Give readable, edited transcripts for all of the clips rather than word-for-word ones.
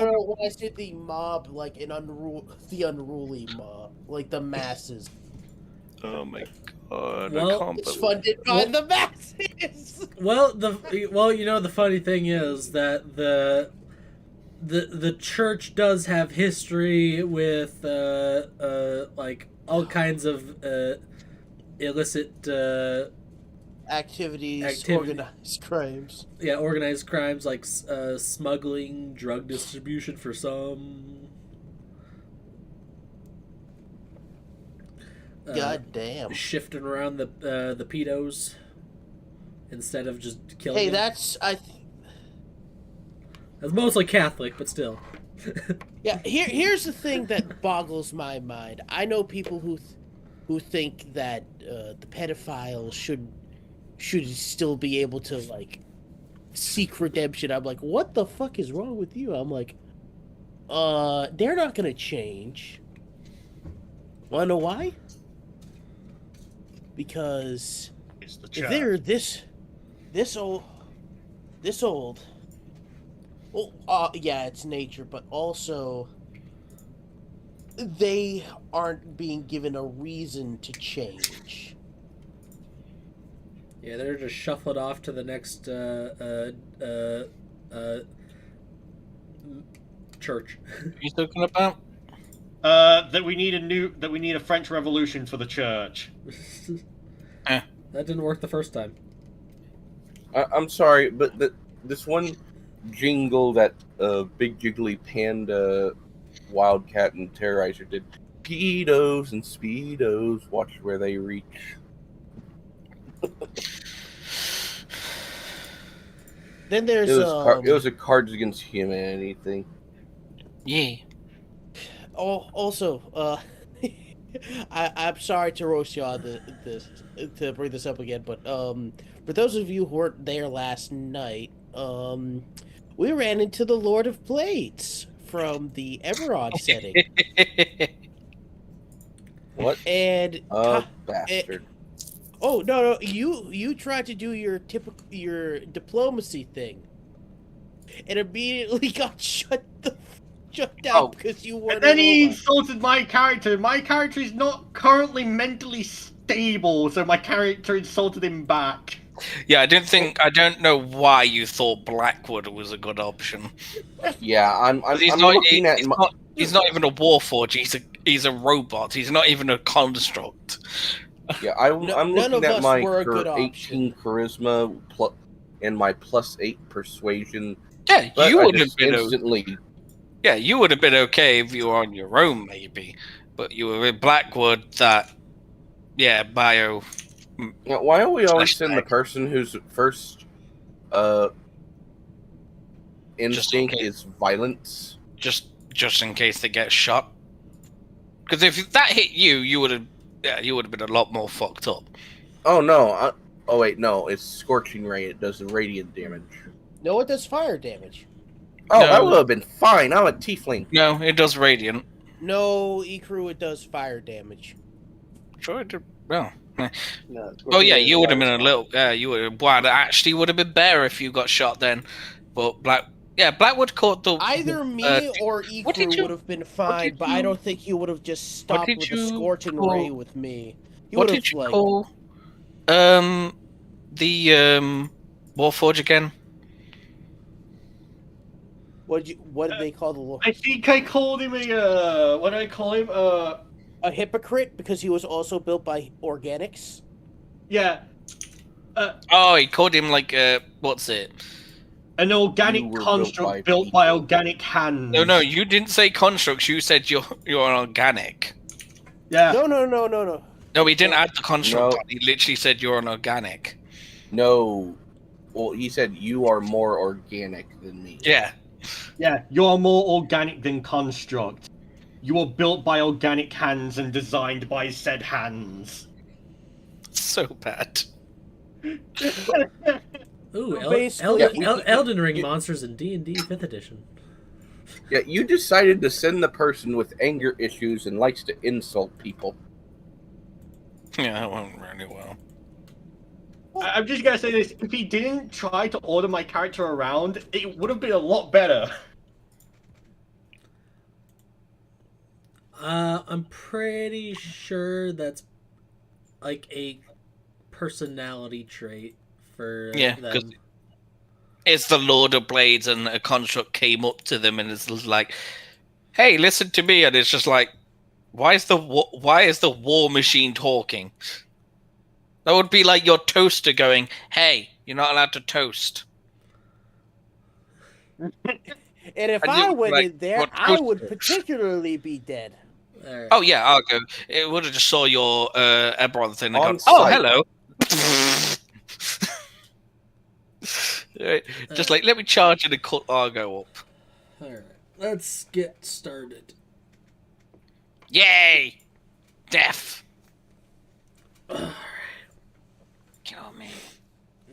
no. When I said the mob, like the unruly mob, like the masses. Oh my god! Well, I can't It's believe. funded by the masses. Well, the funny thing is that the church does have history with like all kinds of illicit Activities, organized crimes. Yeah, organized crimes like smuggling, drug distribution for some. God damn. Shifting around the pedos instead of just killing. Hey, them. that's That's mostly Catholic, but still. Yeah, here's the thing that boggles my mind. I know people who think that the pedophiles should still be able to like seek redemption. I'm like, what the fuck is wrong with you? I'm like, they're not gonna change. Wanna know why? Because It's the if church. they're this old, well, yeah, it's nature, but also they aren't being given a reason to change. Yeah, they're just shuffled off to the next church. What are you talking about? That we need a French Revolution for the church. That didn't work the first time. I'm sorry, but this one jingle that Big Jiggly Panda, Wildcat, and Terrorizer did, pedos and speedos, watch where they reach. Then there's It was a Cards Against Humanity thing. Yeah. Also, I'm sorry to roast you on this to bring this up again, but for those of you who weren't there last night, we ran into the Lord of Blades from the Emerald setting. What? And Bastard. oh no, you tried to do your diplomacy thing, and immediately got shut down because you weren't. And then he insulted my character. My character is not currently mentally stable, so my character insulted him back. Yeah, I don't know why you thought Blackwood was a good option. Yeah, I'm He's looking at he's not even a warforge. He's a robot. He's not even a construct. Yeah, I'm none looking of at us my were a good 18 charisma and my +8 persuasion. Yeah, But you I would have just been. instantly. Yeah, you would have been okay if you were on your own, maybe. But you were with Blackwood. That, yeah, bio. Now, why don't we always send the Flashback. person whose first instinct okay. is violence? Just in case they get shot. Because if that hit you, you would have been a lot more fucked up. Oh no! Oh wait, no, it's Scorching Ray. It does the radiant damage. No, it does fire damage. Oh, No. that would have been fine. I'm a tiefling. No, it does radiant. No, Ikru, it does fire damage. Sure, it did. Well, No, oh yeah, you would have been a little. You would. Well, it actually would have been better if you got shot then. But Blackwood caught the. Either me or what did Ikru you- would have been fine, but I don't think he would have just stopped did with the you scorching call- ray with me. He What would have did you like call the Warforge again? what did they call the Lord? I think I called him a what did I call him? A hypocrite because he was also built by organics. Yeah, Oh, he called him like what's it? an You organic were construct built built by by people. organic hands. No, you didn't say constructs. You said you're an organic. Yeah. No. No, he didn't add the construct. No. Part. He literally said you're an organic. No. Well, he said you are more organic than me. Yeah. Yeah, you're more organic than construct. You are built by organic hands and designed by said hands. So bad. Ooh, So basically- Elden Ring monsters in D&D 5th edition. Yeah, you decided to send the person with anger issues and likes to insult people. Yeah, that went really well. I'm just gonna say this: if he didn't try to order my character around, it would have been a lot better. I'm pretty sure that's like a personality trait for Yeah, 'cause them. it's the Lord of Blades, and a construct came up to them and it's like, "Hey, listen to me," and it's just like, why is the war machine talking? That would be like your toaster going, "Hey, you're not allowed to toast." And if And I you went like in there, your I would toaster. particularly be dead. All right. Oh yeah, I'll go. It would have just saw your Ebron thing and On gone, "Oh, site. hello." Right, just like, let me charge and cut Argo up. All right. Let's get started. Yay! Death! Kill me.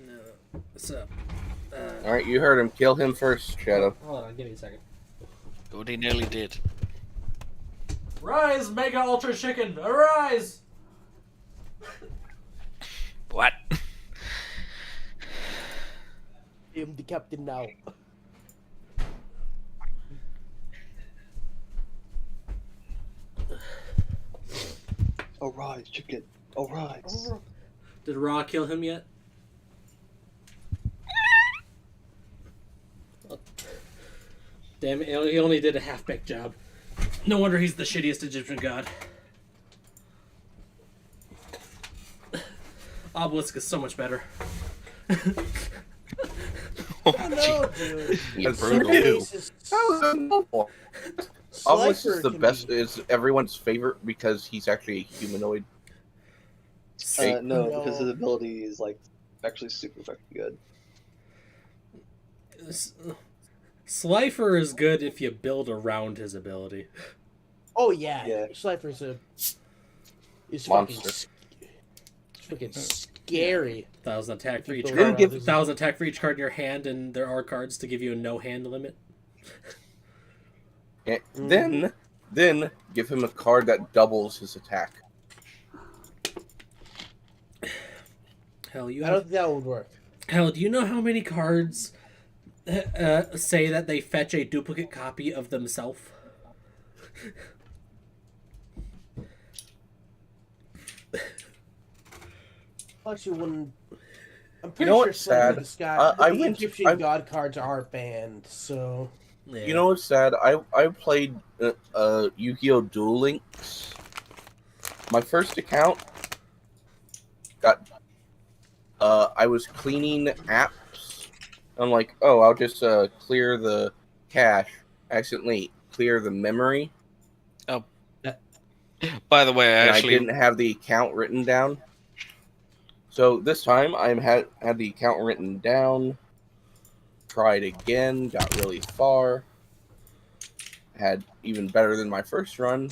No. So. All right, you heard him. Kill him first, Shadow. Hold on. Give me a second. Good, he nearly did. Rise, Mega Ultra Chicken! Arise! What? I am the captain now. Arise, chicken. Arise. Did Ra kill him yet? Damn it, he only did a half-baked job. No wonder he's the shittiest Egyptian god. Obelisk is so much better. Oh, I know, dude. That's Some brutal. cases, Obelisk is Slifer the can best. be- Is everyone's favorite because he's actually a humanoid. shape. No, No. because his ability is like actually super fucking good. Slifer is good if you build around his ability. Oh yeah, Yeah. Slifer's is Monster. fucking scary. 1,000 attack for each People card. Then give- 1,000 attack for each card in your hand, and there are cards to give you a no hand limit. And Mm. then give him a card that doubles his attack. Hell, you I have. don't think that would work. Hell, do you know how many cards say that they fetch a duplicate copy of themselves? Actually, when I'm pretty know sure what's Slifer sad? the Sky, I the went- Egyptian I- god cards are banned. So Yeah. You know what's sad? I played Yu-Gi-Oh! Duel Links. My first account got. I was cleaning apps. I'm like, oh, I'll just clear the cache. Accidentally clear the memory, By the way, and I actually, didn't have the account written down. So this time I had the account written down. Tried again, got really far. Had even better than my first run.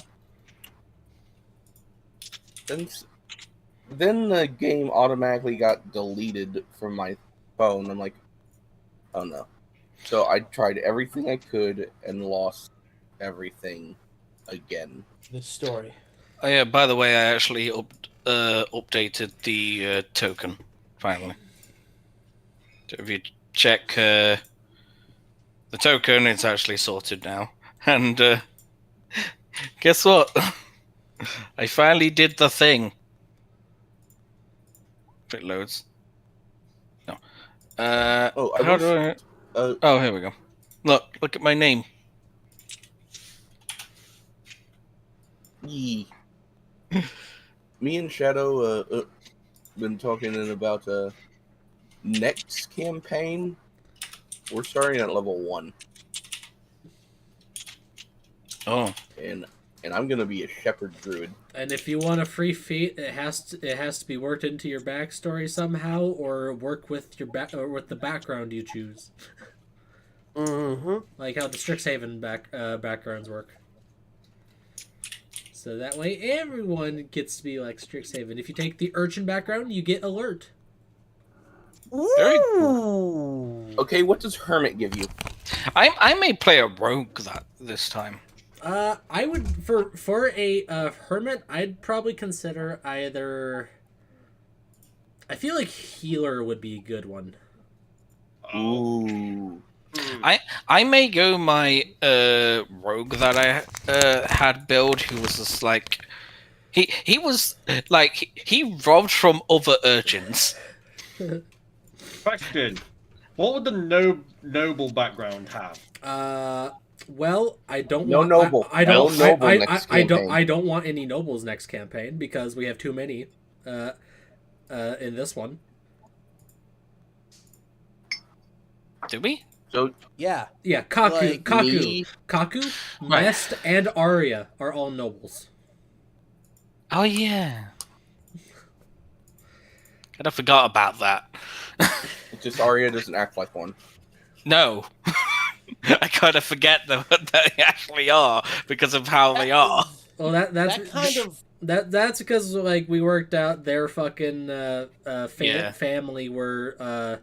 Then the game automatically got deleted from my phone. I'm like, oh no. So I tried everything I could and lost everything again. the story. oh yeah, by the way, I actually updated the token finally. So if you check the token, it's actually sorted now. And guess what? I finally did the thing. If it loads. No. Oh, I how was, do I? Oh, here we go. Look at my name. yee. Me and Shadow been talking about next campaign. We're starting at level 1, Oh, and I'm gonna be a shepherd druid. And if you want a free feat, it has to be worked into your backstory somehow, or work with your or with the background you choose, Mm-hmm. like how the Strixhaven backgrounds work. So that way, everyone gets to be like Strixhaven. If you take the Urchin background, you get Alert. Very Ooh. Okay, what does Hermit give you? I may play a rogue this time. I would for a hermit, I'd probably consider either. I feel like healer would be a good one. Ooh. I may go my rogue that I had build, who was just like he was like he robbed from other urchins. Question: what would the noble background have? Well, I don't No want noble. I don't. No noble I next don't. campaign. I don't want any nobles next campaign because we have too many. In this one. Do we? So Yeah. Yeah, Kaku, Like me- Kaku, Right. Nest, and Arya are all nobles. Oh yeah. I forgot about that. it's just Arya doesn't act like one. No. I kind of forget that they actually are because of how they are. Well, that's That kind of that's because like we worked out their fucking Yeah. family were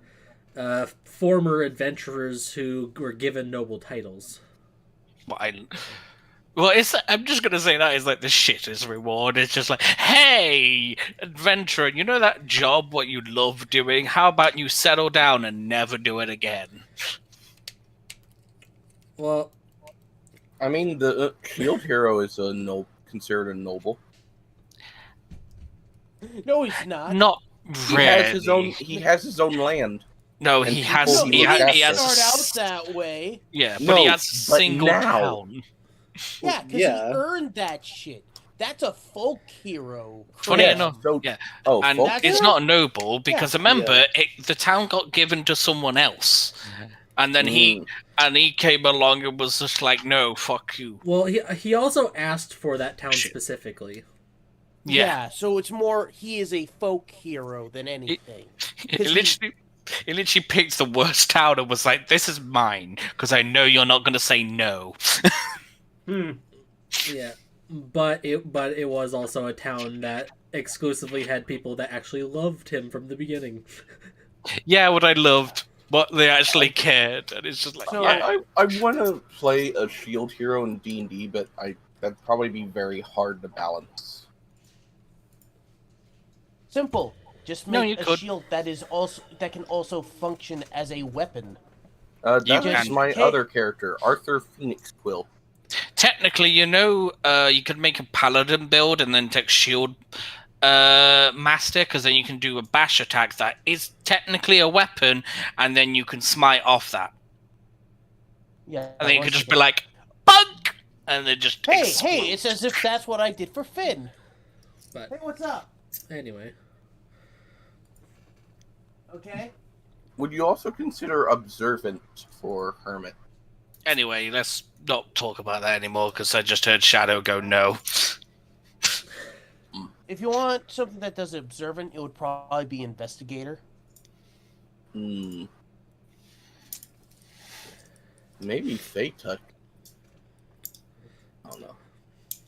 former adventurers who were given noble titles. I'm just gonna say that is like the shittest reward. It's just like, hey, adventurer, you know that job what you love doing? How about you settle down and never do it again? Well, I mean, the shield hero is considered a noble. no, he's not. Not He really. has his own. He has his own land. No, and he people has. No, he he He, looks didn't he has. start out that way. Yeah, but No, he has a but single now- town. Yeah, because Yeah. he earned that shit. That's a folk hero. Funny Yes, enough, so- yeah. Oh, And folk that's- it's hero? not a noble because remember, the town got given to someone else, and then he came along and was just like, "No, fuck you." well, he also asked for that town Shit. specifically. Yeah. So it's more he is a folk hero than anything. He literally picked the worst town and was like, "This is mine because I know you're not going to say no." Yeah, but it was also a town that exclusively had people that actually loved him from the beginning. Yeah, what I loved, what they actually cared, and it's just like, So- yeah. I want to play a shield hero in D&D, but that'd probably be very hard to balance. Simple. Just No, make you a could. shield that can also function as a weapon. That You was can. my Hey. other character, Arthur Phoenix Quill. Technically, you could make a paladin build and then take shield master, because then you can do a bash attack that is technically a weapon, and then you can smite off that. Yeah. And then you one could just second. be like, bunk! And then just Hey, explode. it's as if that's what I did for Finn. But Hey, what's up? anyway, Okay. Would you also consider observant for Hermit? Anyway, let's not talk about that anymore, because I just heard Shadow go no. If you want something that does observant, it would probably be investigator. Hmm. Maybe Fate Touch. I don't know.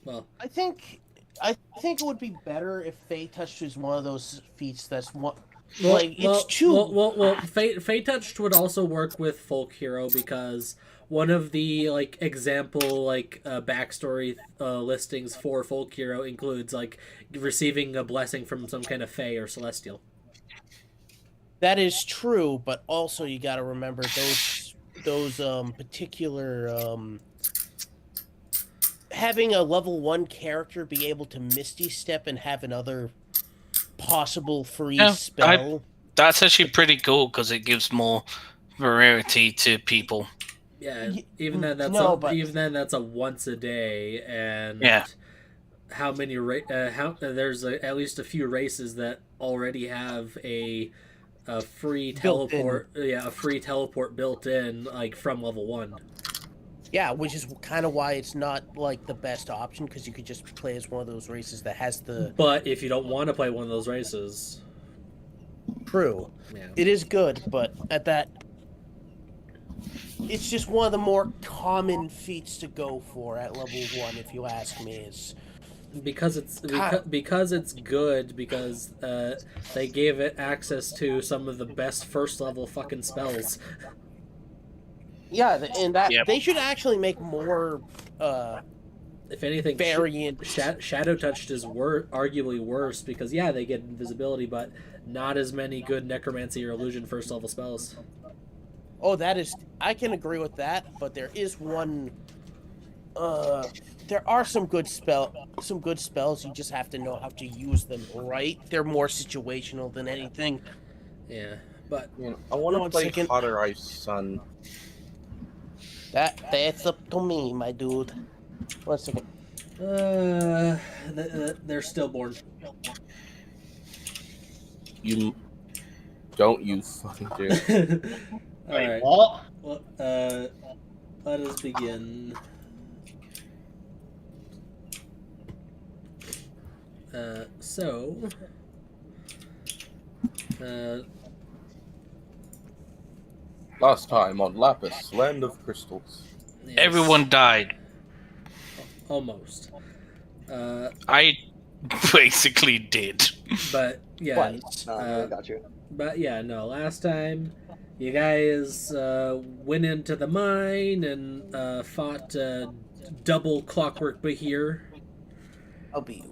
well, I think it would be better if Fey Touch is one of those feats that's one. It's too. Well, Fate Touched would also work with Folk Hero because one of the example backstory listings for Folk Hero includes receiving a blessing from some kind of Fey or Celestial. That is true, but also you got to remember those particular having a level 1 character be able to Misty Step and have another possible free Yeah, spell. That's actually pretty cool, because it gives more variety to people. Yeah, Y- even then that's a once a day, and Yeah. how many there's at least a few races that already have a free Built in. teleport. Yeah, a free teleport built in from level 1. Yeah, which is kind of why it's not the best option, because you could just play as one of those races that has the But if you don't want to play one of those races, true. yeah. It is good, but at that, it's just one of the more common feats to go for at level 1, if you ask me. Is Because it's good because they gave it access to some of the best first level fucking spells. yeah, and that Yep. they should actually make more If anything, variant. Shadow Touched is arguably worse because they get invisibility, but not as many good necromancy or illusion first level spells. Oh, that is. I can agree with that, but there is one. There are some good spells. You just have to know how to use them right. They're more situational than anything. Yeah, but Man, I want to One play second. Hotter Ice Sun. That's up to me, my dude. 1 second. they're stillborn. You don't you fucking dare. All Wait, right. what? Well, let us begin. So, Last time on Lapis, Land of Crystals. yes, Everyone died. almost. I basically did. But yeah, Twice. No, I got you. but yeah, no. Last time, you guys went into the mine and fought double Clockwork Bahir. I'll be you.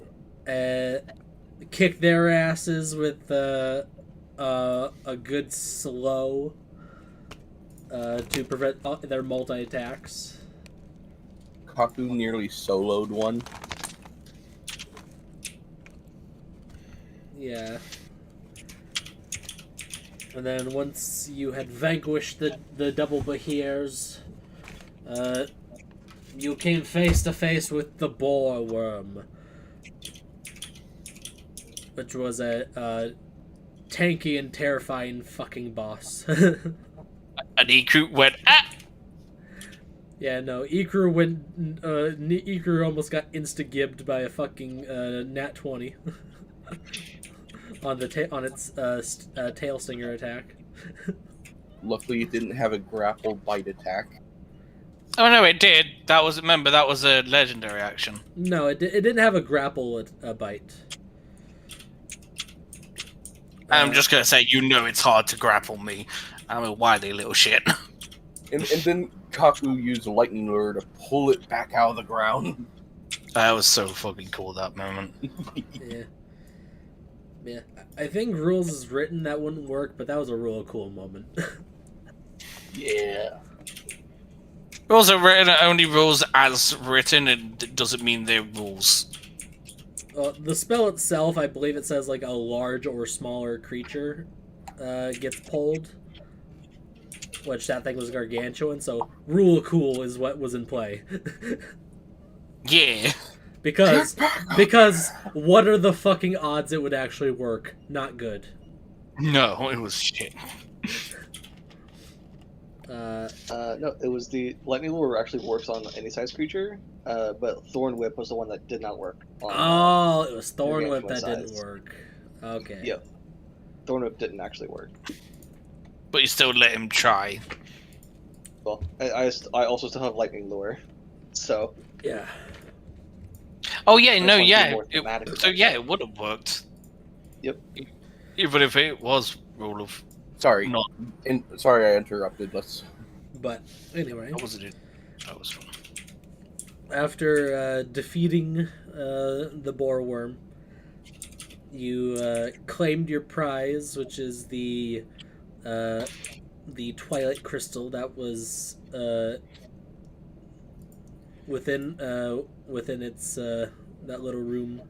Kicked their asses with a good slow to prevent their multi attacks. Kaku nearly soloed one. Yeah. And then once you had vanquished the double Bahirs, you came face to face with the boar worm, which was a tanky and terrifying fucking boss. And Iku went, ah! Yeah, no, Ikru went. Ikru almost got insta-gibbed by a fucking nat 20 on its tail stinger attack. Luckily, it didn't have a grapple bite attack. Oh no, it did. That was, remember, that was a legendary action. No, it didn't have a grapple bite. I'm just gonna say, you know it's hard to grapple me. I'm a wily little shit. And then Kaku used Lightning Lure to pull it back out of the ground. That was so fucking cool, that moment. Yeah. Yeah. I think rules is written that wouldn't work, but that was a real cool moment. Yeah. Rules are written, only rules as written, and it doesn't mean they're rules. The spell itself, I believe it says like a large or smaller creature gets pulled. Which that thing was gargantuan, so rule cool is what was in play. Yeah. because what are the fucking odds it would actually work? Not good. No, it was shit. No, it was the lightning lure actually works on any size creature, but Thorn Whip was the one that did not work. On, Oh, it was Thorn Whip that gargantuan didn't size. work. Okay. Yep. Thorn Whip didn't actually work. But you still let him try. Well, I also still have lightning lure, so Yeah. Oh yeah, I no, just wanted to be yeah. more thematic So about yeah, it. it would have worked. Yep. Even if it was rule of Sorry. not. Sorry I interrupted. Let's... But anyway, That wasn't it. That was fun. after defeating the boar worm, you claimed your prize, which is the twilight crystal that was within its that little room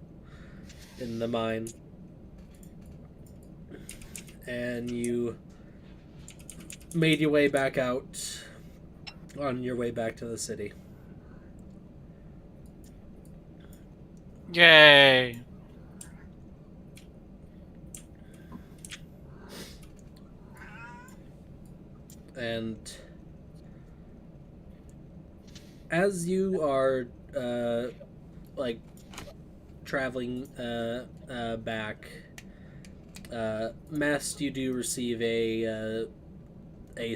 in the mine, and you made your way back out on your way back to the city. Yay! And as you are like traveling back, Mest, you do receive a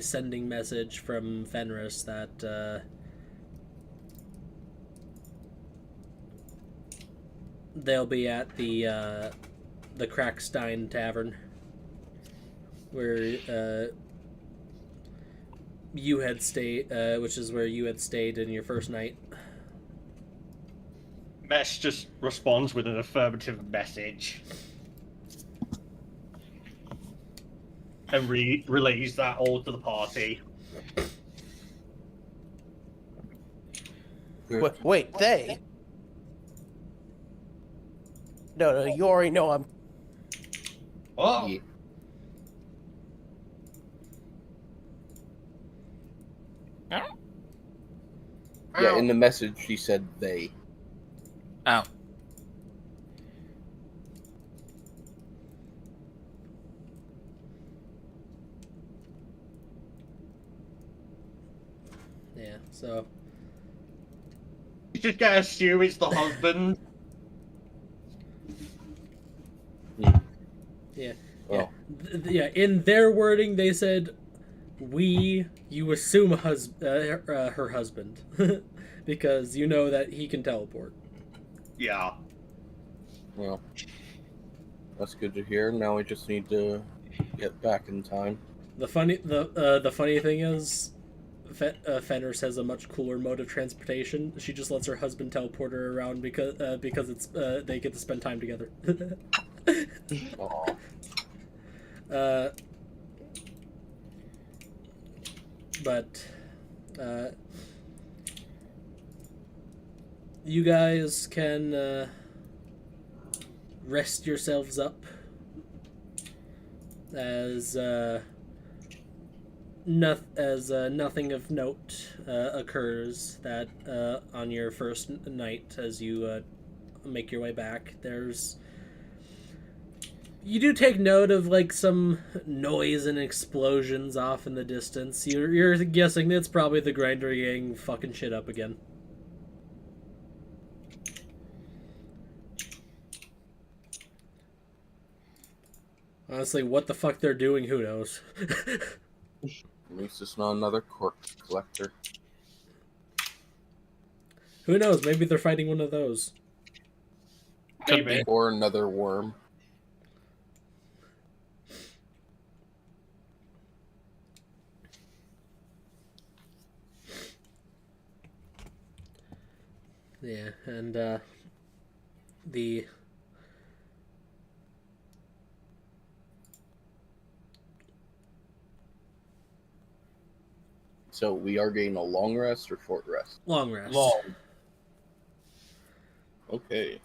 sending message from Fenris that they'll be at the Crackstein Tavern, where you had stayed, which is where you had stayed in your first night. Mesh just responds with an affirmative message. And relays that all to the party. Wait, they? No, you already know I'm. Oh, Yeah. Yeah, in the message she said they. Oh. Yeah. So you just gotta assume it's the husband. yeah. Well, Yeah. In their wording, they said, you assume her husband, because you know that he can teleport. Yeah. well, that's good to hear. Now we just need to get back in time. The funny thing is, Fenris has a much cooler mode of transportation. She just lets her husband teleport her around because it's they get to spend time together. Aw. But you guys can rest yourselves up as nothing of note occurs that on your first night as you make your way back. You do take note of like some noise and explosions off in the distance. You're guessing it's probably the grinder gang fucking shit up again. Honestly, what the fuck they're doing, who knows? At least it's not another cork collector. Who knows? Maybe they're fighting one of those. Could Maybe. be. Or another worm. Yeah, and the So we are getting a long rest or short rest? long rest. Long. Okay.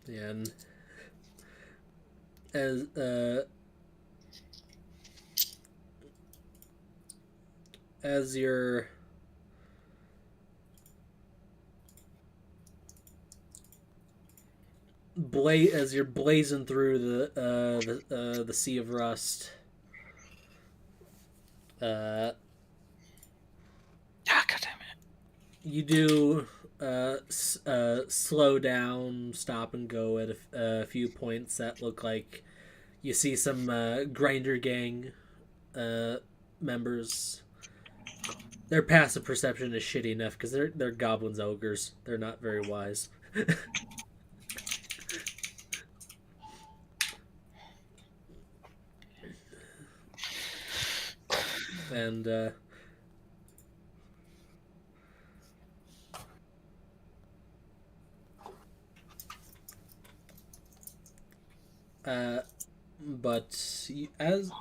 And as you're blazing through the sea of rust, Ah, God damn it. you do slow down, stop and go at a few points that look like you see some grinder gang members. Their passive perception is shitty enough because they're goblins ogres. They're not very wise. And but as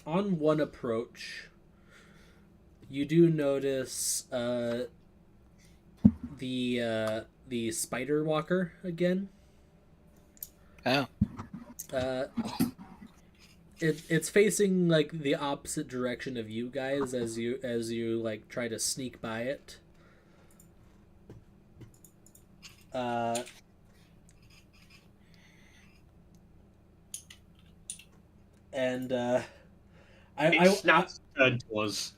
on one approach, you do notice the spider walker again. Oh. It's facing like the opposite direction of you guys as you like try to sneak by it. And It snaps and doors.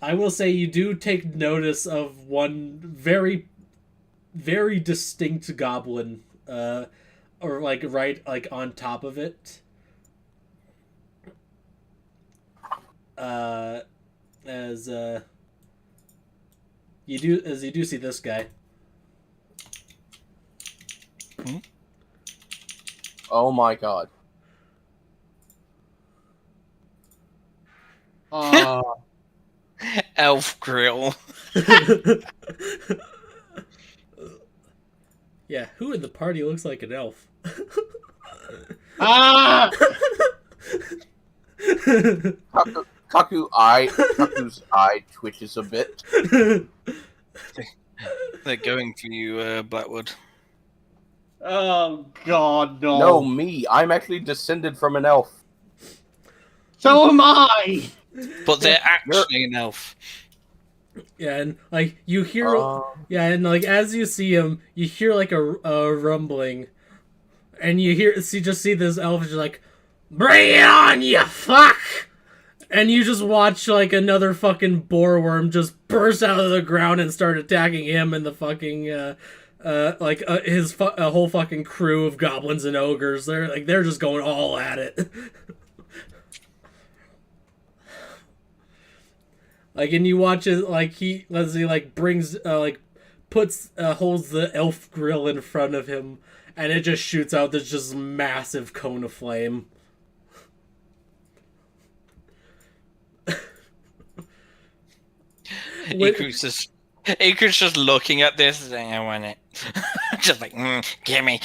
I will say you do take notice of one very, very distinct goblin, or like right like on top of it. As you do see this guy. Oh my god. Elf grill. Yeah, who in the party looks like an elf? Ah! Kaku's eye twitches a bit. They're going for you, Blackwood. Oh God, no! No, me. I'm actually descended from an elf. So am I. But they're actually an elf. Yeah, and like you hear, yeah, and like as you see him, you hear like a rumbling, and you just see this elf just like, "Bring it on, you fuck!" And you just watch like another fucking boar worm just burst out of the ground and start attacking him and the fucking his whole fucking crew of goblins and ogres. They're just going all at it. Like, and you watch it, like, brings, holds the elf grill in front of him, and it just shoots out this just massive cone of flame. Icarus just looking at this and saying, I want it. Just like, gimme.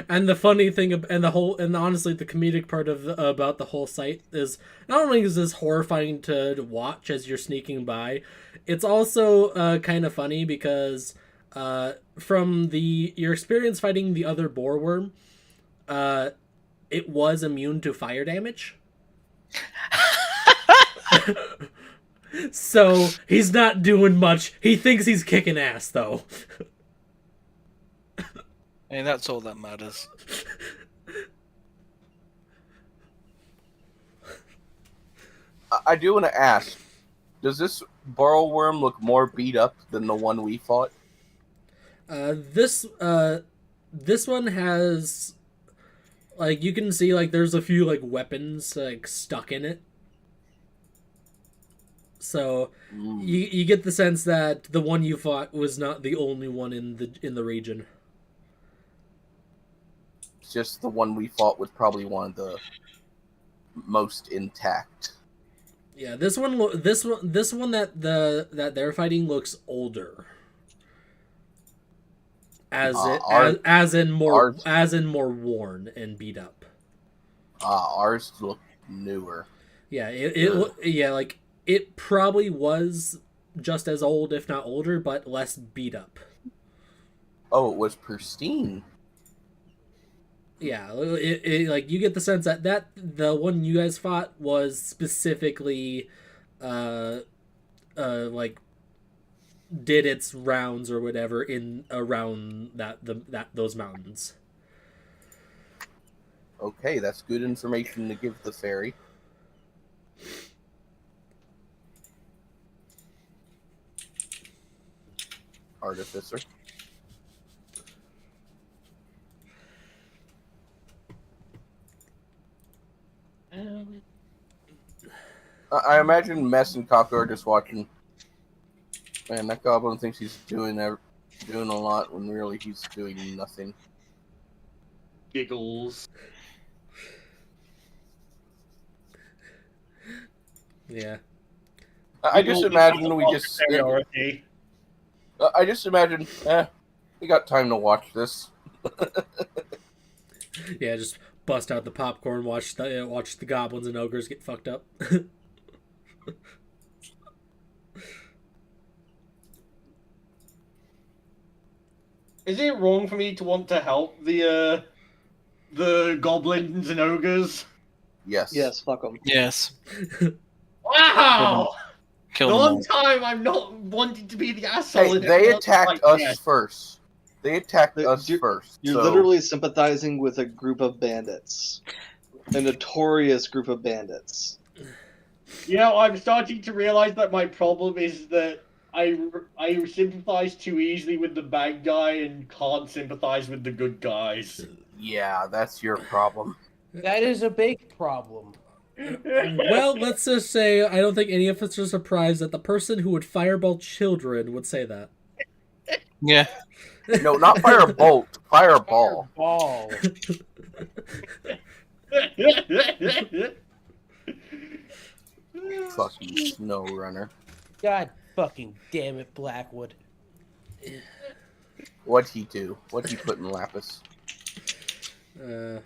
And the funny thing, and honestly, the comedic part about the whole site is, not only is this horrifying to watch as you're sneaking by, it's also kind of funny because from your experience fighting the other boar worm, it was immune to fire damage. So he's not doing much. He thinks he's kicking ass, though. And that's all that matters. I do want to ask, does this burrow worm look more beat up than the one we fought? This one has, like, you can see, like, there's a few, like, weapons, like, stuck in it. So you get the sense that the one you fought was not the only one in the region. Just the one we fought was probably one of the most intact. Yeah, this one that they're fighting looks older. As in more worn and beat up. Ours look newer. Yeah, it probably was just as old, if not older, but less beat up. Oh, it was pristine. Yeah, like you get the sense that the one you guys fought was specifically, like did its rounds or whatever in around those mountains. Okay, that's good information to give the fairy. Artificer. I imagine Mess and Kaku are just watching. Man, that goblin thinks he's doing a lot when really he's doing nothing. Giggles. Yeah. I just imagine we just. Priority. I just imagine, we got time to watch this. Yeah, just bust out the popcorn, watch the goblins and ogres get fucked up. Is it wrong for me to want to help the goblins and ogres? Yes. Yes, fuck them. Yes. Wow! Kill The them one all. time I'm not wanting to be the asshole. Hey, and they everyone else attacked like, us yeah. first. They attacked us You're- first. You're so- literally sympathizing with a group of bandits. A notorious group of bandits. I'm starting to realize that my problem is that I sympathize too easily with the bad guy and can't sympathize with the good guys. Yeah, that's your problem. That is a big problem. Well, let's just say I don't think any of us are surprised that the person who would fireball children would say that. Yeah. No, not firebolt. Fireball. Ball. Fucking snow runner. God fucking damn it, Blackwood. What'd he do? What'd he put in Lapis? I'm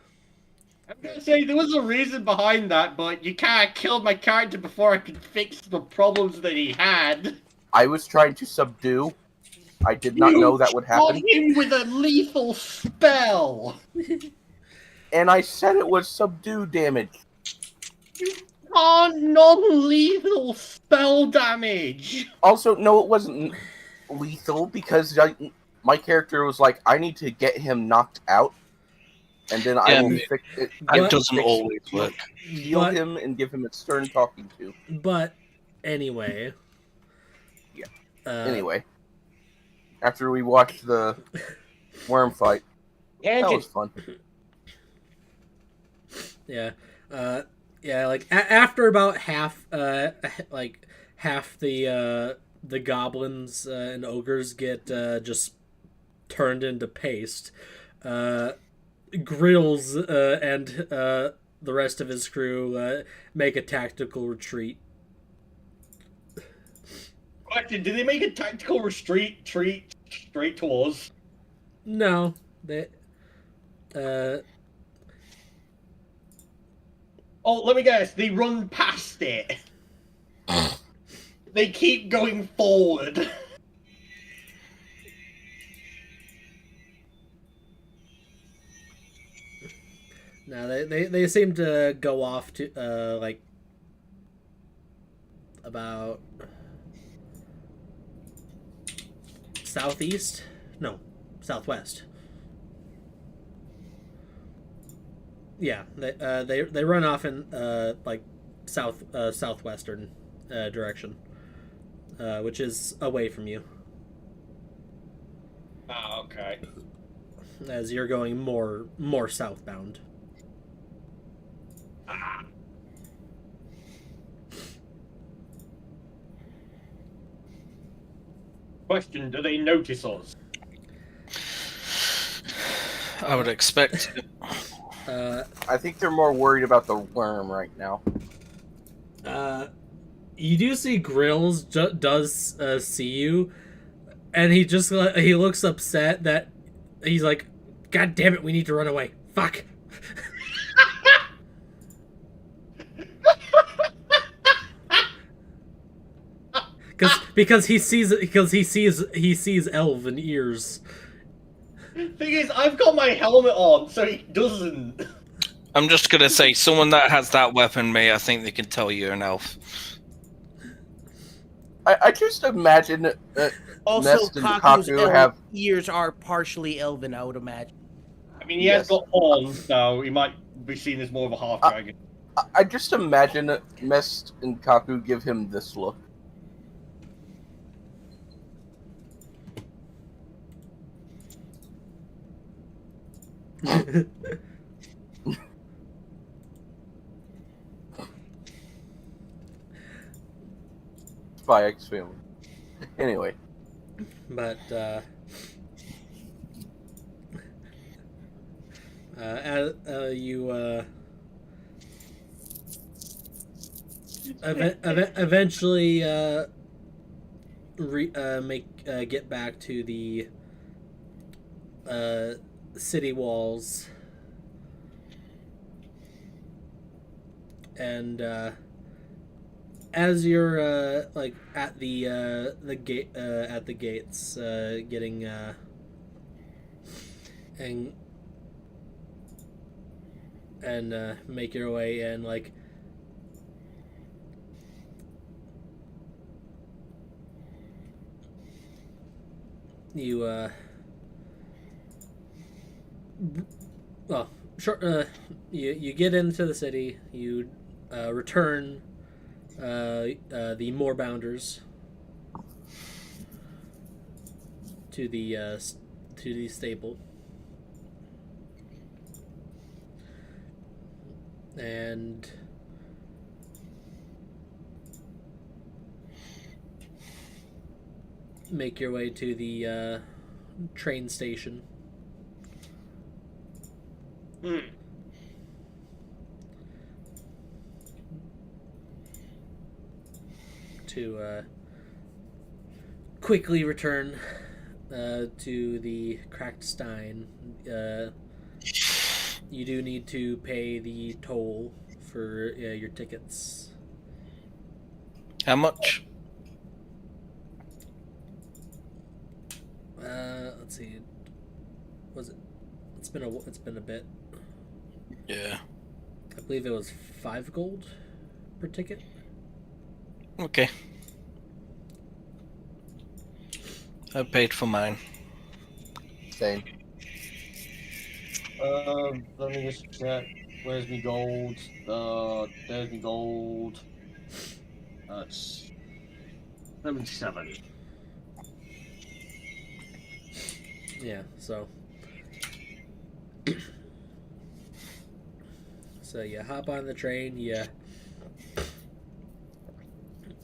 gonna say there was a reason behind that, but you can't kill my character before I could fix the problems that he had. I was trying to subdue. I did not know that would happen. You shot him with a lethal spell! And I said it was subdue damage. You can't non-lethal spell damage! Also, no, it wasn't lethal because my character was like, I need to get him knocked out, and then I will fix it. It doesn't always work. Heal him and give him a stern talking to. But anyway. Yeah. Anyway, after we watched the worm fight, that was fun. Yeah. Yeah, like after about half half the goblins and ogres get just turned into paste, Grills and the rest of his crew make a tactical retreat. Question, did they make a tactical retreat straight towards? No, they Oh, let me guess, they run past it. They keep going forward. no, they seem to go off to like about southeast? No, southwest. Yeah, they run off in like southwestern direction, which is away from you. Ah, okay. As you're going more southbound. Ah. Question, do they notice us? I would expect it. I think they're more worried about the worm right now. You do see Grills does see you, and he looks upset that he's like, God damn it, we need to run away. Fuck. Because he sees elven ears. Thing is, I've got my helmet on, so he doesn't. I'm just gonna say, someone that has that weapon, I think they can tell you're an elf. I just imagine that Also, Nest and Kaku's Kaku have... ears are partially elven, I would imagine. I mean, he has got horns, so he might be seen as more of a half dragon. I just imagine that Nest and Kaku give him this look. Spy X Family. Anyway. But as you eventually get back to the city walls, and as you're like at the gate at the gates, getting and make your way in, like you well, sure. You get into the city. You return the Moorbounders to the stable, and make your way to the train station. To quickly return to the Cracked Stein, you do need to pay the toll for your tickets. How much? Let's see. Was it? It's been a bit. Yeah. I believe it was 5 gold per ticket. Okay. I paid for mine. Same. Let me just check. Where's me gold? There's me gold. That's 77. Yeah. So. So you hop on the train. You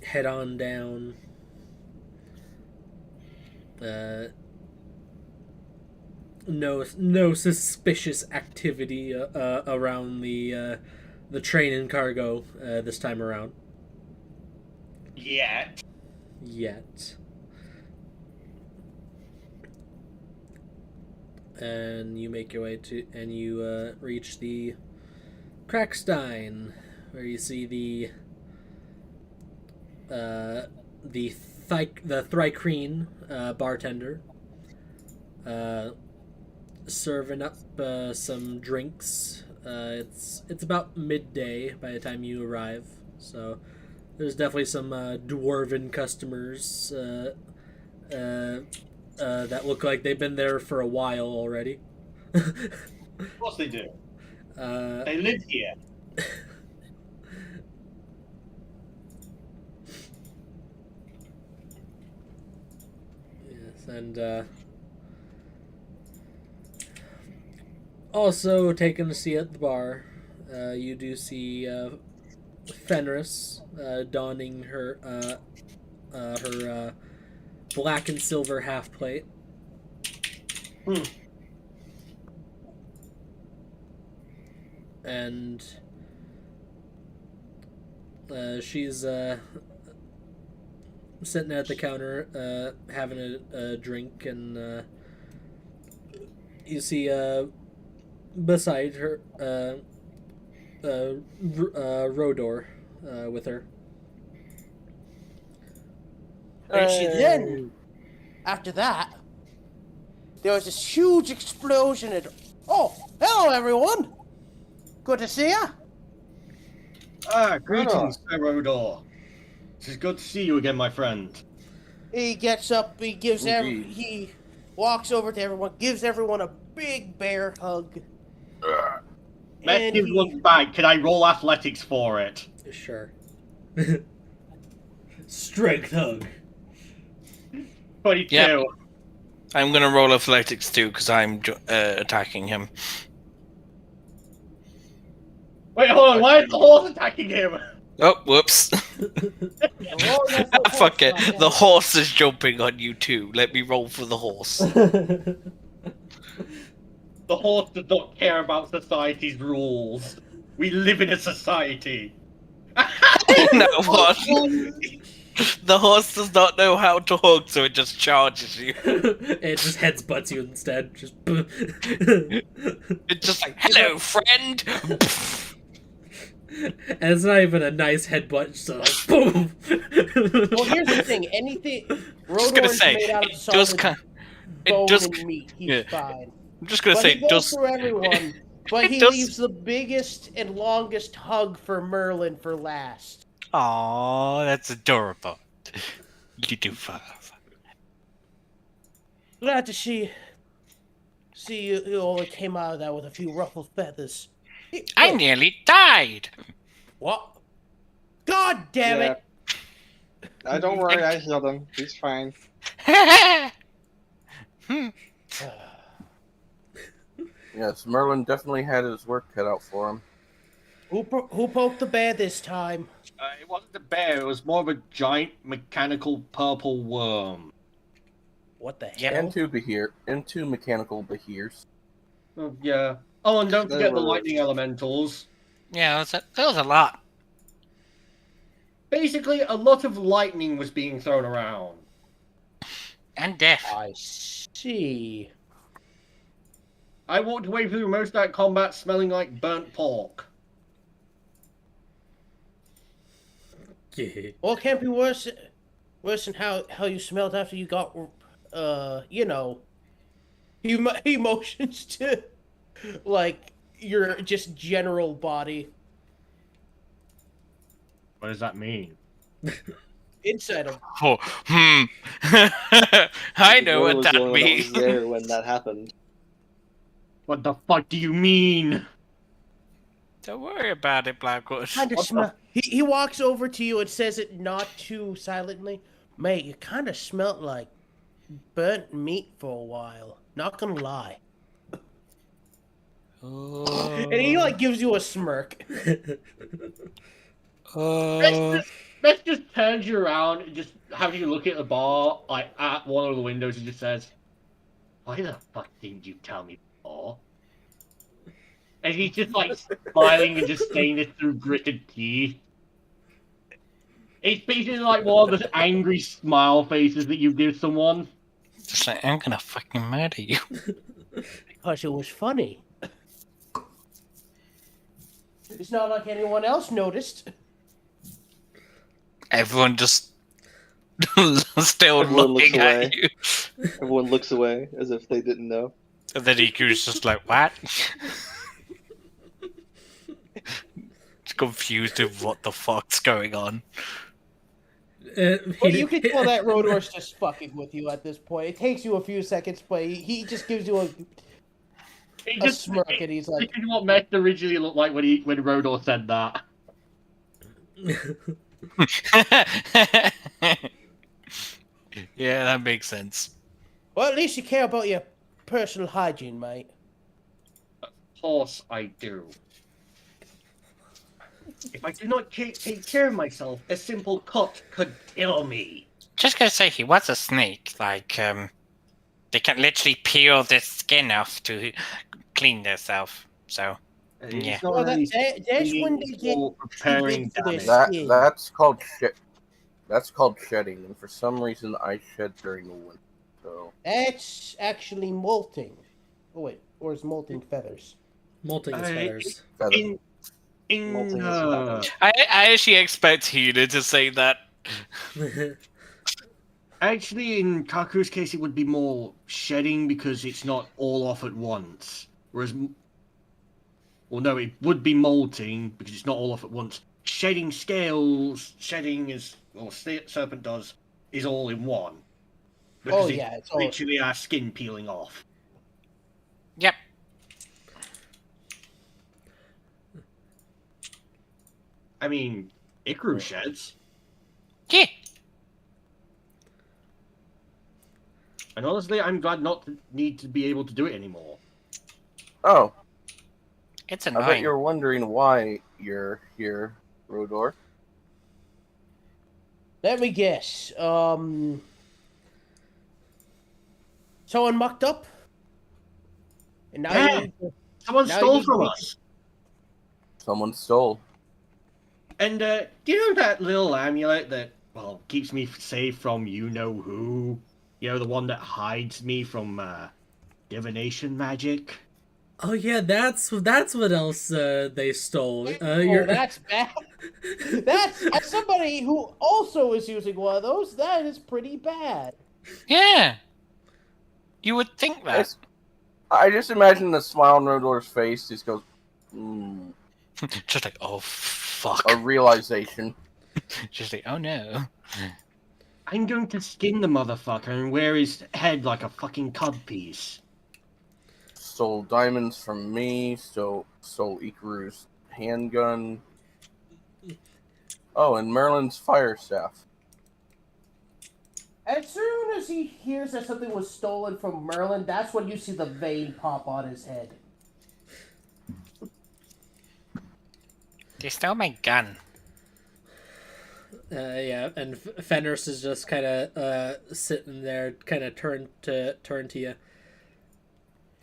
head on down. No suspicious activity around the train and cargo this time around. Yet. And you make your way to, and you reach the Crackstein, where you see the Thrycreen bartender serving up some drinks. It's about midday by the time you arrive, so there's definitely some dwarven customers that look like they've been there for a while already. Of course they do. They live here. Yes, and also taken to see at the bar, you do see Fenris donning her black and silver half plate. And she's sitting at the counter having a drink, and you see beside her Rodor with her. And then, after that, there was this huge explosion and... Oh, hello everyone! Good to see ya! Greetings, Rodor. It's good to see you again, my friend. He gets up, he gives Indeed. he walks over to everyone, gives everyone a big bear hug. Let's And give one back. Can I roll athletics for it? Sure. Strength hug. 22. Yep. I'm gonna roll athletics too because I'm attacking him. Wait, hold on. Why is the horse attacking him? Oh, whoops! Roll that for Fuck it. horse, The horse is jumping on you too. Let me roll for the horse. The horse does not care about society's rules. We live in a society. No, what? The horse does not know how to hug, so it just charges you. It just headsbutts you instead. Just. It's just like, hello, friend! And it's not even a nice headbutt, so like, boom! Well, here's the thing. Anything... Just gonna Rodor is say, made out of it solid does kind. bone It does. and meat. He's yeah. fine. I'm just gonna But say, he it goes does. for everyone. But it he does- leaves the biggest and longest hug for Merlin for last. Aww, that's adorable. You do fine. Glad to see you only came out of that with a few ruffled feathers. I nearly died. What? God damn Yeah. it! Don't worry, I healed him. He's fine. Yes, Merlin definitely had his work cut out for him. Who poked the bear this time? It wasn't a bear. It was more of a giant mechanical purple worm. What the Yep. hell? And two mechanical behirs. Oh, yeah. Oh, and don't They forget the were- lightning elementals. Yeah, that was a lot. Basically, a lot of lightning was being thrown around. And death. I see. I walked away through most of that combat smelling like burnt pork. Yeah. Well, it can't be worse than how you smelled after you got, you know, emotions to, like, your just general body. What does that mean? Inside of. Oh, I know Roy what was the that only one that means. was there when that happened. What the fuck do you mean? Don't worry about it, Blackwood. Kind of What the- smell. He walks over to you and says it not too silently. Mate, you kind of smelt like burnt meat for a while. Not gonna lie. And he like gives you a smirk. Beth just turns you around and just have you look at the bar, like at one of the windows, and just says, "Why the fuck didn't you tell me before?" And he's just like smiling and just saying this through gritted teeth. It's basically like one of those angry smile faces that you give someone. Just like, I'm gonna fucking murder you. Because it was funny. It's not like anyone else noticed. Everyone just still Everyone looks looking at away. you. Everyone looks away as if they didn't know. And then Iku's just like, what? Just confused with what the fuck's going on. Well, you can tell that Rodor's just fucking with you at this point. It takes you a few seconds, but he just gives you a smirk, and he's like, This is what Meth originally looked like when Rodor said that. Yeah, that makes sense. well, at least you care about your personal hygiene, mate. Of course I do. If I do not take care of myself, a simple cut could kill me. Just gonna say he was a snake. Like, they can literally peel the skin off to clean themselves. So, yeah. It's not Well, really that's when they stinging get or repairing for their damage. skin. That's called shit. That's called shedding, and for some reason I shed during the winter. So That's actually molting. Oh wait, or is molting feathers? Molting his feathers. feather. Molting is feathers. I actually expect Hina to say that. Actually, in Kaku's case, it would be more shedding because it's not all off at once. Whereas, well, no, it would be molting because it's not all off at once. Shedding scales, shedding is, or serpent does, is all in one. Because yeah, it's all. literally our skin peeling off. Yep. I mean, Ikaru sheds. Yeah. And honestly, I'm glad not to need to be able to do it anymore. Oh, It's I bet annoying. you're wondering why you're here, Rodor. Let me guess. Someone mucked up, and now Yeah. you need to- Someone Now stole you from need- us. Someone stole. And do you know that little amulet that, well, keeps me safe from you know who? You know, the one that hides me from divination magic? Oh yeah, that's what else they stole. Oh, that's bad. That's as somebody who also is using one of those. That is pretty bad. Yeah. You would think that. It's- I just imagine the smile on Rodor's face. Just goes, Just like, oh, fuck. a realization. Just like, oh no. I'm going to skin the motherfucker and wear his head like a fucking codpiece. Stole diamonds from me. Stole Ikaru's handgun. Oh, and Merlin's fire staff. As soon as he hears that something was stolen from Merlin, that's when you see the vein pop on his head. They stole my gun. Yeah, and Fenris is just kind of sitting there, kind of turn to you.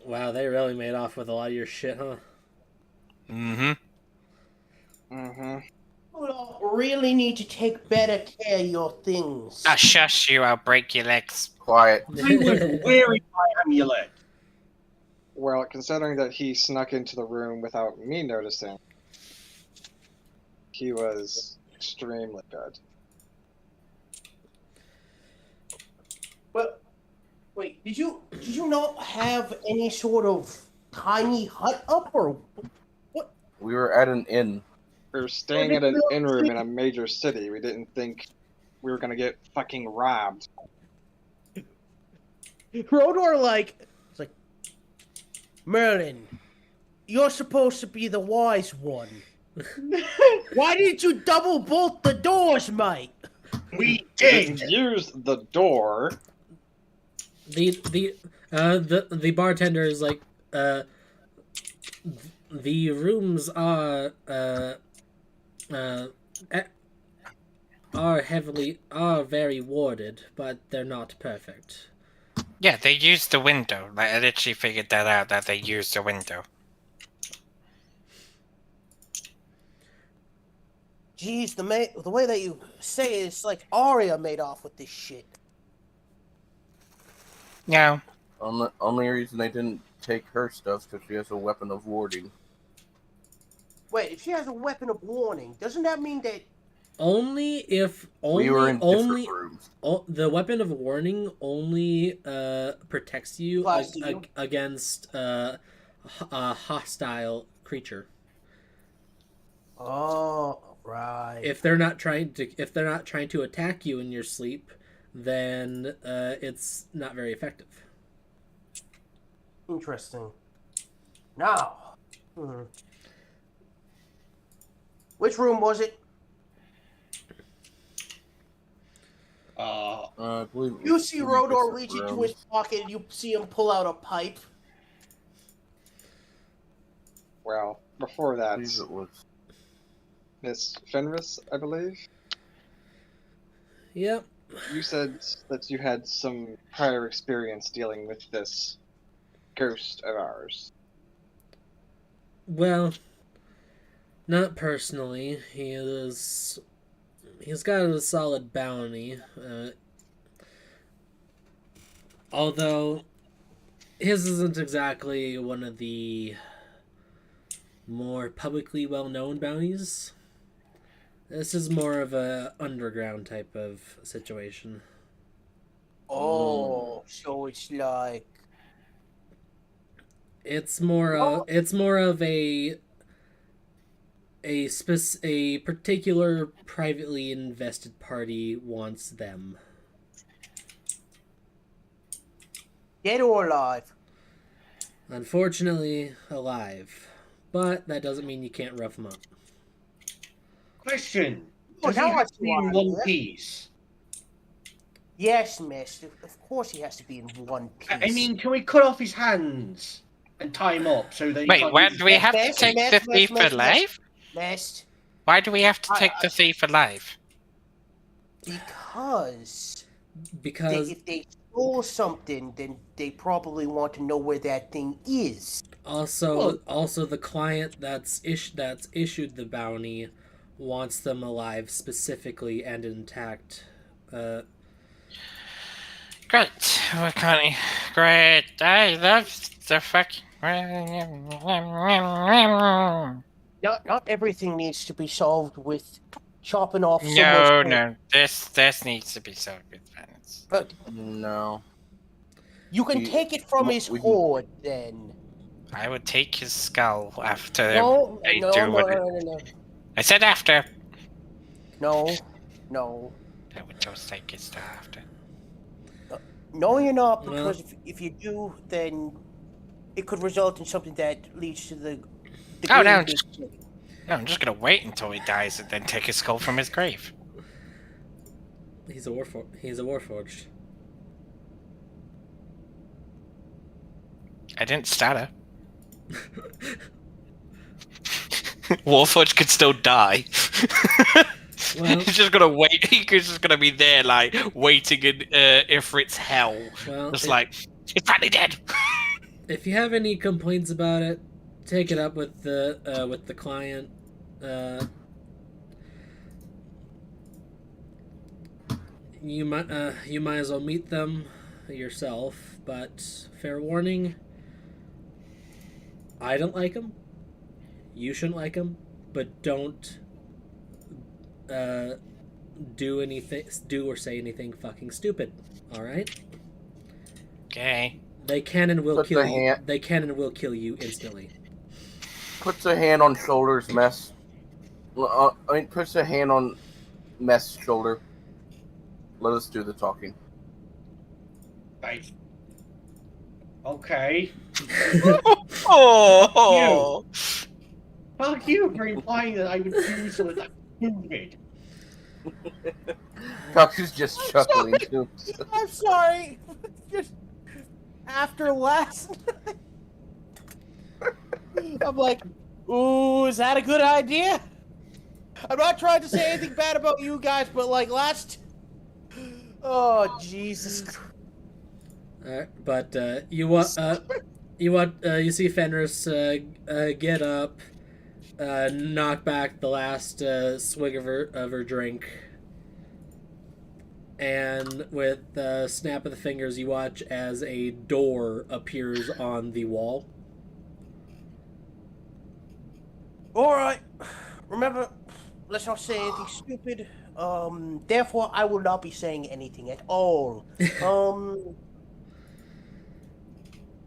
Wow, they really made off with a lot of your shit, huh? Mm-hmm. Mm-hmm. really need to take better care of your things. Ah, shush you! I'll break your legs. Quiet. I was wearing my amulet. Well, considering that he snuck into the room without me noticing, he was extremely good. But wait, did you not have any sort of tiny hut up or what? We were at an inn. We were staying at an inn room in a major city. We didn't think we were gonna get fucking robbed. Rodor it's like Merlin, you're supposed to be the wise one. Why didn't you double bolt the doors, mate? We Didn't did. use the door. The bartender is like, the rooms are very warded, but they're not perfect. Yeah, they used the window. Like, I literally figured that out, that they used the window. Jeez, the way that you say it, it's like Arya made off with this shit. No. Only reason they didn't take her stuff because she has a weapon of warding. Wait, if she has a weapon of warning, doesn't that mean that We were in different rooms. The weapon of warning only protects you Applies to you? against a hostile creature. Oh, right. If they're not trying to attack you in your sleep, then it's not very effective. Interesting. Now, which room was it? I believe it You was see three Rodor different reach into rooms. his pocket and you see him pull out a pipe. Well, before I that, believe it was. Miss Fenris, I believe, Yep. you said that you had some prior experience dealing with this ghost of ours. Well, not personally. He's got a solid bounty. Although his isn't exactly one of the more publicly well-known bounties. This is more of a underground type of situation. Oh, so it's like It's more of a particular privately invested party wants them. dead or alive. Unfortunately, alive. But that doesn't mean you can't rough them up. Question. Oh, Does he now I have to see be in why, one yeah. piece? Yes, miss. Of course he has to be in one piece. I mean, can we cut off his hands and tie him up so that he Wait, can't why use do we his- have to Mess, take mess, the mess, thief mess, alive? Mess, Why do we have to take the thief alive? because Because if they stole something, then they probably want to know where that thing is. also the client that's issued the bounty wants them alive specifically and intact. Great. Why can't he? Great. I love the fucking. Not everything needs to be solved with chopping off No, someone's head. no. This needs to be solved with violence. But No. you can take it from his we can- hoard, then. I would take his skull after No, they no, do no, what no, it- no, I said after. no, no. I would just take his stuff after. No, you're not, Well- because if you do, then it could result in something that leads to the Oh, no, grave just- being- No, I'm just gonna wait until he dies and then take his skull from his grave. He's a warforged. I didn't stutter. Warforged could still die. Well- He's just gonna wait. He's just gonna be there, like waiting in Ifrit's hell. Well, Just like he's finally dead. if you have any complaints about it, take it up with the client. you might as well meet them yourself. But fair warning, I don't like them. You shouldn't like them, but don't do or say anything fucking stupid. All right? Okay. They can and will Put kill the you. hand- They can and will kill you instantly. Puts a hand on shoulders, Mess. Puts a hand on Mess' shoulder. Let us do the talking. Right. Okay. Oh. Fuck you for implying that I would do something that stupid. Kaku's just chuckling too. I'm sorry. Just after last I'm like, ooh, is that a good idea? I'm not trying to say anything bad about you guys, but like oh Jesus. But you see Fenris get up, knock back the last swig of her drink, and with a snap of the fingers, you watch as a door appears on the wall. Alright. Remember, let's not say anything stupid. Therefore I will not be saying anything at all.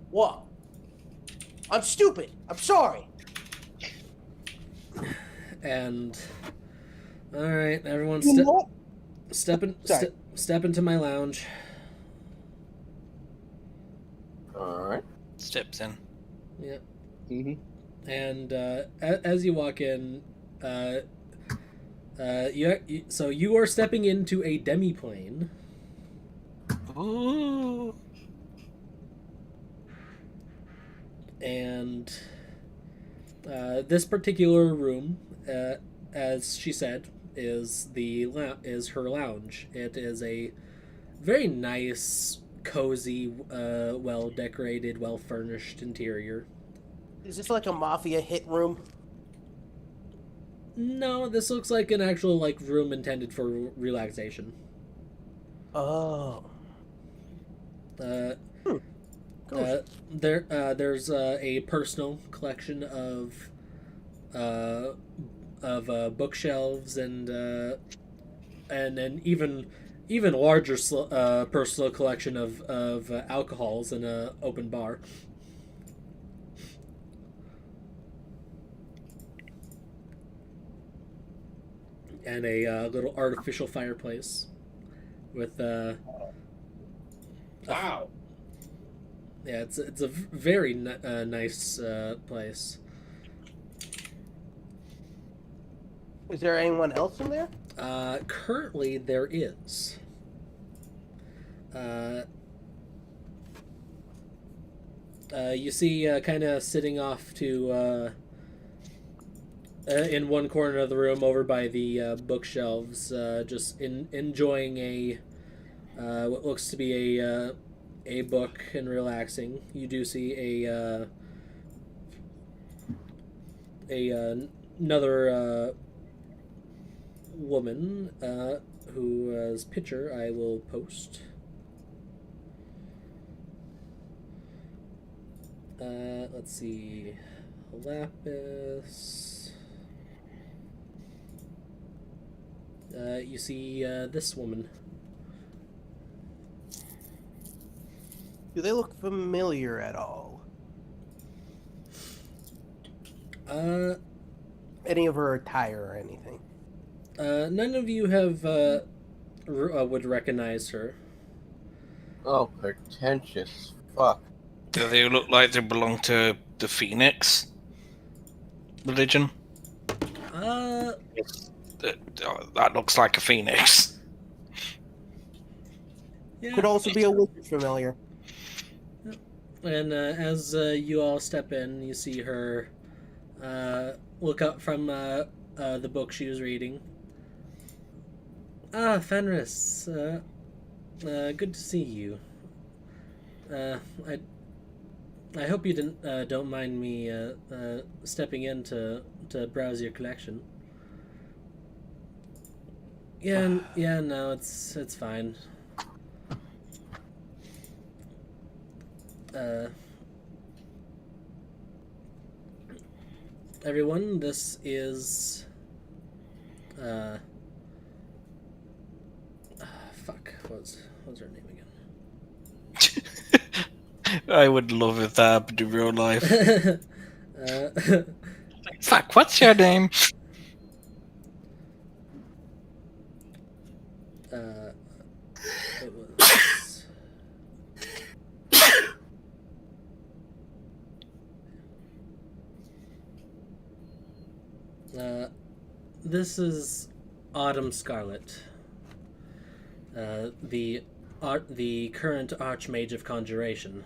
What? I'm stupid. I'm sorry. And all right, everyone, You know what? step into my lounge. Alright. Steps in. Yeah. Mm-hmm. And as you walk in, you are stepping into a demiplane. Ooh. And this particular room, as she said, is her lounge. It is a very nice, cozy, well decorated, well furnished interior. Is this like a mafia hit room? No, this looks like an actual room intended for relaxation. Oh. There's a personal collection of bookshelves and an even larger personal collection of alcohols in an open bar. And a little artificial fireplace with Wow. yeah, it's a very nice place. Is there anyone else in there? Currently, there is. You see, kind of sitting off to in one corner of the room, over by the bookshelves, just enjoying a what looks to be a book and relaxing. You do see another woman whose picture I will post. Let's see, Lapis. You see this woman. Do they look familiar at all? Any of her attire or anything? None of you have would recognize her. Oh, pretentious. Fuck. Do they look like they belong to the Phoenix religion? That looks like a phoenix. Yeah. Could also be a wizard familiar. And as you all step in, you see her look up from the book she was reading. Ah, Fenris. Good to see you. I hope you don't mind me stepping in to browse your collection. Yeah, no, it's fine. Everyone, this is fuck. What was her name I would love if that happened in real life. again? Fuck, what's your name? It was. This is Autumn Scarlet, the current Archmage of Conjuration.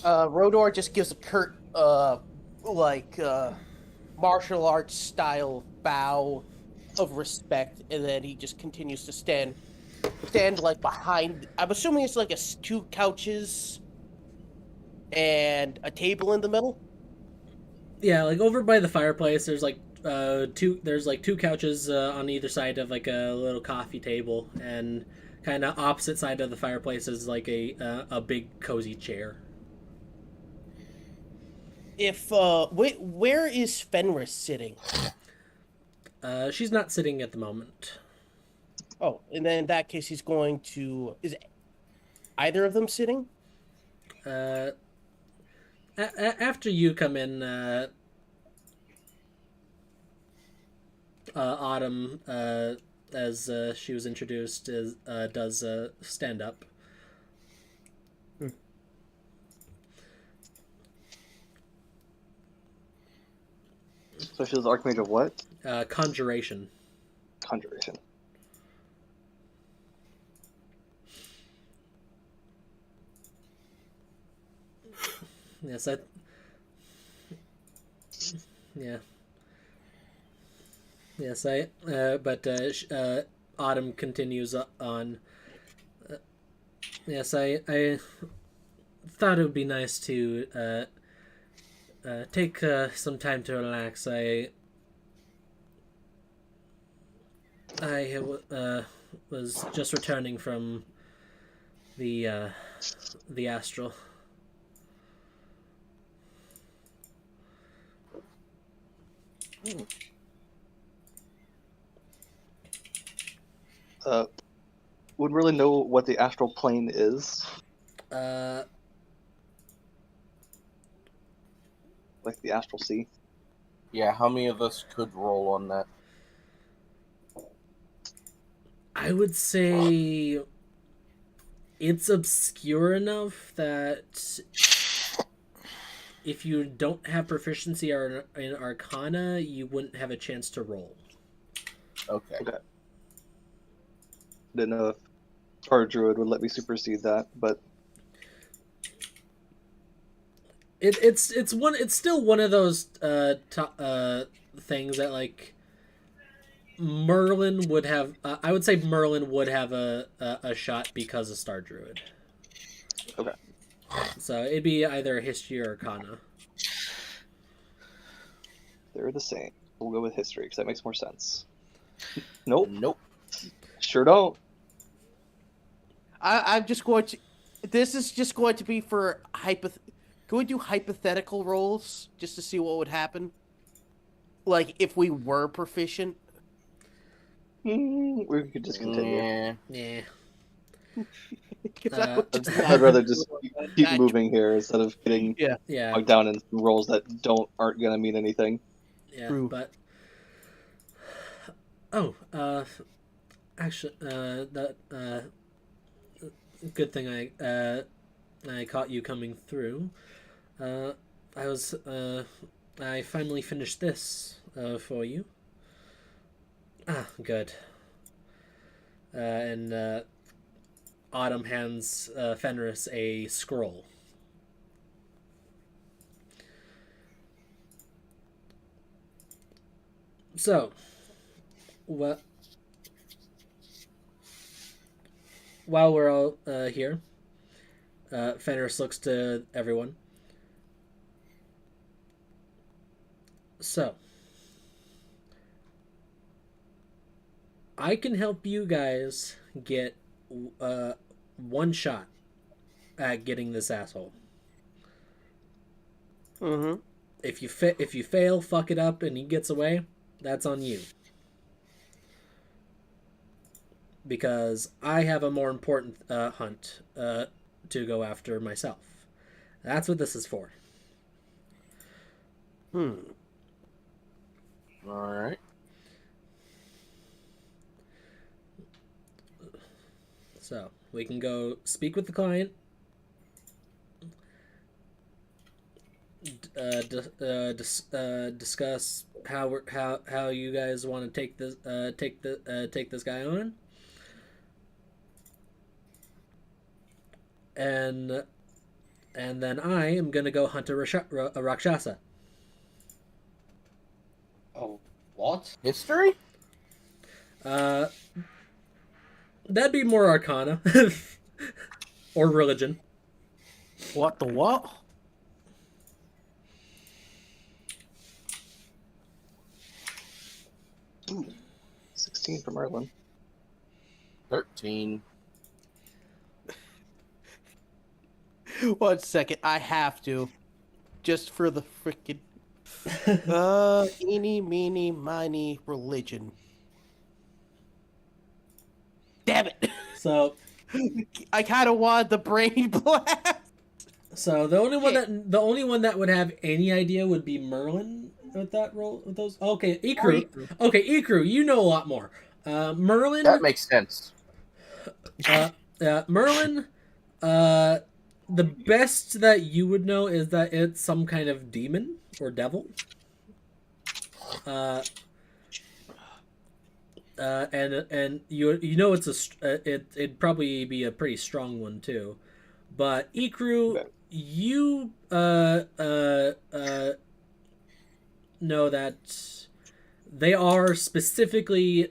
Rodor just gives a curt, martial arts style bow of respect, and then he just continues to stand like behind. I'm assuming it's like two couches and a table in the middle. Yeah, like over by the fireplace, there's like two couches on either side of like a little coffee table, and kind of opposite side of the fireplace is like a big cozy chair. If where is Fenris sitting? She's not sitting at the moment. Oh, and then in that case, he's going to. Is either of them sitting? After you come in, Autumn, as she was introduced, does stand up. So she was Archmage of what? Conjuration. Conjuration. Yes, yeah. Yes, Autumn continues on. Yes, I thought it would be nice to take some time to relax. I was just returning from the astral. Would really know what the astral plane is. Like the astral sea. Yeah, how many of us could roll on that? I would say it's obscure enough that if you don't have proficiency in Arcana, you wouldn't have a chance to roll. Okay. Didn't know if Card Druid would let me supersede that, but It's still one of those things that like Merlin would have. I would say Merlin would have a shot because of Star Druid. okay. So it'd be either history or Arcana. They're the same. We'll go with history because that makes more sense. Nope. Nope. Sure don't. I'm just going to. This is just going to be for Can we do hypothetical rolls just to see what would happen? Like if we were proficient. We could just continue. Yeah. 'Cause I would just I'd rather just keep moving here instead of getting Yeah. bogged down in rolls that aren't gonna mean anything. Yeah. True. But actually, that good thing I caught you coming through. I finally finished this for you. Ah, good. And Autumn hands Fenris a scroll. So, while we're all here, Fenris looks to everyone. So, I can help you guys get one shot at getting this asshole. Mm-hmm. If you fail, fuck it up, and he gets away, that's on you. Because I have a more important hunt to go after myself. That's what this is for. All right. So we can go speak with the client. Discuss how you guys want to take this guy on, and then I am gonna go hunt a Rakshasa. Oh, what? History? That'd be more Arcana or religion. What the what? Ooh, 16 for Merlin. 13. 1 second, I have to. Just for the freaking eeny, meeny, miny religion. Damn it! So I kind of wanted the brain blast. So the only one that would have any idea would be Merlin with that role with those. Okay, Ikru. Okay, Ikru, you know a lot more. Merlin. That makes sense. Merlin. The best that you would know is that it's some kind of demon or devil. And you know it'd probably be a pretty strong one too, but Ikru, you know that they are specifically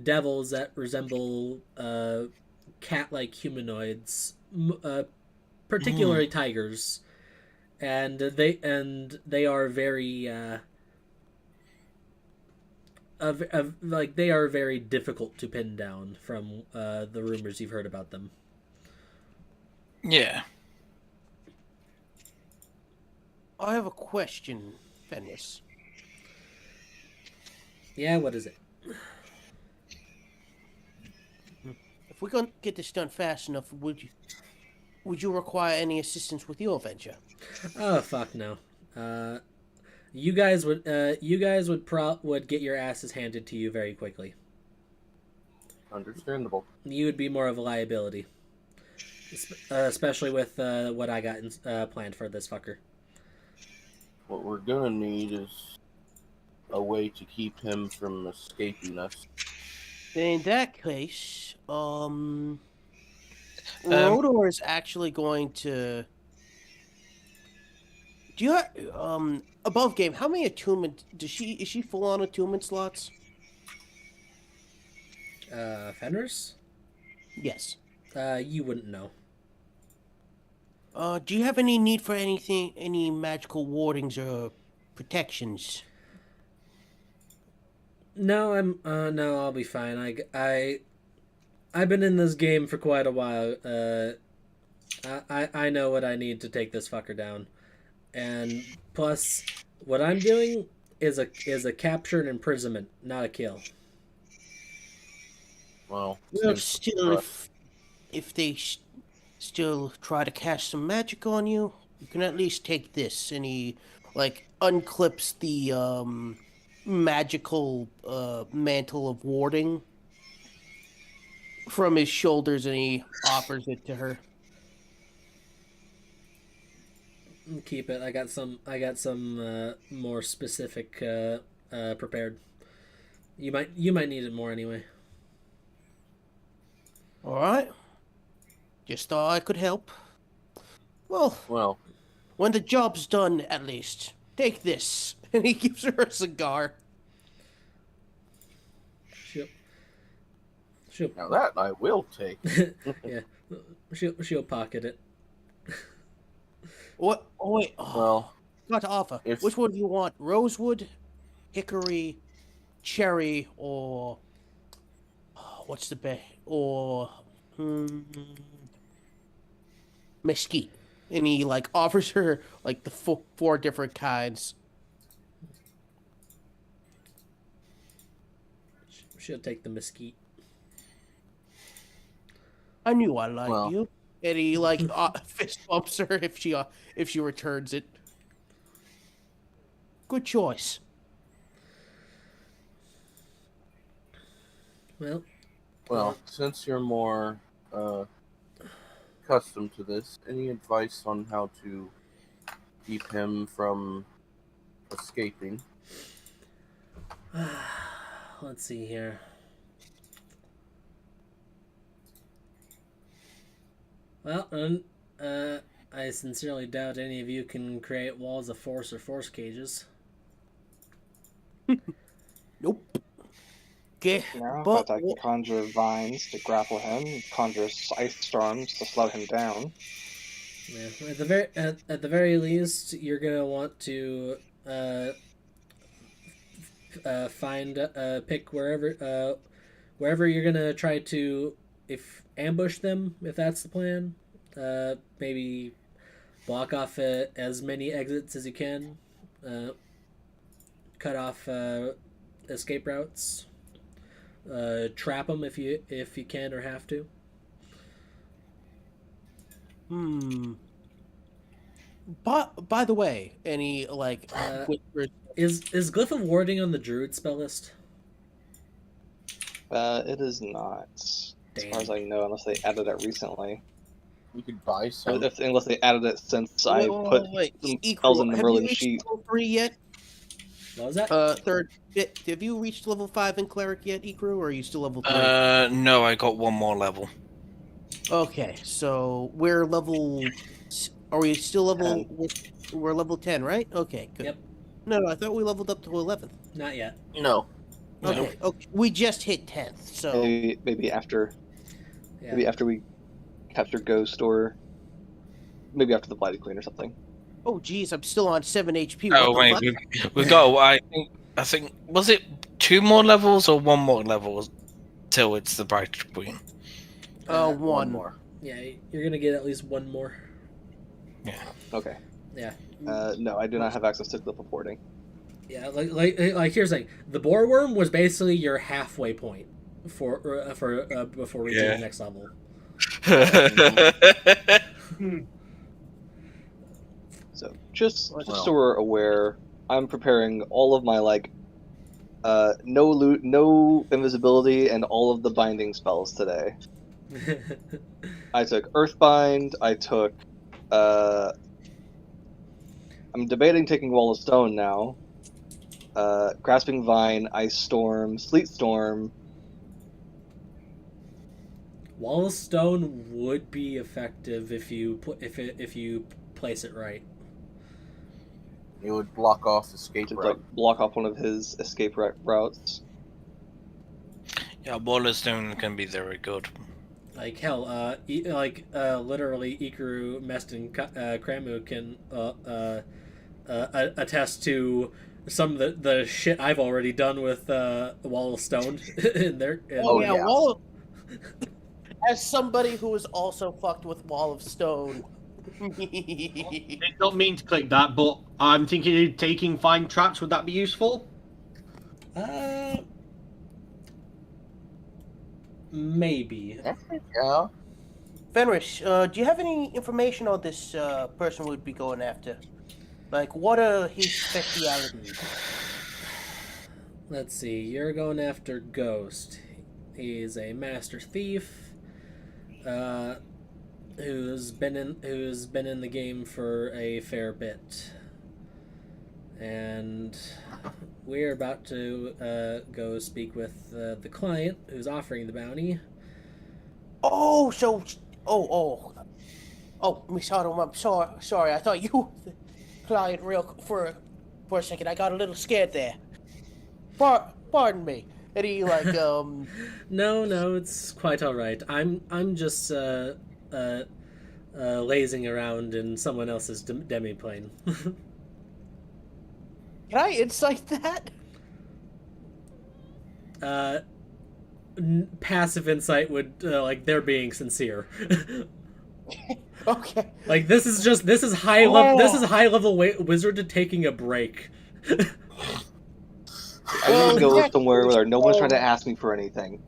devils that resemble cat-like humanoids, particularly tigers, and they are very they are very difficult to pin down from the rumors you've heard about them. Yeah. I have a question, Fenris. Yeah, what is it? If we're gonna get this done fast enough, would you require any assistance with your venture? Oh fuck no. You guys would get your asses handed to you very quickly. Understandable. You would be more of a liability, especially with what I got planned for this fucker. What we're gonna need is a way to keep him from escaping us. In that case, Rodor is actually going to. Do you have, above game? How many attunement is she full on attunement slots? Fenris? Yes. You wouldn't know. Do you have any need for any magical wardings or protections? No, no, I'll be fine. I've been in this game for quite a while. I know what I need to take this fucker down, and plus, what I'm doing is a capture and imprisonment, not a kill. Well, Still, if they still try to cast some magic on you, you can at least take this. And he unclips the magical mantle of warding from his shoulders, and he offers it to her. Keep it. I got some more specific prepared. You might need it more anyway. All right. Just thought I could help. Well, when the job's done, at least take this. And he gives her a cigar. Sure. now that I will take. Yeah. She'll pocket it. What? Oh wait. Oh, Well, got to offer. if- Which one do you want? Rosewood, hickory, cherry, or what's the best? Or mesquite. And he like offers her like the four different kinds. She'll take the mesquite. I knew I liked Well. you. And he like fist bumps her if she returns it. Good choice. Well, since you're more accustomed to this, any advice on how to keep him from escaping? let's see here. Well, I sincerely doubt any of you can create walls of force or force cages. Nope. Okay. No, But but I can conjure vines to grapple him, conjure ice storms to slow him down. Yeah, at the very least, you're gonna want to pick wherever you're gonna try to ambush them, if that's the plan. Maybe block off as many exits as you can. Cut off escape routes. Trap them if you can or have to. By the way, any like whispers. Is Glyph of Warding on the Druid spell list? It is not, as far as I know, unless they added it recently. You could buy some. Unless they added it since I put some spells in the Have you Merlin reached sheet. level 3 yet? What was that? Third bit. Have you reached level 5 in cleric yet, Ikru, or are you still level 3? No, I got one more level. Okay, so we're level. Are we still level? 10. We're level 10, right? Okay, good. Yep. No, I thought we leveled up to 11th. Not yet. No. Okay, okay. We just hit 10th, so Maybe after Yeah. maybe after we capture Ghost, or maybe after the Blighted Queen or something. oh geez, I'm still on 7 HP. Oh What the wait, fuck? we got. I think was it 2 more levels or 1 more level till it's the Bright Queen? One more. Yeah, you're gonna get at least one more. Yeah. Okay. Yeah. No, I do not have access to Glyph of Warding. Yeah, like here's the thing: the boar worm was basically your halfway point for before reaching Yeah. the next level. So just Well. so we're aware, I'm preparing all of my no loot, no invisibility, and all of the binding spells today. I took Earthbind. I took. I'm debating taking Wall of Stone now. Grasping Vine, Ice Storm, Sleet Storm. Wall of Stone would be effective if you place it right. It would block off escape To route. block off one of his escape routes. Yeah, Wall of Stone can be very good. Like hell, literally, Ikaru, Mest, and Kramu can attest to some of the shit I've already done with Wall of Stone in there. Oh, yeah, yeah. Wall of... As somebody who is also fucked with Wall of Stone. I don't mean to click that, but I'm thinking of taking fine traps. Would that be useful? Maybe. Yeah. Fenris, do you have any information on this person we'd be going after? Like, what are his specialities? Let's see. You're going after Ghost. He's a master thief, who's been in the game for a fair bit, and we're about to go speak with the client who's offering the bounty. Oh, Miss Autumn, I'm sorry. I thought you were the client for a second. I got a little scared there. Pardon me. And he No, it's quite all right. I'm just lazing around in someone else's demiplane. Can I insight that? Passive insight would like they're being sincere. Okay. Like this is high level wizard taking a break. I'm gonna go yeah, somewhere where no one's trying to ask me for anything.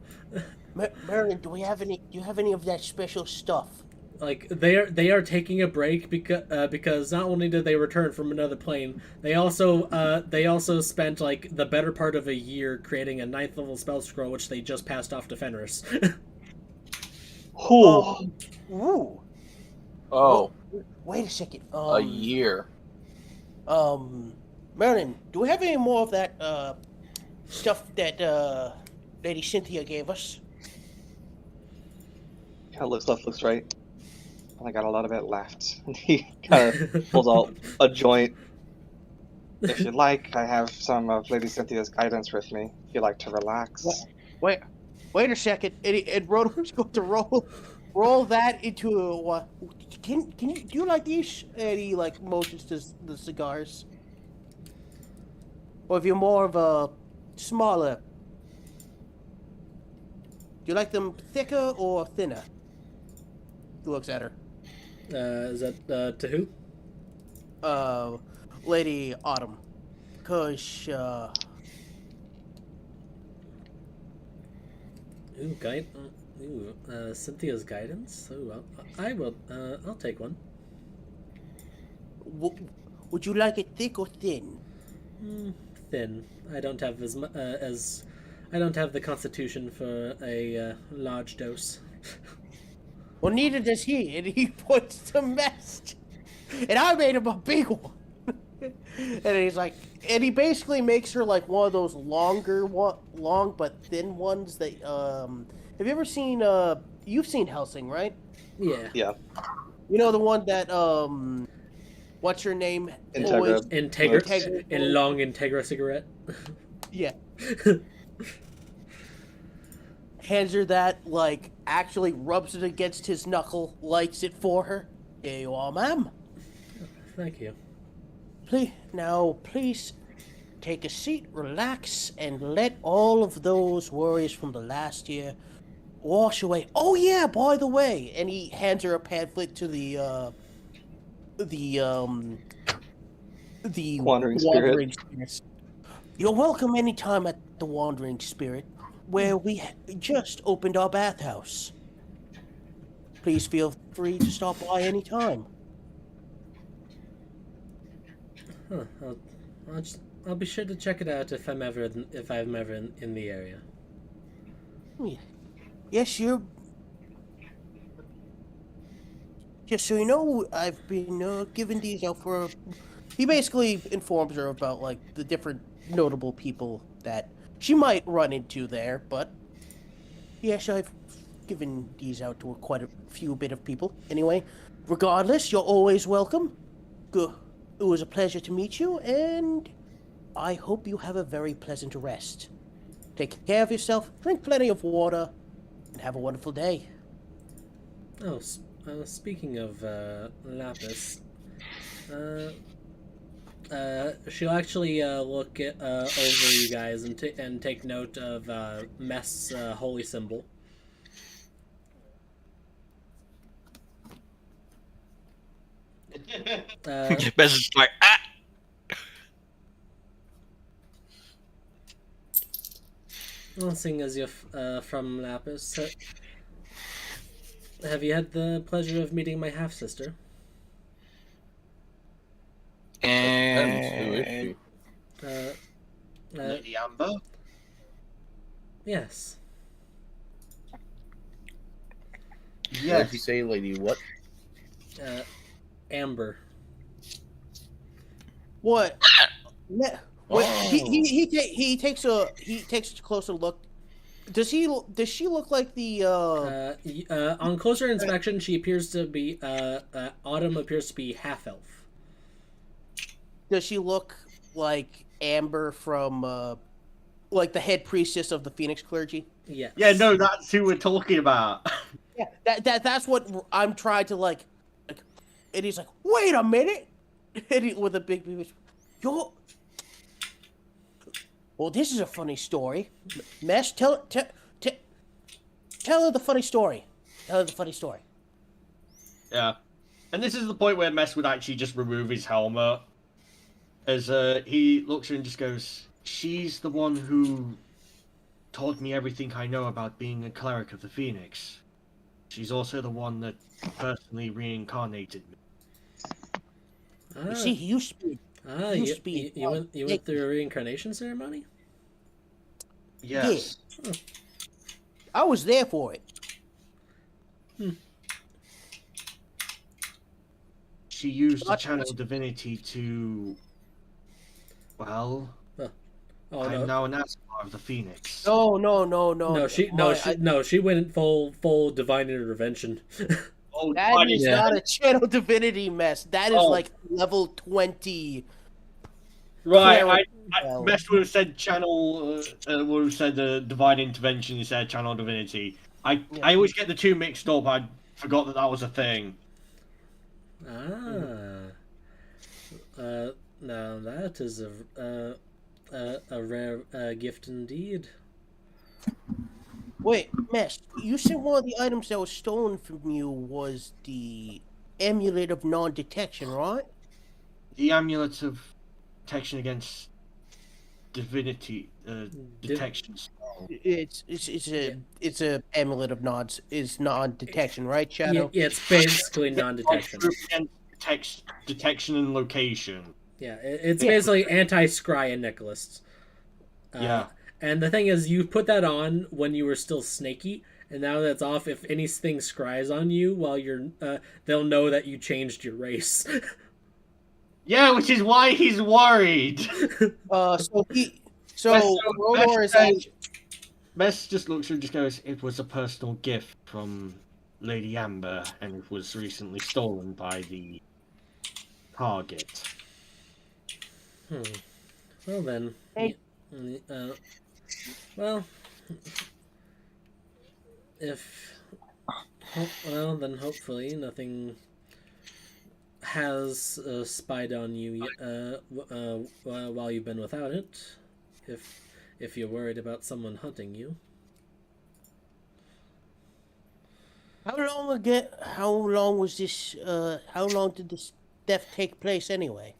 Merlin, do you have any of that special stuff? Like they are taking a break because not only did they return from another plane, they also spent like the better part of a year creating a 9th level spell scroll which they just passed off to Fenris. Ooh. Oh, Wait a second. a year. Merlin, do we have any more of that stuff that Lady Cynthia gave us? Kind of looks right. I got a lot of it left. He kind of pulls out a joint. If you'd like, I have some of Lady Cynthia's guidance with me. If you'd like to relax. Wait a second. And Roto's going to roll that into a. Do you like these? And he like motions to the cigars. Or if you're more of a smaller, do you like them thicker or thinner? He looks at her. Is that to who? Lady Autumn. Cause Cynthia's guidance. I will. I'll take one. would you like it thick or thin? Thin. I don't have I don't have the constitution for a large dose. Well, neither does he, and he puts the mess. And I made him a big one. And he's like, and he basically makes her like one of those long but thin ones that have you ever seen you've seen Helsing, right? Yeah. Yeah. You know the one that what's her name? Integra. Integra. In long Integra cigarette. Yeah. Hands her that, like, actually rubs it against his knuckle, lights it for her. Here you are, ma'am. Thank you. Please take a seat, relax, and let all of those worries from the last year wash away. Oh yeah, by the way, and he hands her a pamphlet to the Wandering Spirits. You're welcome anytime at the Wandering Spirit, where we just opened our bathhouse. Please feel free to stop by anytime. Huh, I'll be sure to check it out if I'm ever in the area. Yes, just so you know, I've been giving these out for. He basically informs her about like the different notable people that she might run into there, but yes, I've given these out to quite a few bit of people. Anyway, regardless, you're always welcome. Good. It was a pleasure to meet you, and I hope you have a very pleasant rest. Take care of yourself, drink plenty of water, and have a wonderful day. Oh, speaking of Lapis, she'll actually look over you guys and take note of Mess's holy symbol. Bess is like, ah! Well, seeing as you're from Lapis, have you had the pleasure of meeting my half-sister? Depends. Who is she? Lady Amber? Yes. What Yes. did you say, lady? What? Amber. What? Oh. He takes a closer look. Does she look like the On closer inspection, she appears to be Autumn appears to be half elf. Does she look like Amber from like the head priestess of the Phoenix clergy? Yes. Yeah, no, that's who we're talking about. Yeah, that's what I'm trying to like. And he's like, "Wait a minute," and with a big whisper, "Yo, well, this is a funny story. Mesh, tell her the funny story. Tell her the funny story." Yeah. And this is the point where Mess would actually just remove his helmet. As he looks at her and just goes, "She's the one who taught me everything I know about being a cleric of the Phoenix. She's also the one that personally reincarnated me." Ah, You see, he used to be. you went through a reincarnation ceremony? Yes. Yeah. I was there for it. She used the channel divinity to... Well... Oh, I'm no. now an Aspar of the Phoenix. No, she went full divine intervention. Oh, That is Yeah. not a channel divinity mess. That is like level 20. Right, Well. Mess would have said channel, would have said divine intervention instead of channel divinity. I always get the two mixed up. I forgot that was a thing. Now that is a rare gift indeed. Wait, Mesh, you said one of the items that was stolen from you was the amulet of non-detection, right? The amulet of protection against divinity, detection spell. It's a amulet of non-detection, right, Shadow? Yeah, it's basically non-detection. Detection and location. Yeah, it's basically anti-scry and Nicholas. Yeah. And the thing is, you put that on when you were still snaky, and now that it's off, if anything scries on you while you're, they'll know that you changed your race. Yeah, which is why he's worried. Rodor is actually... Mess just looks and just goes, "It was a personal gift from Lady Amber, and it was recently stolen by the target." Well then, then hopefully nothing has spied on you while you've been without it. If you're worried about someone hunting you. How long was this? How long did this theft take place anyway?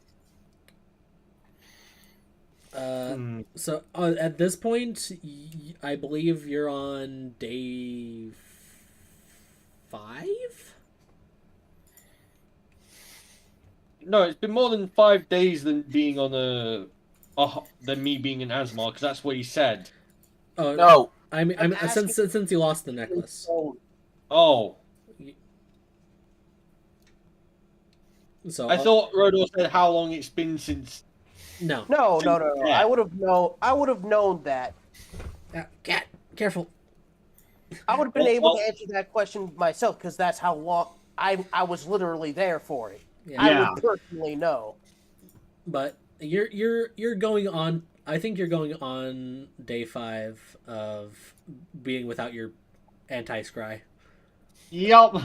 So at this point, I believe you're on day 5. No, it's been more than 5 days than being on than me being in Asmar, because that's what he said. Oh No. I mean, since you lost the necklace. Oh. So I thought Rodor said how long it's been since. No. I would have known that. Cat, careful. I would have been able to answer that question myself because that's how long I was literally there for it. Yeah. I would personally know. But you're going on. I think you're going on day 5 of being without your anti-scry. Yup.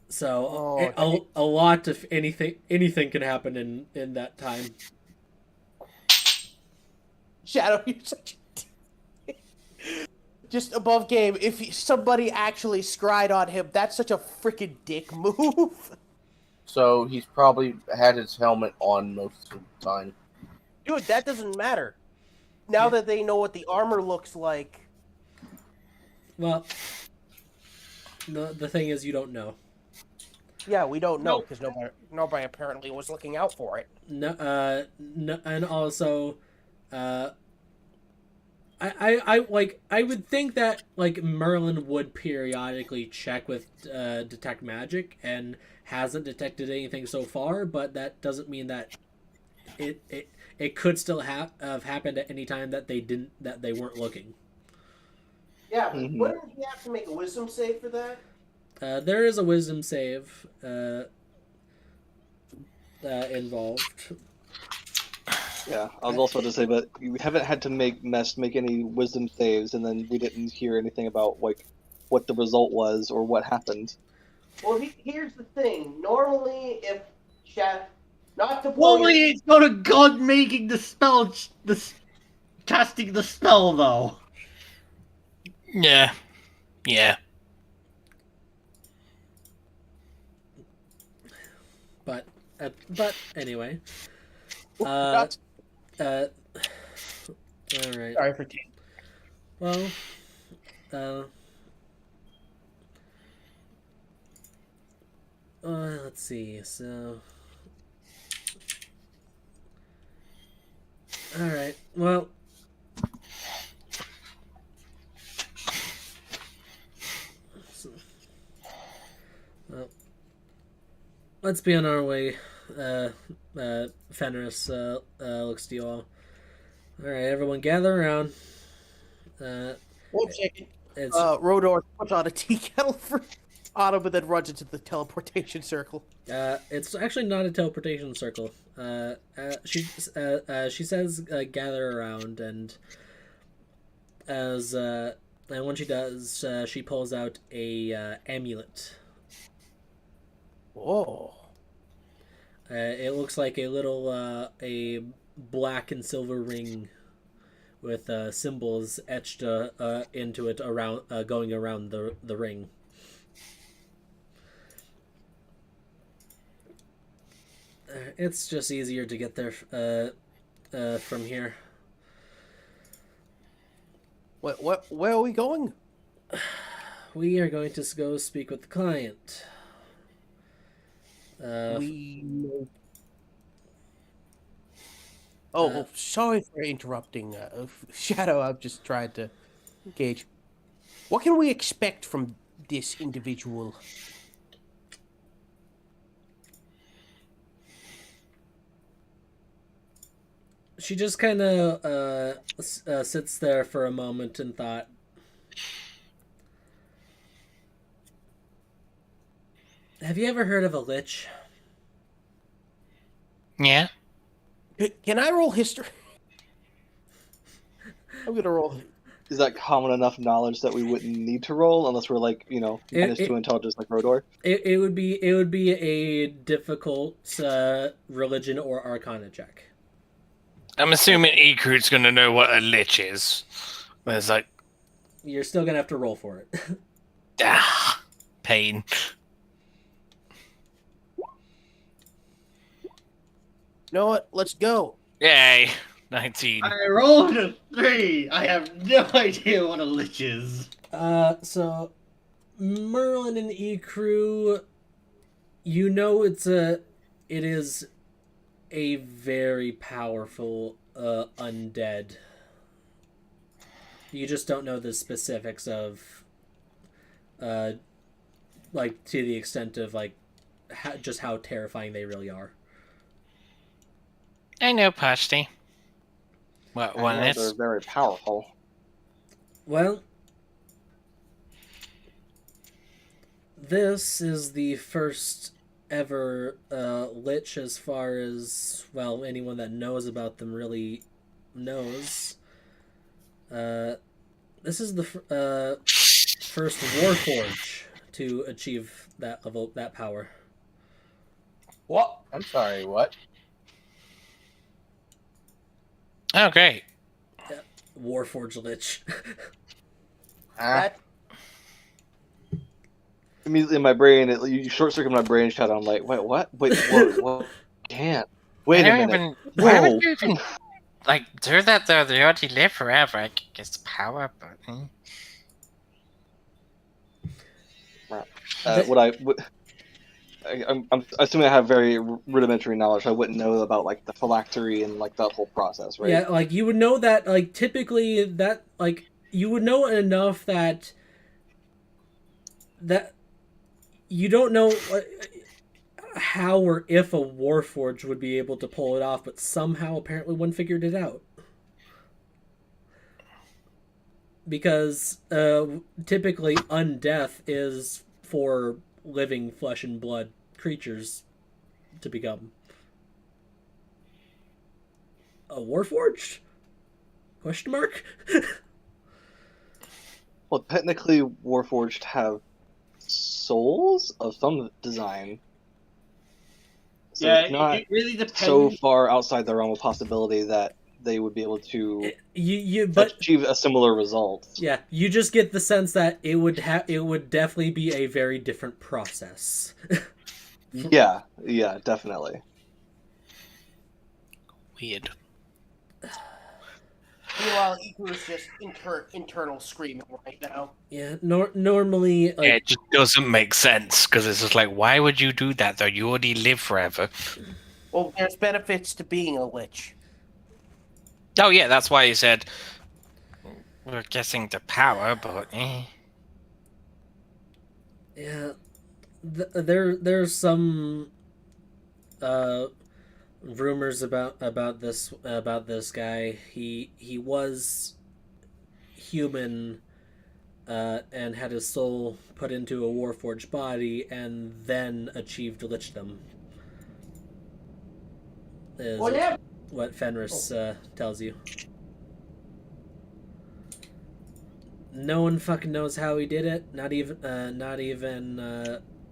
So a lot of anything can happen in that time. Shadow, you're such a... Just above game, if somebody actually scried on him, that's such a freaking dick move. So he's probably had his helmet on most of the time. Dude, that doesn't matter. Now that they know what the armor looks like. Well, the thing is, you don't know. Yeah, we don't know because nobody apparently was looking out for it. No, and also, I would think that like Merlin would periodically check with detect magic and hasn't detected anything so far, but that doesn't mean that it could still have happened at any time that they weren't looking. Yeah, but wouldn't he have to make a wisdom save for that? There is a wisdom save involved. Yeah, I was also about to say, but we haven't had to make any wisdom saves, and then we didn't hear anything about like what the result was or what happened. Well, here's the thing. Normally, if not to blow Normally, your... it's not a god making the spell, casting the spell, though. Yeah. Yeah. But anyway. Not- All right. Sorry for taking... Well, let's see. So, all right. Well, let's be on our way. Fenris looks to you all. All right, everyone, gather around. 1 second. It's Rodor puts on a tea kettle for Autumn and then runs into the teleportation circle. it's actually not a teleportation circle. She says gather around, and and when she does, she pulls out a amulet. Whoa. It looks like a little a black and silver ring with symbols etched into it around going around the ring. It's just easier to get there from here. Where are we going? We are going to go speak with the client. Sorry for interrupting. Shadow, I'm just trying to gauge. What can we expect from this individual? She just kind of sits there for a moment and thought. Have you ever heard of a lich? Yeah. Can I roll history? I'm gonna roll. Is that common enough knowledge that we wouldn't need to roll unless we're like, -2 intelligence like Rodor? It would be a difficult religion or arcana check. I'm assuming Ikru's gonna know what a lich is. But it's like, You're still gonna have to roll for it. pain. You know what? Let's go. Yay. 19. I rolled a 3. I have no idea what a lich is. So Merlin and Ikru, you know it is a very powerful undead. You just don't know the specifics of like to the extent of like just how terrifying they really are. I know, Pashti. What one I know is? they're very powerful. Well, this is the first ever lich, as far as, well, anyone that knows about them really knows. This is the first Warforge to achieve that level, that power. What? I'm sorry, what? Oh, great. Warforge lich. That Immediately in my brain, you short circuit my brain shut. I'm like, wait, what? Wait, what? Can't. Wait a minute. Why Whoa. would you even do that though? They already live forever. I guess power, but. I'm assuming I have very rudimentary knowledge. I wouldn't know about like the phylactery and like that whole process, right? Yeah, like you would know that, like typically that, like you would know enough that you don't know how or if a Warforged would be able to pull it off, but somehow apparently one figured it out. Because typically undeath is for living flesh and blood creatures to become. A Warforged? Question mark? Well, technically, Warforged have souls of some design. So yeah, it's not it really depends. so far outside the realm of possibility that they would be able to But achieve a similar result. yeah, you just get the sense that it would definitely be a very different process. Yeah, definitely. Weird. Meanwhile, Iku's just internal screaming right now. Yeah, normally Yeah, like it just doesn't make sense because it's just like, why would you do that though? You already live forever. Well, there's benefits to being a lich. Oh yeah, that's why he said we're guessing the power, but yeah, there's some rumors about this guy. He was human and had his soul put into a warforged body and then achieved lichdom. Is what Fenris tells you. No one fucking knows how he did it. Not even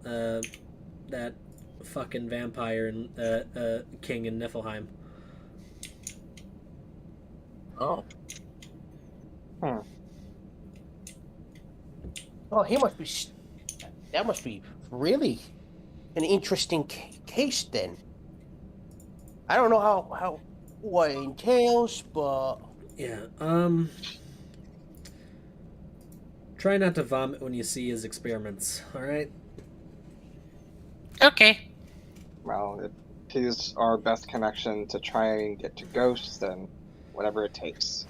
that fucking vampire and king in Niflheim. Oh. Oh, he must be. That must be really an interesting case then. I don't know how what it entails, but Yeah. Try not to vomit when you see his experiments. All right. okay. Well, if he's our best connection to try and get to ghosts, then whatever it takes.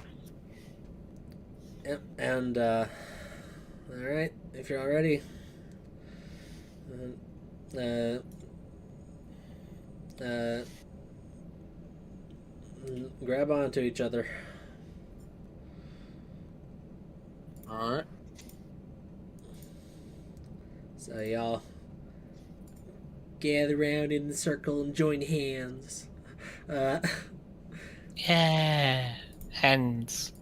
Yep. And all right, if you're all ready. Grab onto each other. All right. So y'all gather around in the circle and join hands. Yeah. Hands.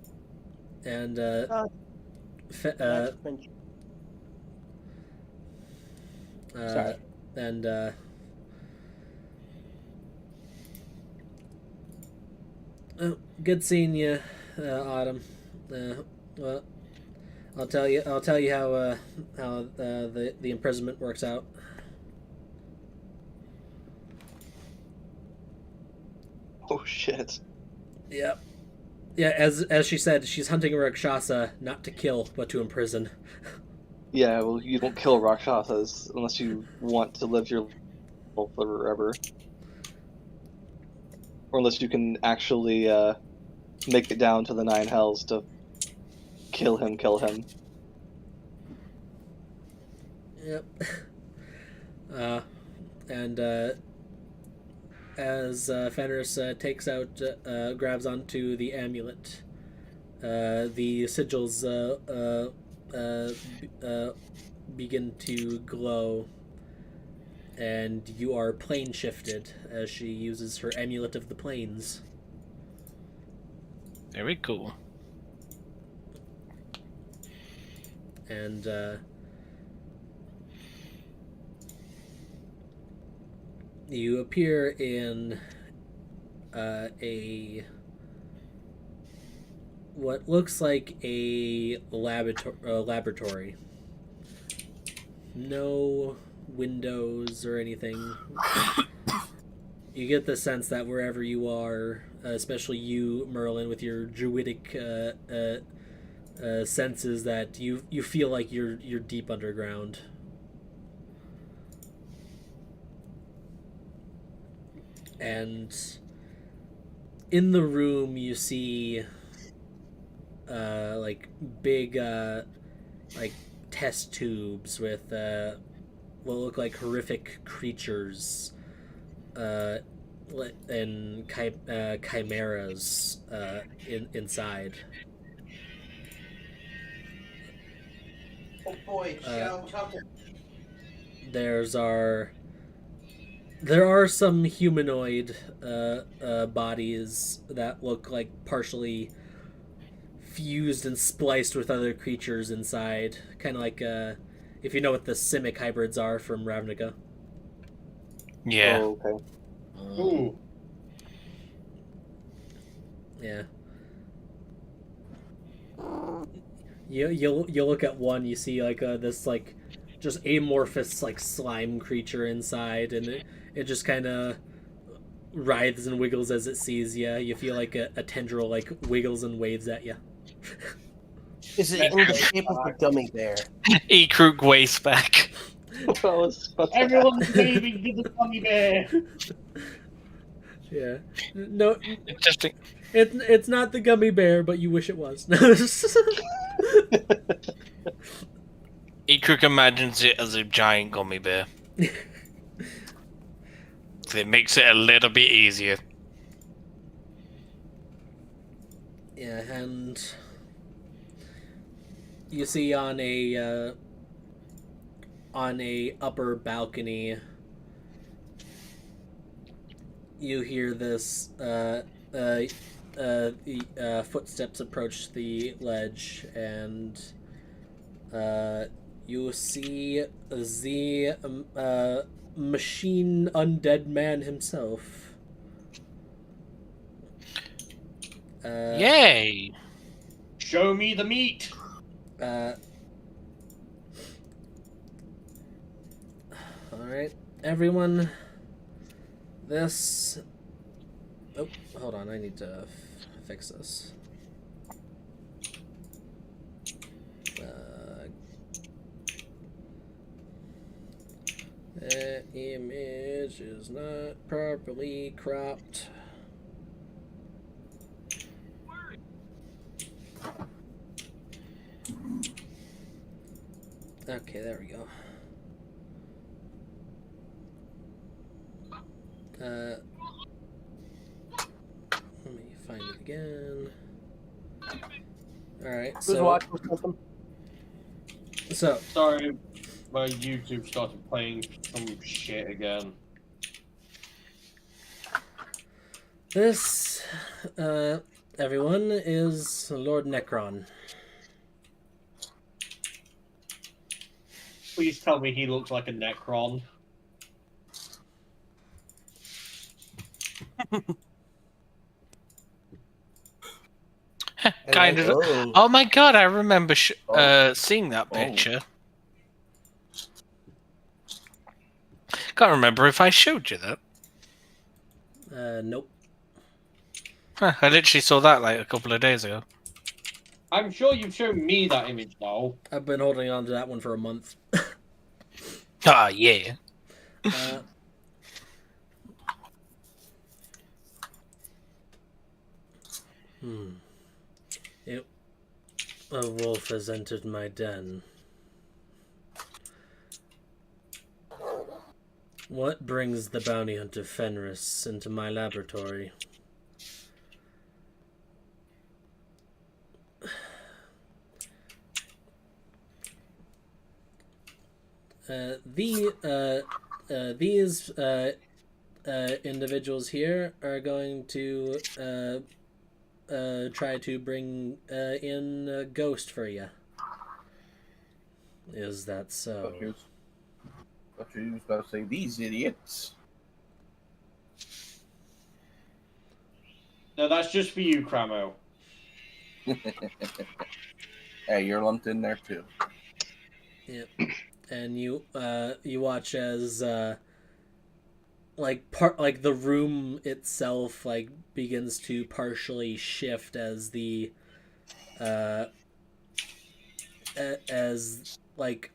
And sorry. and oh, good seeing you, Autumn. Well, I'll tell you how the imprisonment works out. Oh shit. Yep. Yeah, as she said, she's hunting a Rakshasa not to kill but to imprison. Yeah, well, you don't kill Rakshasas unless you want to live your life forever. Or unless you can actually make it down to the 9 hells to kill him. Yep. And as Fenris takes out, grabs onto the amulet, the sigils begin to glow, and you are plane shifted as she uses her amulet of the planes. Very cool. And you appear in a what looks like a laboratory. No windows or anything. You get the sense that wherever you are, especially you, Merlin, with your druidic senses, that you feel like you're deep underground. And in the room you see like big like test tubes with what look like horrific creatures and chimeras inside. Oh boy, There are some humanoid bodies that look like partially fused and spliced with other creatures inside, kind of like if you know what the Simic hybrids are from Ravnica. Yeah. Oh, okay. Ooh. Yeah. You look at one, you see like this like just amorphous like slime creature inside, and it just kind of writhes and wiggles as it sees you. You feel like a tendril like wiggles and waves at you. Is it in the shape of a gummy bear? Ekruk waist back. Everyone's baby, give the gummy bear. Yeah. No, Interesting. it's not the gummy bear, but you wish it was. Ekruk imagines it as a giant gummy bear. It makes it a little bit easier. Yeah, and you see on a upper balcony, you hear this footsteps approach the ledge, and you see the machine undead man himself. Yay! Show me the meat. Alright, everyone. This. Oh, hold on, I need to fix this. That image is not properly cropped. Okay, there we go. Let me find it again. Alright, Who's watching something? so Sorry, my YouTube started playing some shit again. this, everyone, is Lord Necron. Please tell me he looks like a Necron. Kind of. Oh my god, I remember seeing that picture. Can't remember if I showed you that. Nope. Huh, I literally saw that like a couple of days ago. I'm sure you've shown me that image now. I've been holding on to that one for a month. Ah, yeah. A wolf has entered my den. What brings the bounty hunter Fenris into my laboratory? These individuals here are going to try to bring in a ghost for you. Is that so? I thought you was about to say these idiots. No, that's just for you, Cramo. Hey, you're lumped in there too. Yep. And you watch as the room itself like begins to partially shift as the as like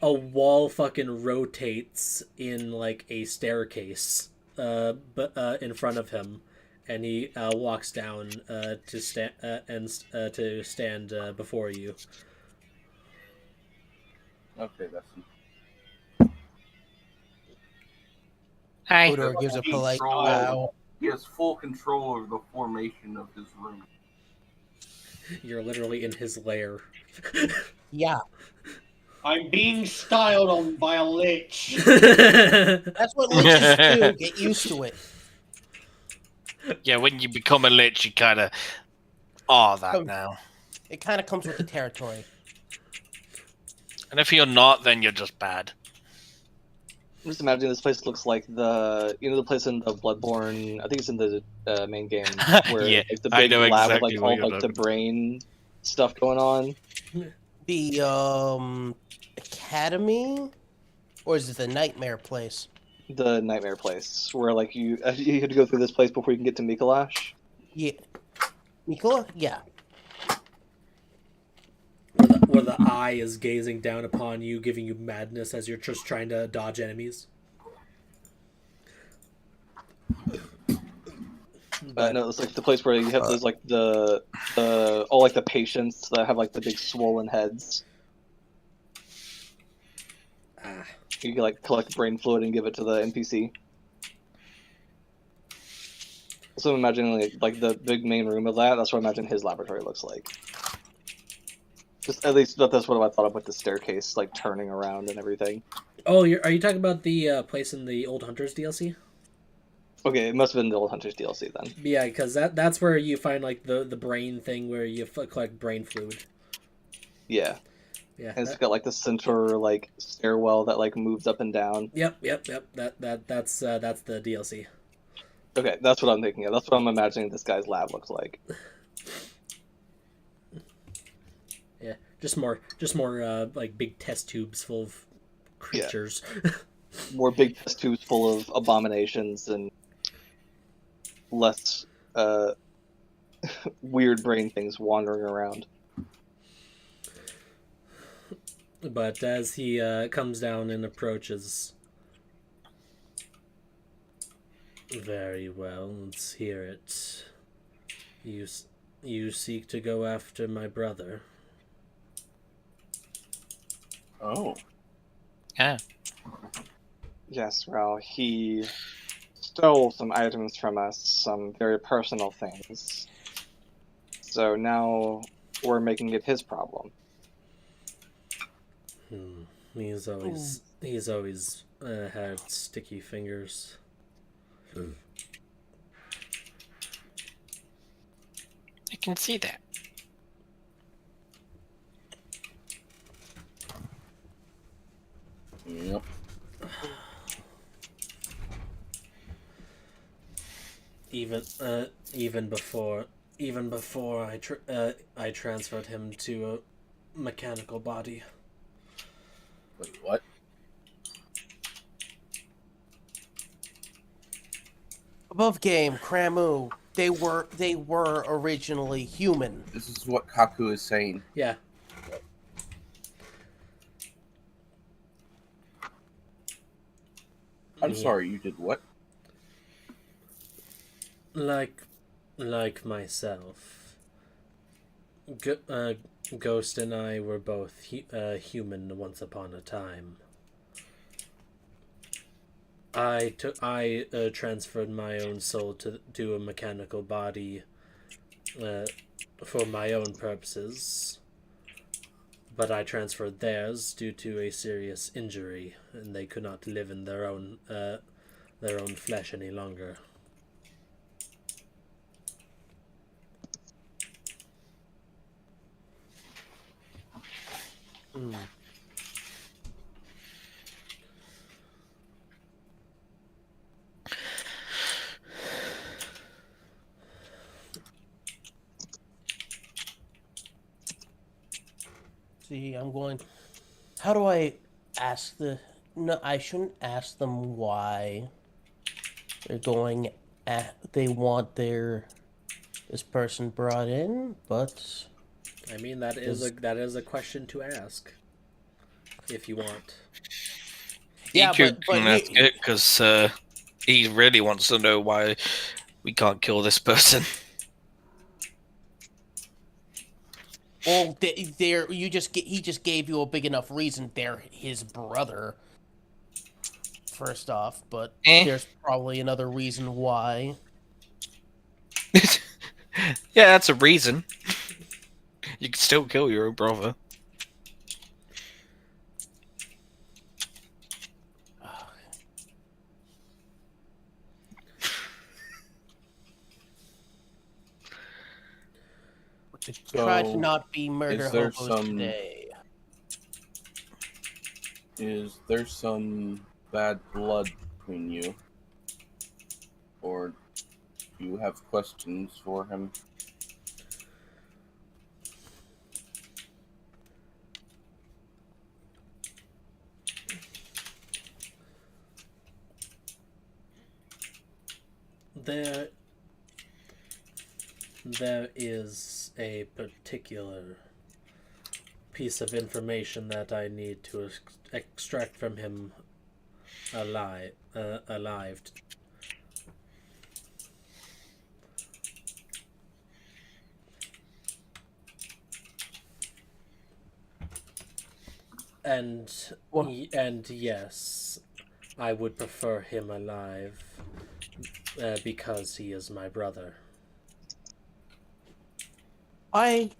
a wall fucking rotates in like a staircase but in front of him, and he walks down to stand before you. Okay, that's Hi. Hodor gives a polite bow. He has full control over the formation of his room. You're literally in his lair. Yeah, I'm being styled on by a lich. that's what liches do. Get used to it. Yeah, when you become a lich, you kind of are that now. It kind of comes with the territory. And if you're not, then you're just bad. I'm just imagining this place looks like the place in the Bloodborne. I think it's in the main game where Yeah, like the I big know lab with exactly like what all you're like the talking brain stuff going on. The academy, or is it the nightmare place? The nightmare place where like you you had to go through this place before you can get to Mikolash. Yeah, Nikola. Yeah. Where the eye is gazing down upon you, giving you madness as you're just trying to dodge enemies. But No, it's like the place where you have those like the all like the patients that have like the big swollen heads. You can like collect brain fluid and give it to the NPC. So I'm imagining like the big main room of that. That's what I imagine his laboratory looks like. Just at least that's what I thought of with the staircase like turning around and everything. oh, are you talking about the place in the Old Hunters DLC? Okay, it must have been the Old Hunters DLC then. Yeah, because that's where you find like the brain thing where you collect brain fluid. Yeah. Yeah. And it's got like the center like stairwell that like moves up and down. Yep. That's the DLC. Okay, that's what I'm thinking of. That's what I'm imagining this guy's lab looks like. Yeah, just more like big test tubes full of creatures. Yeah. More big test tubes full of abominations and less weird brain things wandering around. But as he comes down and approaches, very well, let's hear it. You seek to go after my brother. Oh. Yeah. Yes, well, he stole some items from us, some very personal things. So now we're making it his problem. He's always had sticky fingers. I can see that. Yep. Even before I transferred him to a mechanical body. Wait, what? Above game, Cramu. They were originally human. This is what Kaku is saying. Yeah. I'm sorry, you did what? Like myself. Ghost and I were both human once upon a time. I transferred my own soul to a mechanical body for my own purposes, but I transferred theirs due to a serious injury, and they could not live in their own flesh any longer. See, I'm going. How do I ask the? No, I shouldn't ask them why they're going. They want this person brought in, but I mean that is a question to ask, if you want. Yeah, You but can ask it because he really wants to know why we can't kill this person. well, he just gave you a big enough reason. They're his brother. First off, but there's probably another reason why. Yeah, that's a reason. You can still kill your own brother. Try to So, not be murder is there hobos some- today. Is there some bad blood between you? Or do you have questions for him? There is a particular piece of information that I need to extract from him alive. And Well- and yes, I would prefer him alive because he is my brother. I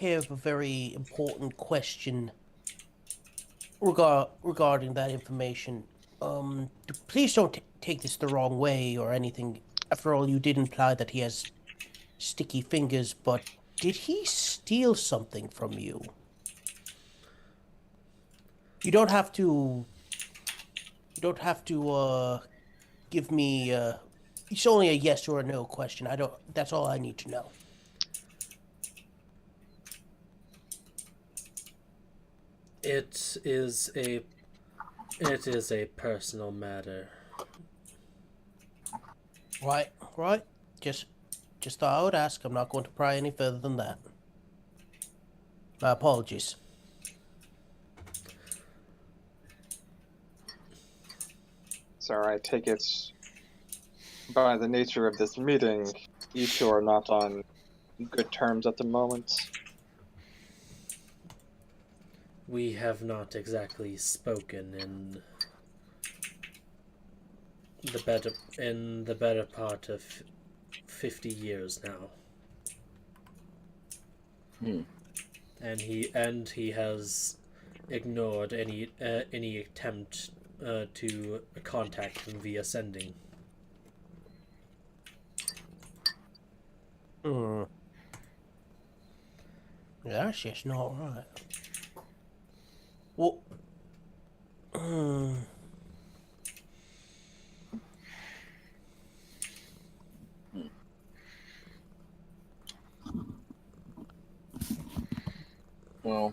have a very important question regarding that information. Please don't take this the wrong way or anything. After all, you did imply that he has sticky fingers, but did he steal something from you? You don't have to. You don't have to give me. It's only a yes or a no question. I don't. That's all I need to know. It is a personal matter. Right. Right. Just thought I would ask. I'm not going to pry any further than that. My apologies. Sir, I take it by the nature of this meeting, you two are not on good terms at the moment. We have not exactly spoken in the better part of 50 years now. And he has ignored any attempt to contact him via sending. Hmm. That's just not right. Well, Well,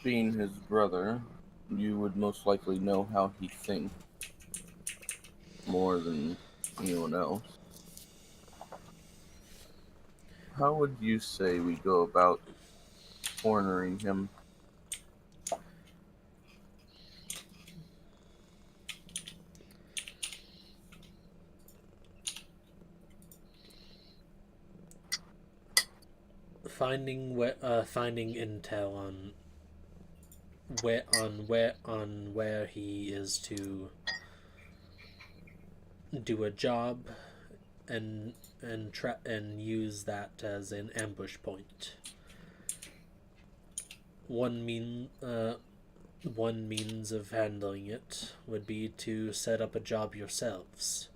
being his brother, you would most likely know how he thinks more than anyone else. How would you say we go about cornering him? Finding intel on where he is to do a job and use that as an ambush point. One means of handling it would be to set up a job yourselves.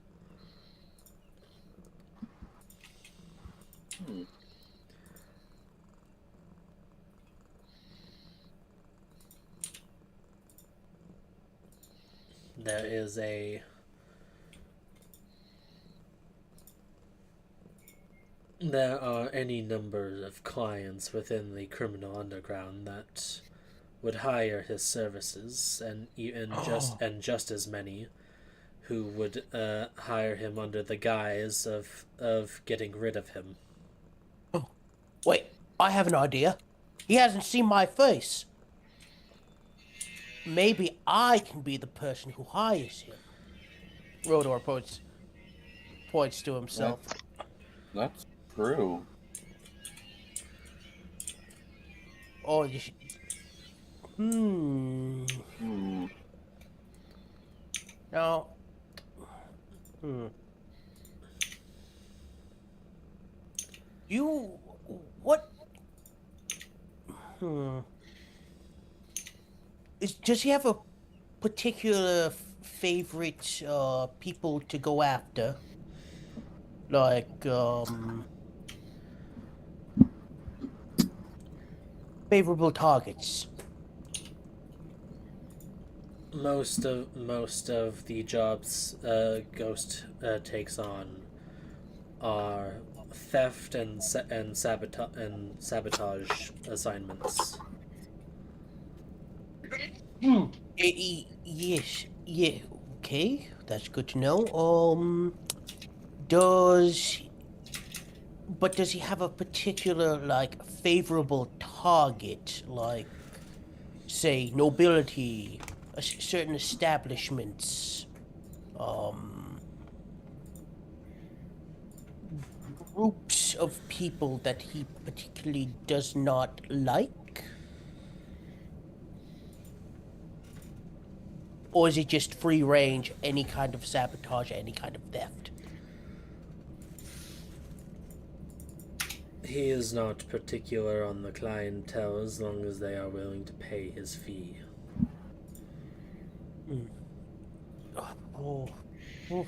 There are any number of clients within the criminal underground that would hire his services, and just as many who would hire him under the guise of getting rid of him. wait, I have an idea. He hasn't seen my face. Maybe I can be the person who hires him. Rodor points to himself. That's true. Oh, you should... No. You... What... Does he have a particular favorite people to go after? like favorable targets? Most of the jobs Ghost takes on are theft and sabotage assignments. Yes, yeah, okay, that's good to know. Does does he have a particular like favorable target, like say nobility, certain establishments, um, groups of people that he particularly does not like? Or is it just free range, any kind of sabotage, any kind of theft? He is not particular on the clientele as long as they are willing to pay his fee. Mm. Oh, oh.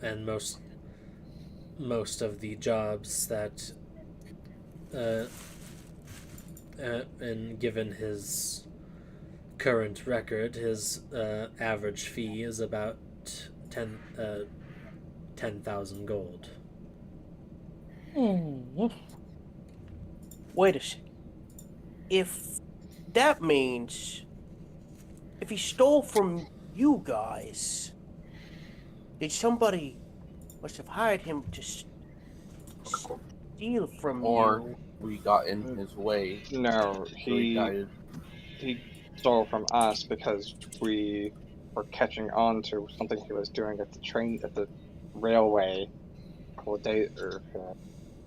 And most of the jobs that and given his current record, his average fee is about 10,000 gold. Wait a second. If that means if he stole from you guys, did somebody must have hired him to steal from Or you? we got in his way, No, so he died. he stole from us because we were catching on to something he was doing at the railway a couple of days or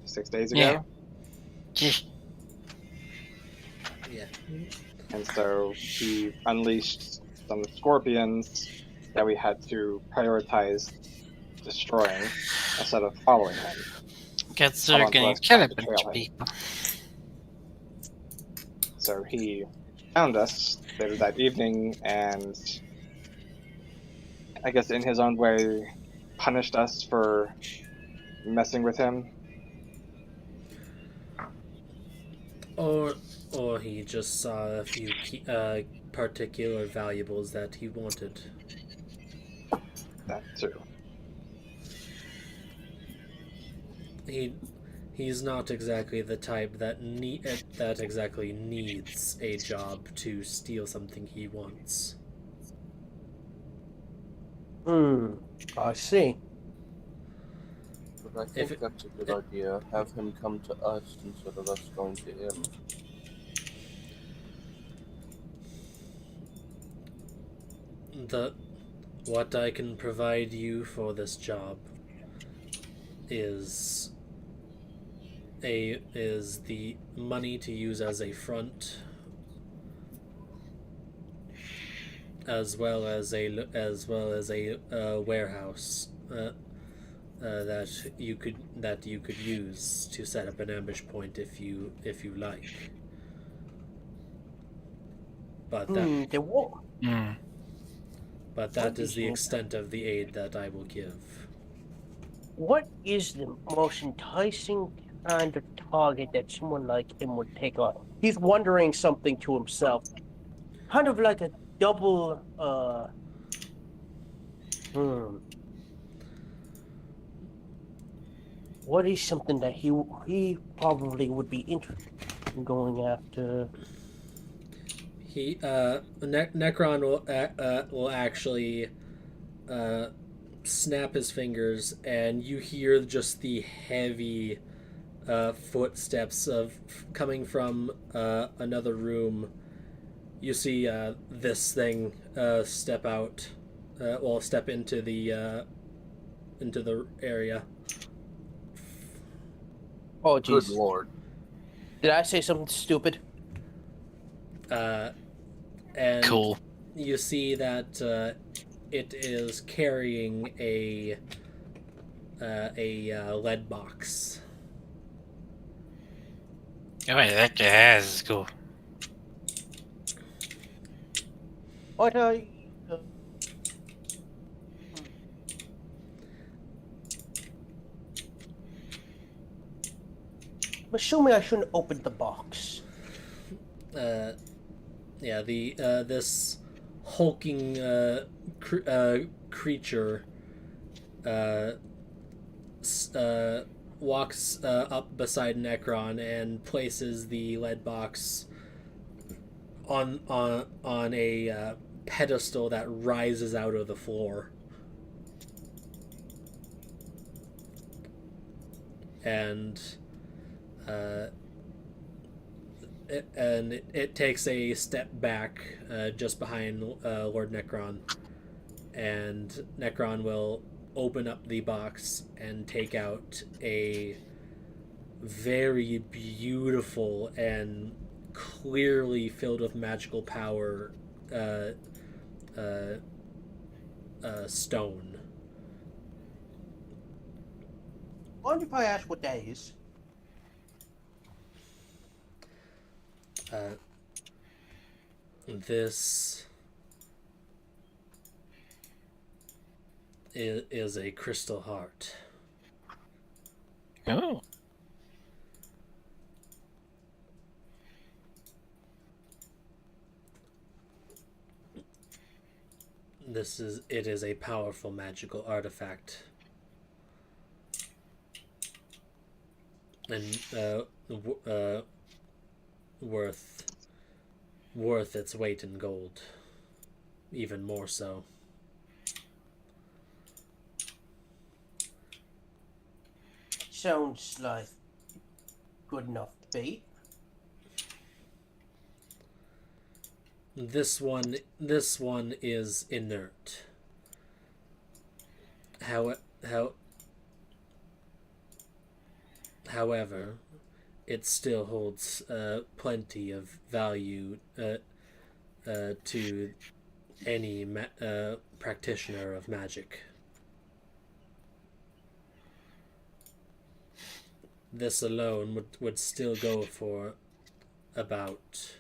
6 days ago. Just Yeah. And so he unleashed some scorpions that we had to prioritize destroying instead of following him. get Come they're on to gonna us kill a to bunch trail of him. people. So he found us later that evening and, I guess in his own way, punished us for messing with him. Or he just saw a few particular valuables that he wanted. That too. He's not exactly the type that exactly needs a job to steal something he wants. I see. But I think that's a good idea. Have him come to us instead of us going to him. What I can provide you for this job is the money to use as a front, as well as a warehouse that you could use to set up an ambush point if you like. But There won't. that is the extent of the aid that I will give. What is the most enticing kind of target that someone like him would take on? He's wondering something to himself. Kind of like a double, What is something that he probably would be interested in going after? Necron will actually snap his fingers, and you hear just the heavy footsteps coming from another room. You see this thing step into the area. Oh, Good jeez. lord. Did I say something stupid? And Cool. you see that it is carrying a lead box. Oh, wait, that guy is cool. What I'm assuming I shouldn't open the box. Yeah, this hulking creature walks up beside Necron and places the lead box on a pedestal that rises out of the floor. And it takes a step back just behind Lord Necron, and Necron will open up the box and take out a very beautiful and clearly filled with magical power stone. Mind if I ask what that is? This is a crystal heart. Oh. It is a powerful magical artifact. And worth its weight in gold. Even more so. Sounds like good enough bait. This one is inert. However, it still holds plenty of value to any practitioner of magic. This alone would still go for about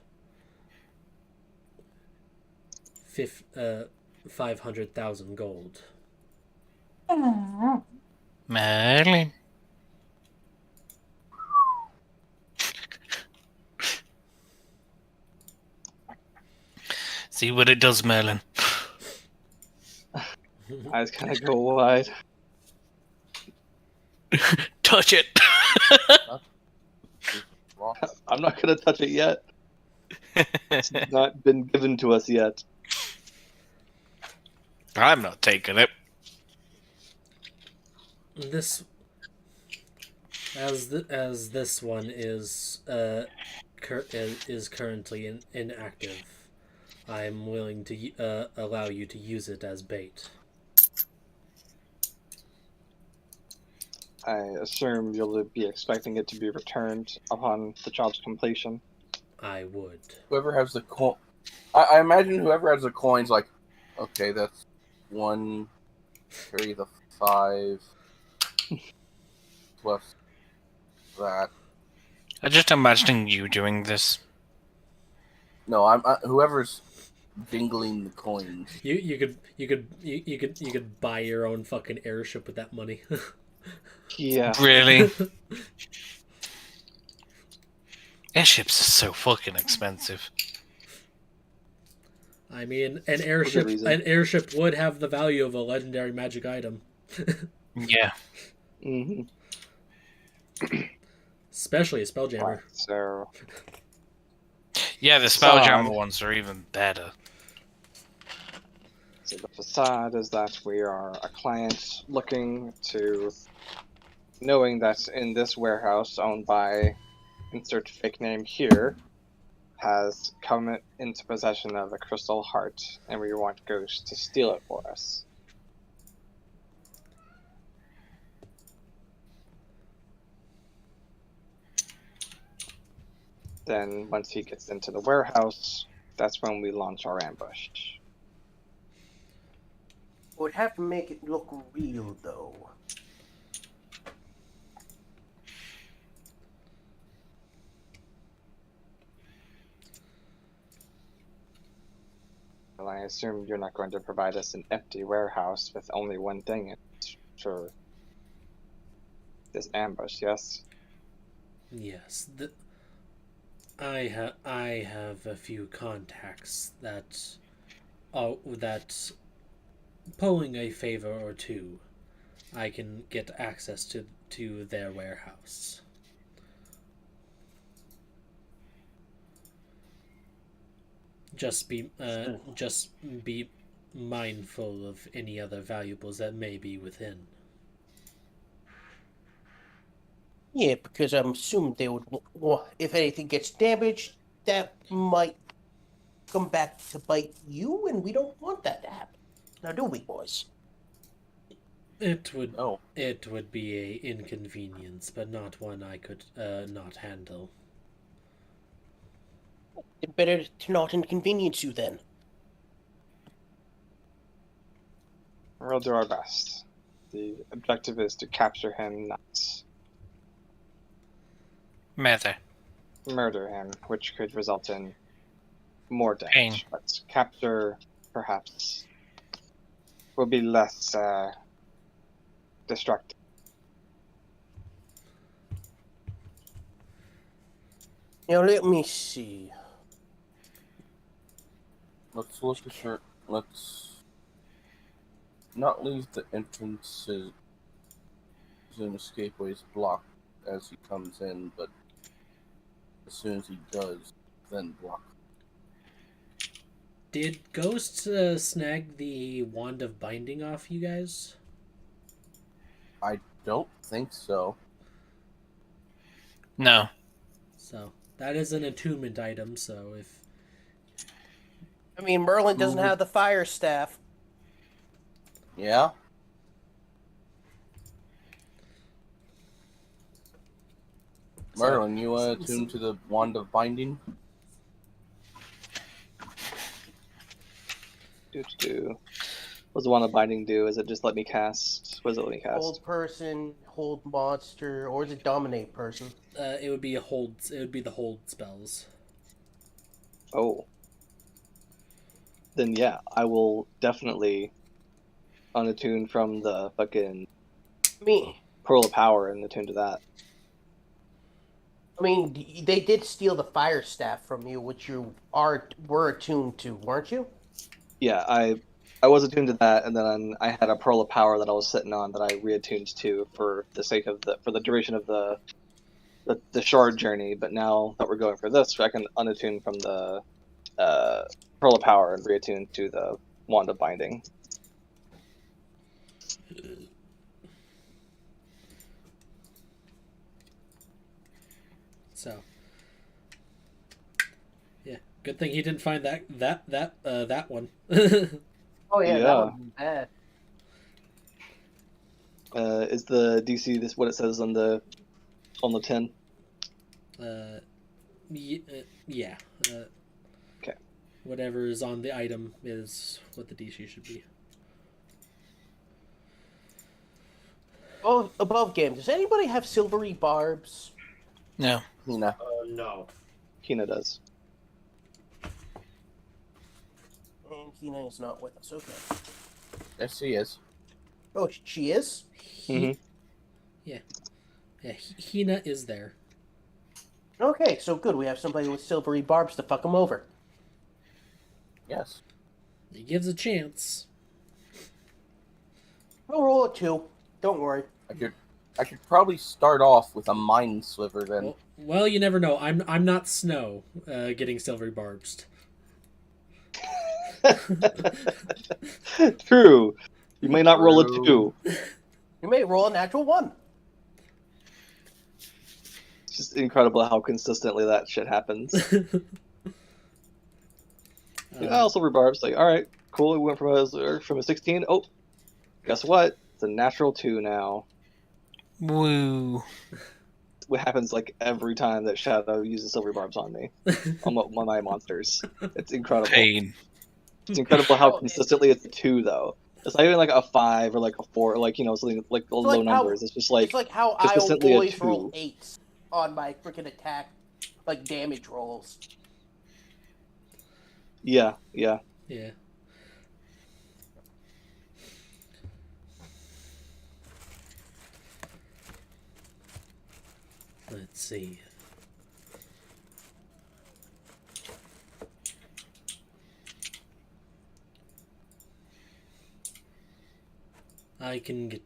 500,000 gold. Merlin. See what it does, Merlin. Eyes kind of go wide. Touch it. I'm not gonna touch it yet. It's not been given to us yet. I'm not taking it. This, as this one is currently inactive, I'm willing to allow you to use it as bait. I assume you'll be expecting it to be returned upon the job's completion. I would. Whoever has the coin, I imagine whoever has the coin's like, okay, that's 1, carry the 5 plus that. I'm just imagining you doing this. No, whoever's dingling the coins. You could buy your own fucking airship with that money. Yeah. Really? Airships are so fucking expensive. I mean, an airship would have the value of a legendary magic item. Yeah. Mm-hmm. Especially a spelljammer. Right, so Yeah, the Spelljammer ones are even better. So the facade is that we are a client looking to, knowing that in this warehouse owned by insert fake name here, has come into possession of a crystal heart, and we want Ghost to steal it for us. Then once he gets into the warehouse, that's when we launch our ambush. Would have to make it look real, though. Well, I assume you're not going to provide us an empty warehouse with only one thing in it for this ambush, yes? Yes, I have a few contacts that pulling a favor or two, I can get access to their warehouse. Just be mindful of any other valuables that may be within. Yeah, because I'm assuming they would. If anything gets damaged, that might come back to bite you, and we don't want that to happen. Now, do we, boys? It would Oh, it would be a inconvenience, but not one I could not handle. It better to not inconvenience you then. We'll do our best. The objective is to capture him, not Murder. murder him, which could result in more damage. Pain. But capture, perhaps, will be less destructive. Now, let me see. let's look at her. Let's not leave the entrances and escapeways blocked as he comes in, but as soon as he does, then block. Did Ghost snag the wand of binding off you guys? I don't think so. No. So that is an attunement item. So if I mean, Merlin doesn't have the fire staff. Yeah? Merlin, you attune to the wand of binding? What's the one of binding do? Is it just let me cast? What does it let me cast? Hold person, hold monster, or is it dominate person? it would be a hold. It would be the hold spells. Oh. Then yeah, I will definitely unattune from the fucking Me. Pearl of Power and attune to that. I mean, they did steal the fire staff from you, which you were attuned to, weren't you? Yeah, I was attuned to that, and then I had a Pearl of Power that I was sitting on that I reattuned to for the sake of for the duration of the shard journey. But now that we're going for this, I can unattune from the Pearl of Power and reattune to the Wand of Binding. So yeah, good thing he didn't find that one. Oh yeah, Yeah. that would be bad. Is the DC this what it says on the 10? Yeah. Okay. Whatever is on the item is what the DC should be. Oh, above game. Does anybody have silvery barbs? No. Hina. No. Kina does. And Hina is not with us. Okay. Yes, he is. Oh, she is? Mhm. Yeah, Hina is there. Okay, so good. We have somebody with silvery barbs to fuck him over. Yes. He gives a chance. We'll roll a 2. Don't worry. I could probably start off with a mind sliver then. Well, you never know. I'm not Snow getting silvery barbs. True. You may not roll a True. 2. You may roll a natural 1. It's just incredible how consistently that shit happens. Oh, silver barbs. Like, all right, cool. We went from a 16. Oh, guess what? It's a natural 2 now. Woo. What happens like every time that Shadow uses silver barbs on me, on my monsters. It's incredible. Pain. It's incredible how consistently it's a 2 though. It's not even like a 5 or like a 4, like something like low like numbers. It's just like it's like how I consistently a always 2. roll 8s on my freaking attack, like damage rolls. Yeah. Yeah. Let's see. I can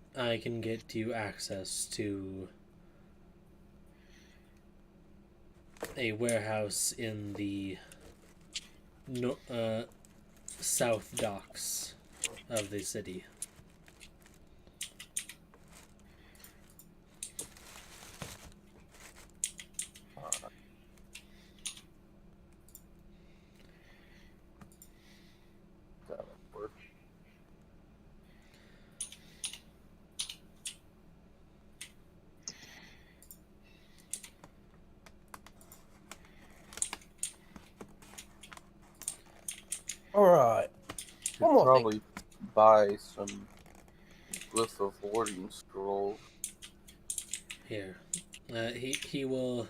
get you access to a warehouse in the south docks of the city. All right. One Could more thing. probably buy some glyph of warding scroll. Here, he will.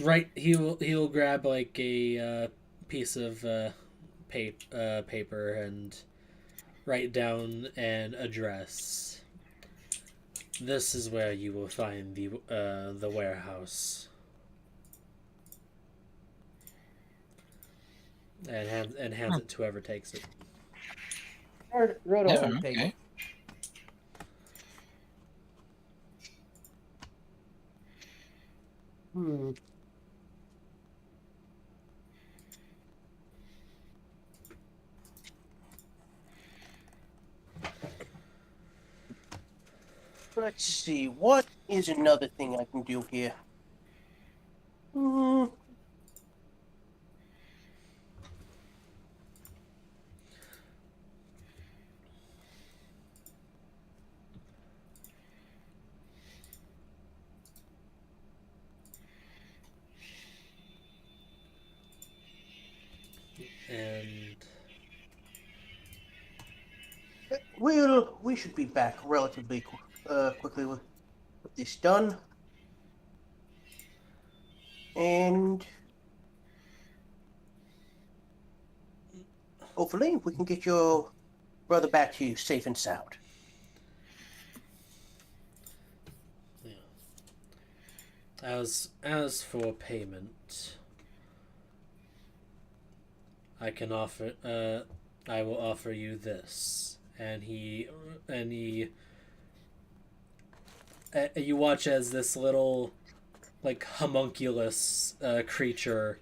Right, he will grab like a piece of paper and write down an address. This is where you will find the warehouse. And hands it to whoever takes it. Wrote Yeah, off on paper. okay. Let's see. What is another thing I can do here? And We should be back relatively quickly with this done. And hopefully we can get your brother back to you safe and sound. as for payment, I will offer you this. And you watch as this little like homunculus creature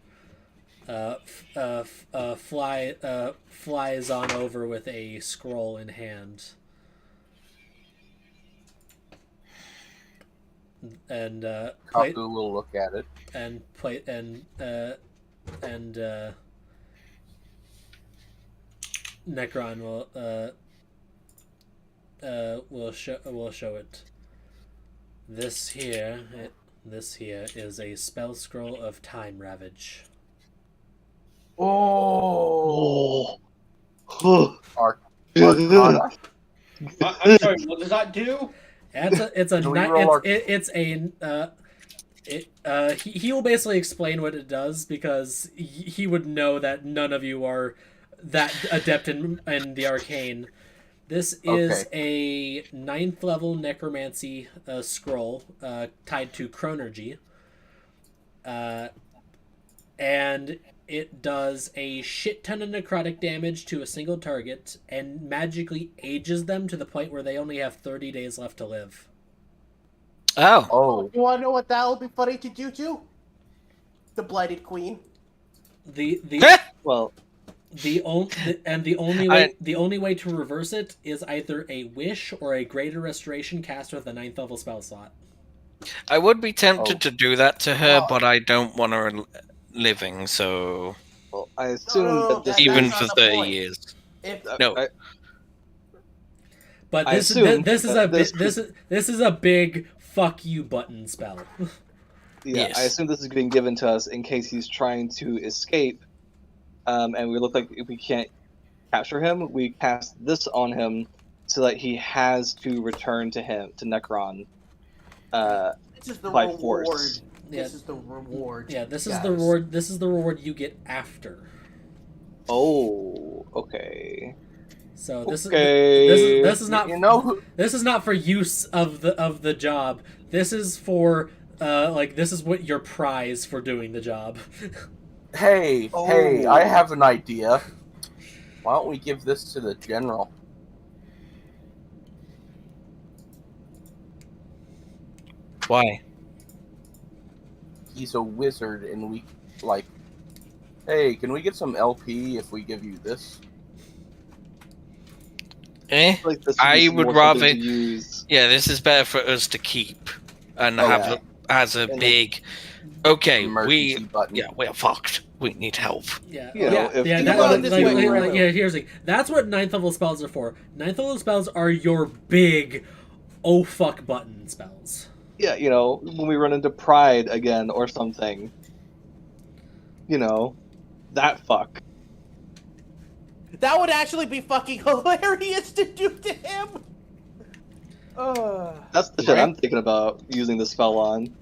flies on over with a scroll in hand. And Kaku will look at it. Necron will show it. This here is a spell scroll of time ravage. Oh. Arcana. I'm sorry, what does that do? He will basically explain what it does because he would know that none of you are that adept in the arcane. This is a 9th level necromancy scroll tied to chronergy. And it does a shit ton of necrotic damage to a single target and magically ages them to the point where they only have 30 days left to live. Oh. You want to know what that would be funny to do to? The Blighted Queen. The only way to reverse it is either a wish or a greater restoration cast with a 9th level spell slot. I would be tempted to do that to her, but I don't want her living, so... Well, I assume that this even is... for 30 years. But this is a big fuck you button spell. Yeah, Yes. I assume this is being given to us in case he's trying to escape, and we look like if we can't capture him, we cast this on him so that he has to return to Necron. This is the by reward. force. This is the reward. Yeah, this is the reward. This is the reward you get after. Oh, okay. So this is not You know who... this is not for use of the job. This is for like this is what your prize for doing the job. Hey, I have an idea. Why don't we give this to the general? Why? He's a wizard, and we like. Hey, can we get some LP if we give you this? Eh? Like this I be would more rather. something to use. Yeah, this is better for us to keep and Oh, have yeah. as a And big. Okay, Emergency button. we're fucked. We need help. Yeah, You know, Yeah. if yeah. you That, put it like, this like, way, like, right, like, yeah, here's the thing. That's what 9th level spells are for. 9th level spells are your big, oh fuck button spells. yeah, you know, when we run into Pride again or something, you know, that fuck. That would actually be fucking hilarious to do to him. That's the shit I'm thinking about using the spell on.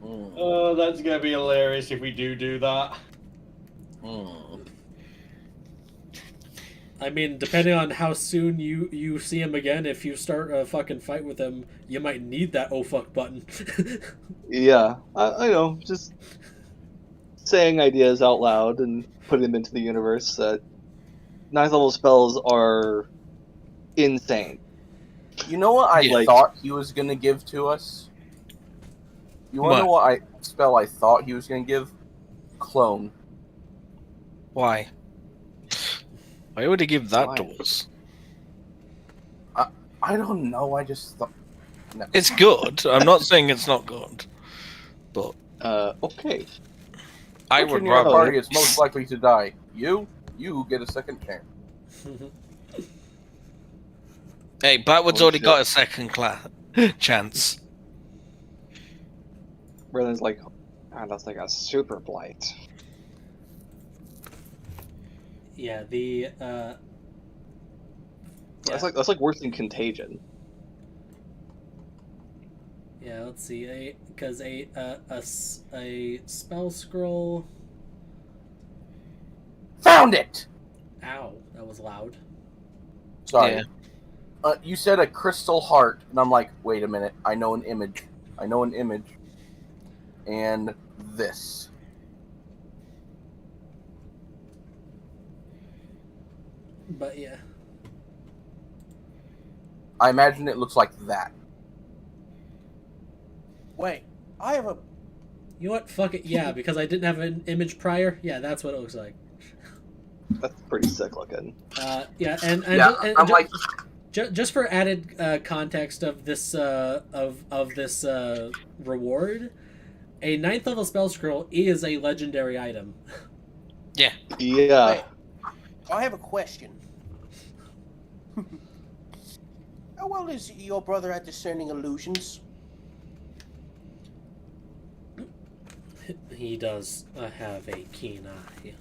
Oh, that's gonna be hilarious if we do that. I mean, depending on how soon you see him again, if you start a fucking fight with him, you might need that oh fuck button. Yeah, I know, just saying ideas out loud and putting them into the universe. 9th level spells are insane. You know what I Yeah. thought he was gonna give to us? You wanna know what spell I thought he was gonna give? Clone. Why? Why would he give that Why? to us? I don't know. I just thought. No. It's good. I'm not saying it's not good, but Okay. I Which would in your rather. party is most likely to die? You get a second chance. Hey, Batwood's Oh, already shit. got a second chance. Merlin's like, that's like a super blight. Yeah, the That's like worse than contagion. yeah. Let's see, because a spell scroll. Found it. Ow, that was loud. Sorry. Yeah. You said a crystal heart, and I'm like, wait a minute. I know an image. And this. But yeah, I imagine it looks like that. Wait, I have a. you know what? Fuck it. Yeah, because I didn't have an image prior. Yeah, that's what it looks like. That's pretty sick looking. Yeah, and I'm like, just for added context of this reward, a 9th level spell scroll is a legendary item. Yeah. Yeah. Wait, I have a question. How well is your brother at discerning illusions? He does have a keen eye.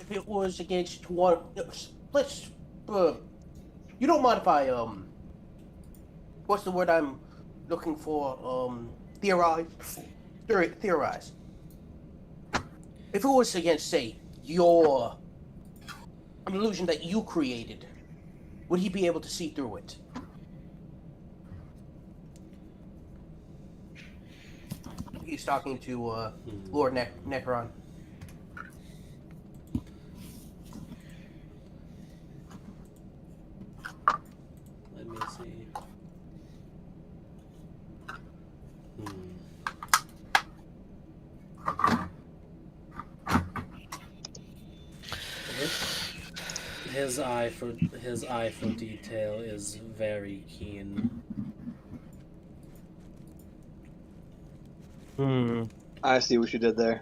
If it was against one, let's. You don't mind if I what's the word I'm looking for? Theorize. Theorize. If it was against, say, an illusion that you created, would he be able to see through it? He's talking to Lord Necron. Let me see. His eye for detail is very keen. I see what you did there.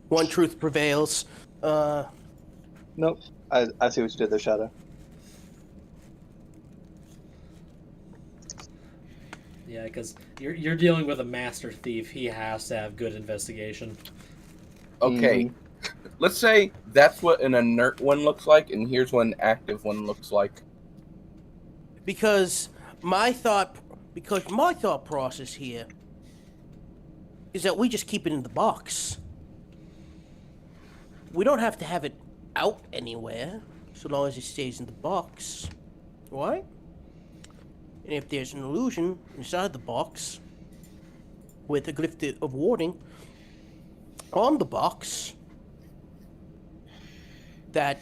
One truth prevails. Nope. I see what you did there, Shadow. Yeah, because you're dealing with a master thief. He has to have good investigation. okay. Let's say that's what an inert one looks like, and here's what an active one looks like. Because my thought process here is that we just keep it in the box. we don't have to have it out anywhere, so long as it stays in the box, right? And if there's an illusion inside the box with a glyph of warding on the box that,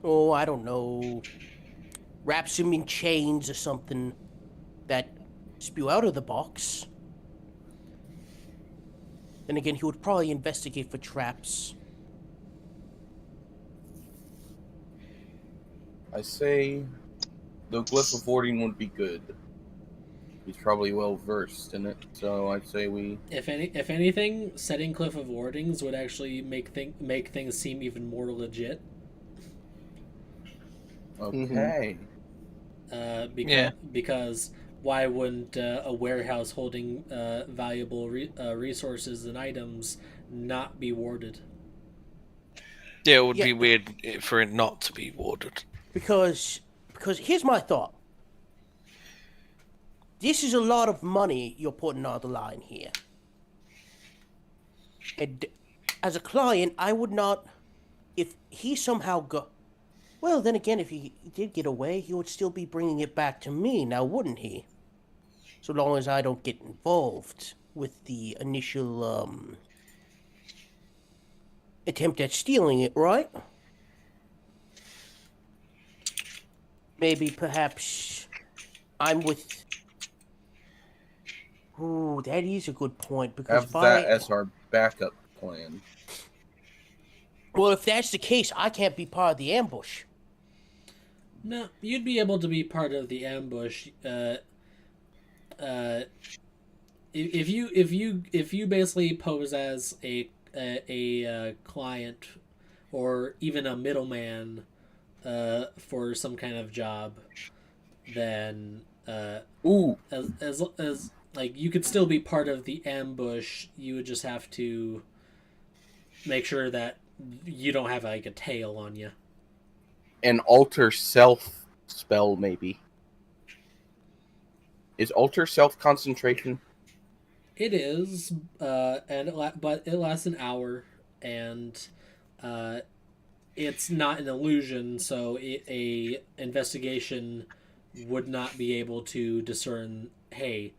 oh, I don't know, wraps him in chains or something that spew out of the box, then again, he would probably investigate for traps. I say the glyph of warding would be good. He's probably well versed in it, so I'd say we. If anything, setting Cliff of Wardings would actually make things seem even more legit. Okay. Because why wouldn't a warehouse holding valuable resources and items not be warded? Yeah, it would be weird for it not to be warded. Because here's my thought. This is a lot of money you're putting on the line here. And as a client, I would not, if he somehow got, well, then again, if he did get away, he would still be bringing it back to me, now wouldn't he? So long as I don't get involved with the initial, attempt at stealing it, right? Maybe, perhaps, I'm with... Ooh, that is a good point, because Have that as our backup plan. Well, if that's the case, I can't be part of the ambush. No, you'd be able to be part of the ambush. If you basically pose as a client or even a middleman for some kind of job, then as like you could still be part of the ambush. You would just have to make sure that you don't have like a tail on you. An alter self spell, maybe. Is alter self concentration? It is, but it lasts an hour, and it's not an illusion, so a investigation would not be able to discern. Hey,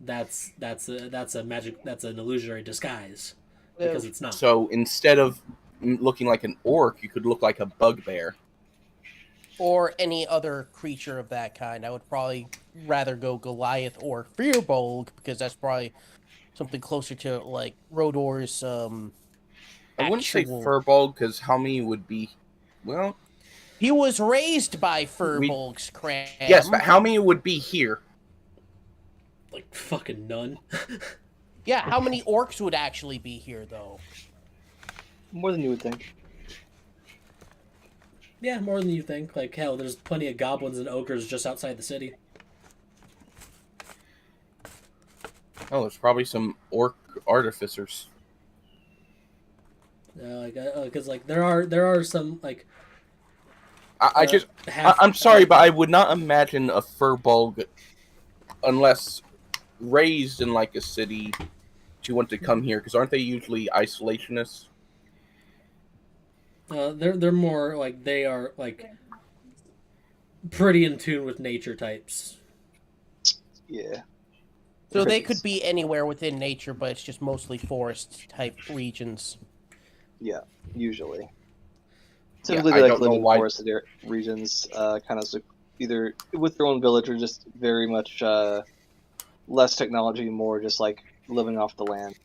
that's an illusionary disguise, because it's not. So instead of looking like an orc, you could look like a bugbear. Or any other creature of that kind. I would probably rather go Goliath or Fearbolg, because that's probably something closer to, like, Rodor's, I wouldn't say Furbolg, because how many would be... Well... He was raised by Furbolg's cram. Yes, but how many would be here? Like, fucking none. Yeah, how many orcs would actually be here, though? More than you would think. Yeah, more than you think. Like, hell, there's plenty of goblins and ogres just outside the city. Oh, there's probably some orc artificers. Because there are some like. I'm sorry, but I would not imagine a Furbolg, unless raised in like a city, to want to come here, because aren't they usually isolationists? They're more like they are like pretty in tune with nature types. Yeah. So they could be anywhere within nature, but it's just mostly forest type regions. Yeah, usually. Typically, they like live in forested regions, kind of either with their own village or just very much less technology, more just like living off the land.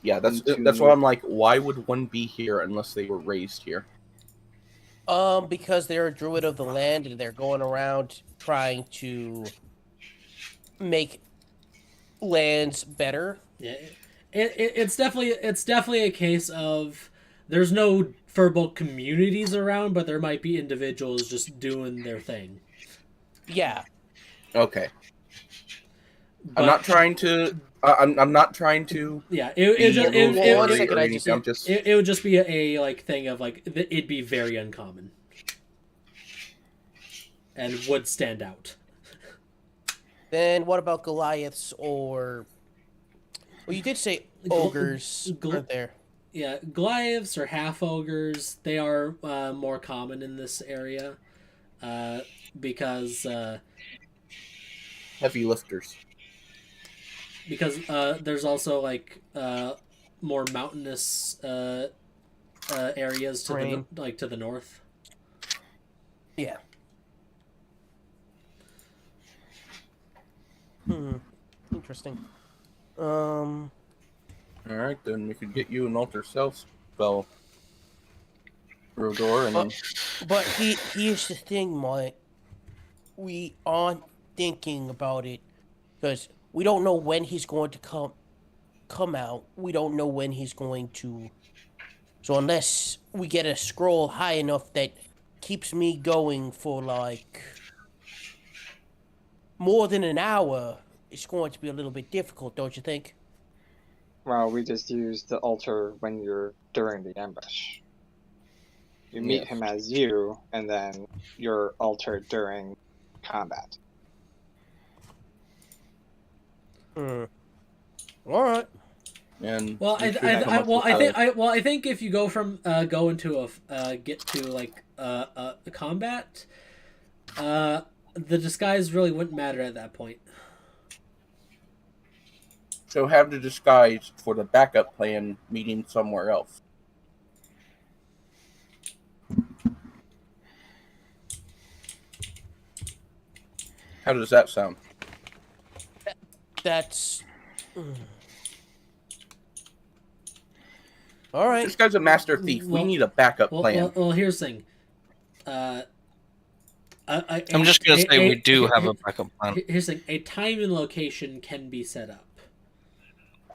Yeah, that's why I'm like, why would one be here unless they were raised here? Because they're a druid of the land and they're going around trying to make lands better. Yeah, it's definitely a case of there's no Furbolg communities around, but there might be individuals just doing their thing. Yeah. Okay. But, I'm not trying to. I'm not trying to. Yeah, it would just be a like thing of like it'd be very uncommon and would stand out. Then what about Goliaths or? Well, you did say ogres, weren't there? Goliaths or half ogres, they are more common in this area because Heavy lifters. there's also like more mountainous areas to Terrain. to the north. Yeah. Interesting. All right, then we could get you an alter self spell, Rodor, and But here's the thing, Mike. We aren't thinking about it because we don't know when he's going to come out. We don't know when he's going to. So unless we get a scroll high enough that keeps me going for like more than an hour, it's going to be a little bit difficult, don't you think? Well, we just use the altar when you're during the ambush. You meet him as you, and then you're altered during combat. All right. and Well, we should come up with I think if you go from go into a get to like a combat, the disguise really wouldn't matter at that point. So have the disguise for the backup plan meeting somewhere else. How does that sound? That's. All right. This guy's a master thief. We need a backup plan. Well, here's the thing. I'm just going to say we do have a backup plan. Here's the thing. A time and location can be set up.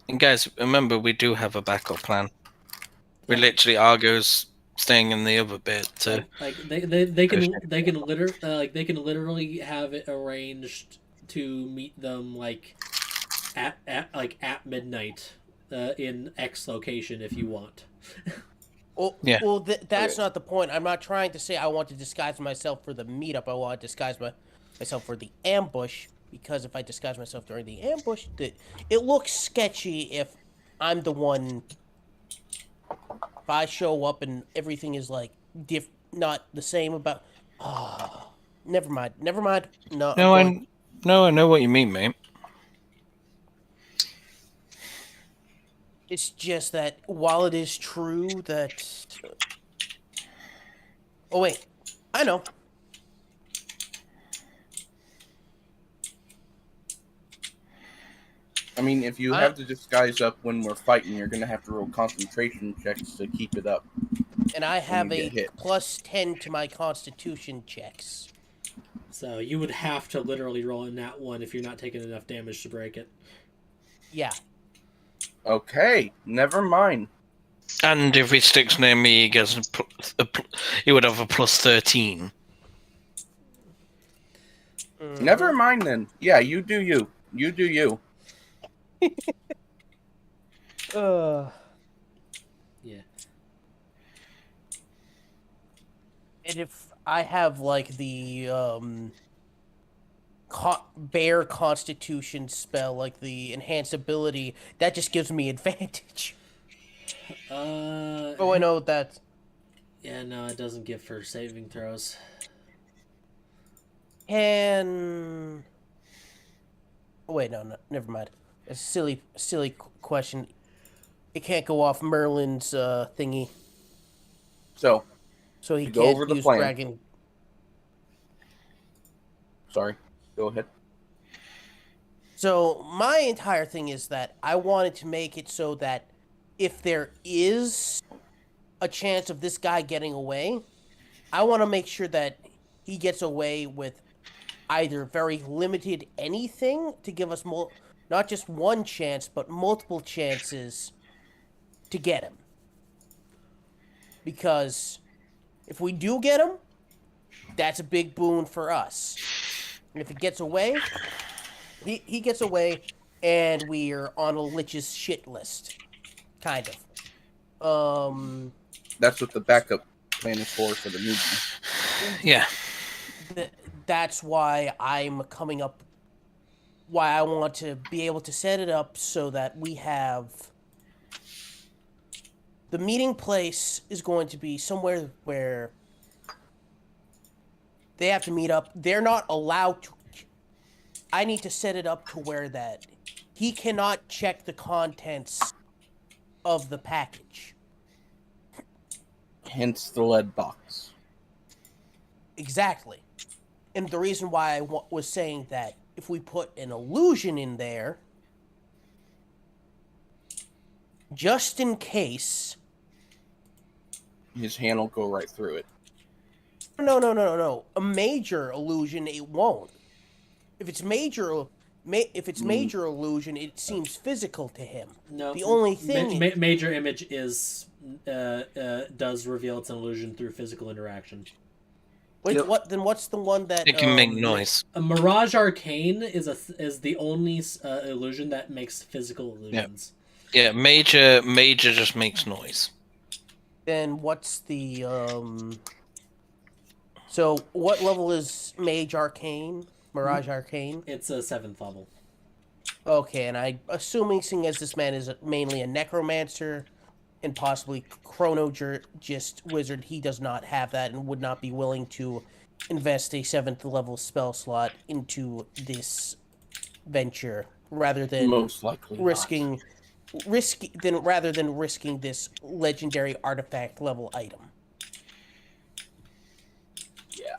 And guys, remember, we do have a backup plan. We literally Argo's staying in the other bit. Like they can literally have it arranged to meet them like at midnight in X location if you want. Well, Yeah. well that's not the point. I'm not trying to say I want to disguise myself for the meetup. I want to disguise myself for the ambush, because if I disguise myself during the ambush, it looks sketchy if I'm the one. If I show up and everything is like not the same about. Never mind. No. I know what you mean, mate. It's just that while it is true that. Oh wait, I know. I mean, if you have the disguise up when we're fighting, you're going to have to roll concentration checks to keep it up. And I have a +10 to my constitution checks. So you would have to literally roll in that one if you're not taking enough damage to break it. Yeah. Okay, never mind. And if he sticks near me, he gets he would have a +13. Never mind then. Yeah, you do you. You do you. Yeah. And if I have like the bear constitution spell, like the enhance ability, that just gives me advantage. Oh, I know that. Yeah, no, it doesn't give for saving throws. And oh, wait, no, never mind. A silly question. It can't go off Merlin's thingy. So he go can't over the use plan. dragon. Sorry, go ahead. So my entire thing is that I wanted to make it so that if there is a chance of this guy getting away, I want to make sure that he gets away with either very limited anything to give us more, not just one chance, but multiple chances to get him. Because if we do get him, that's a big boon for us. And if he gets away, he gets away, and we're on a Lich's shit list. Kind of. That's what the backup plan is for the meeting. Yeah. That's why I'm coming up. Why I want to be able to set it up so that we have the meeting place is going to be somewhere where they have to meet up. They're not allowed to. I need to set it up to where that he cannot check the contents of the package. Hence the lead box. Exactly. And the reason why I was saying that if we put an illusion in there, just in case... His hand will go right through it. No. A major illusion, it won't. If it's major illusion, it seems physical to him. No. The only thing major image is does reveal it's an illusion through physical interaction. Then what's the one that It can make noise. A Mirage Arcane is the only illusion that makes physical illusions. Yeah, major just makes noise. Then what's the So what level is Mage Arcane? Mirage Arcane? It's a 7th level. Okay, and I'm assuming, seeing as this man is mainly a necromancer and possibly chronologist wizard, he does not have that and would not be willing to invest a 7th level spell slot into this venture rather than Most likely risking this legendary artifact level item. Yeah.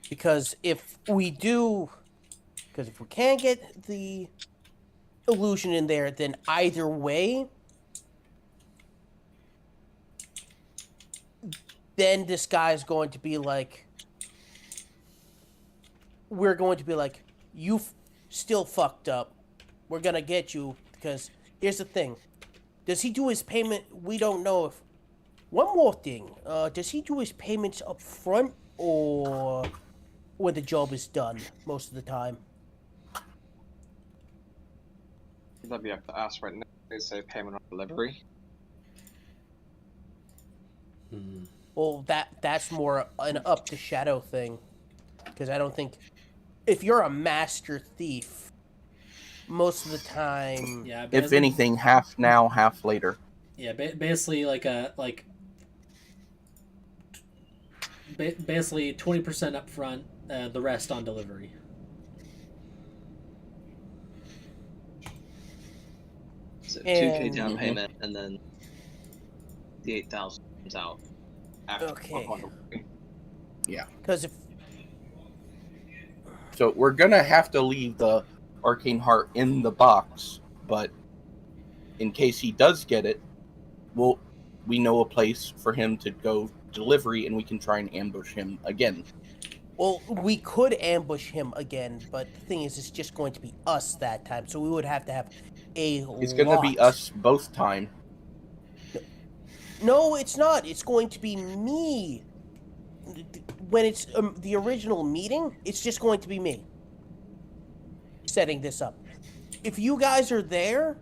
Because if we can't get the illusion in there, then either way, then this guy's going to be like, we're going to be like, you still fucked up. We're gonna get you, because here's the thing. Does he do his payment? We don't know if... One more thing. Does he do his payments up front or when the job is done most of the time? That'd be up to ask right now. They say payment on delivery. Well, that's more an up to Shadow thing. Because I don't think... If you're a master thief, most of the time... Yeah, If anything, half now, half later. Yeah, basically basically 20% up front, the rest on delivery. So 2K down payment, and then the 8,000 comes out after. Okay. Yeah. Because if... So we're gonna have to leave the Arcane Heart in the box, but in case he does get it, we know a place for him to go delivery, and we can try and ambush him again. Well, we could ambush him again, but the thing is, it's just going to be us that time, so we would have to have a It's gonna be us both time. No, it's not. It's going to be me. When it's the original meeting, it's just going to be me setting this up. If you guys are there,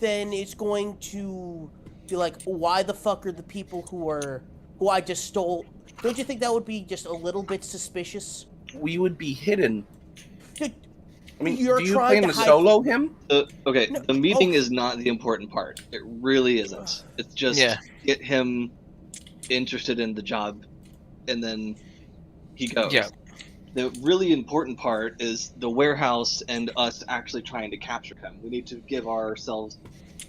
then it's going to be like, why the fuck are the people who I just stole? Don't you think that would be just a little bit suspicious? We would be hidden. I mean, You're do you trying plan to to hide- solo him? Okay, No, the meeting is not the important part. It really isn't. It's just get him interested in the job, and then he goes. Yeah. The really important part is the warehouse and us actually trying to capture him. We need to give ourselves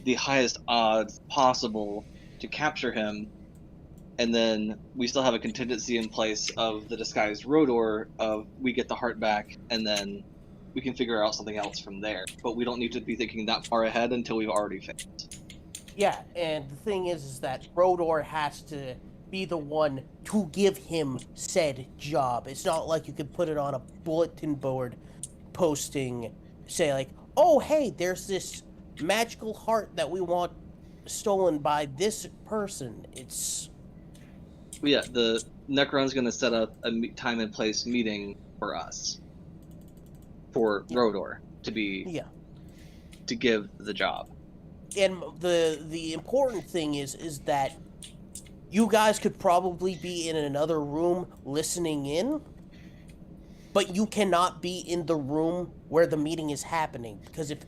the highest odds possible to capture him, and then we still have a contingency in place of the disguised Rodor of we get the heart back, and then we can figure out something else from there. But we don't need to be thinking that far ahead until we've already failed. Yeah, and the thing is that Rodor has to be the one to give him said job. It's not like you can put it on a bulletin board posting, say like, oh hey, there's this magical heart that we want stolen by this person. It's... Yeah, the Necron's going to set up a time and place meeting for us. For Rodor to be... to give the job. And the important thing is that you guys could probably be in another room listening in, but you cannot be in the room where the meeting is happening, because if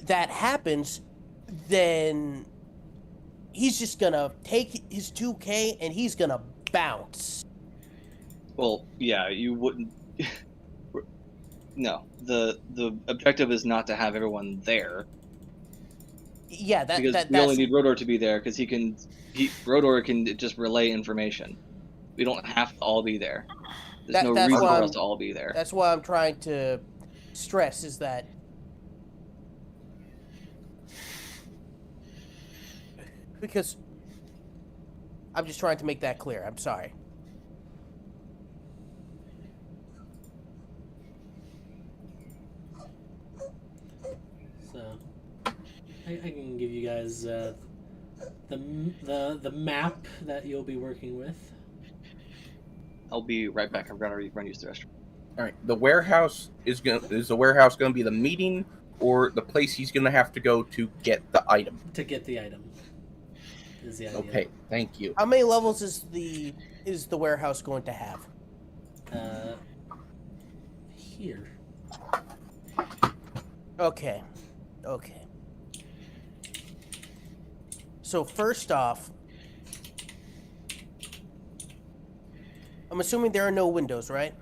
that happens, then he's just gonna take his 2K and he's gonna bounce. Well, yeah, you wouldn't. No, the objective is not to have everyone there Yeah, because we that's only need Rodor to be there because Rodor can just relay information. We don't have to all be there. There's no that's reason why for us to all be there. that's why I'm trying to stress is that because I'm just trying to make that clear. I'm sorry. So I can give you guys the map that you'll be working with. I'll be right back. I'm gonna run use the restroom. All right. The warehouse is the warehouse gonna be the meeting or the place he's gonna have to go to get the item? To get the item is the idea. Okay. Thank you. How many levels is the warehouse going to have? Here. Okay. So first off, I'm assuming there are no windows, right?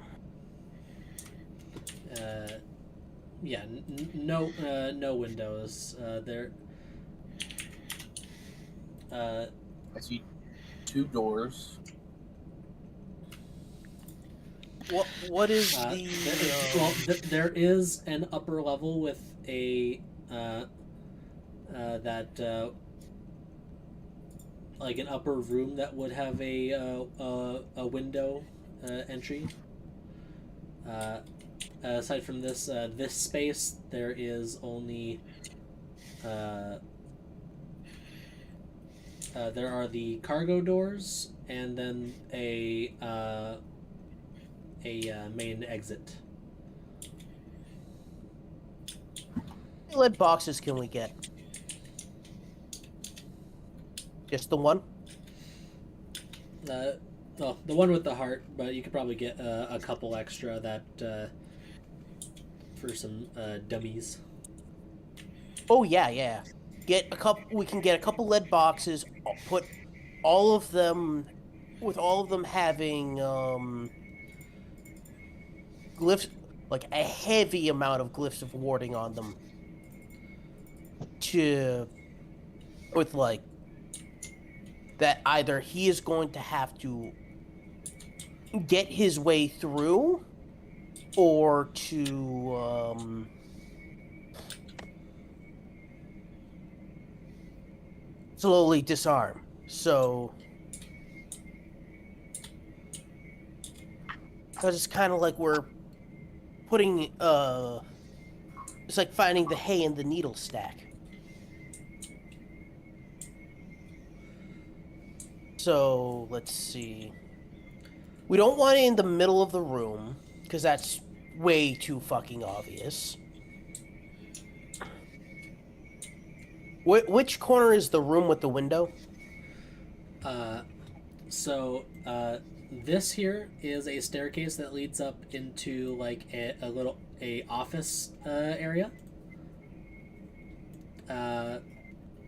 Yeah, no windows. There. I see 2 doors. What is There is an upper level with a like an upper room that would have a window entry. Aside from this space, there is only there are the cargo doors and then a main exit. How many lead boxes can we get? Just the one? Well, the one with the heart, but you could probably get a couple extra that for some dummies. Oh yeah. Get a couple. We can get a couple lead boxes. Put all of them, with all of them having glyphs, like a heavy amount of glyphs of warding on them. With like that, either he is going to have to get his way through, or to slowly disarm. So, because it's kind of like we're putting it's like finding the hay in the needle stack. So let's see. We don't want it in the middle of the room because that's way too fucking obvious. Which corner is the room with the window? This here is a staircase that leads up into like a little office area,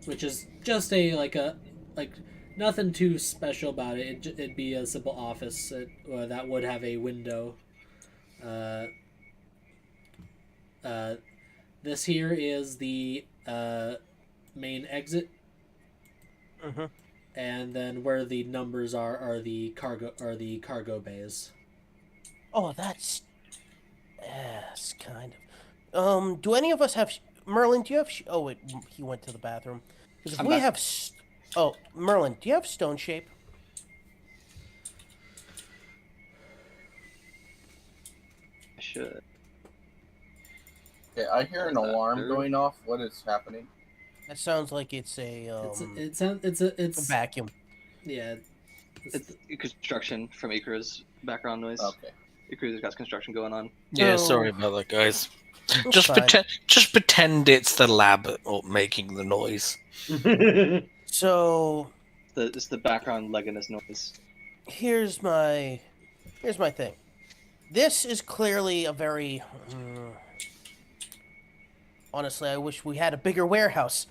which is just nothing too special about it. It'd be a simple office that would have a window. This here is the main exit. Mm-hmm. And then where the numbers are the cargo bays. Oh, that's yes, kind of. Do any of us have Merlin? Do you have? Oh wait, he went to the bathroom. Because if we have, oh Merlin, do you have stone shape? I should. Okay, I hear an alarm going off. What is happening? That sounds like it's a It's a vacuum. Yeah. It's construction from Ikra's background noise. Okay. Ikra's got construction going on. Yeah, So- sorry about that, guys. It's fine. Just pretend it's the lab making the noise. So It's the background Legolas noise. here's my thing. This is clearly a very honestly, I wish we had a bigger warehouse.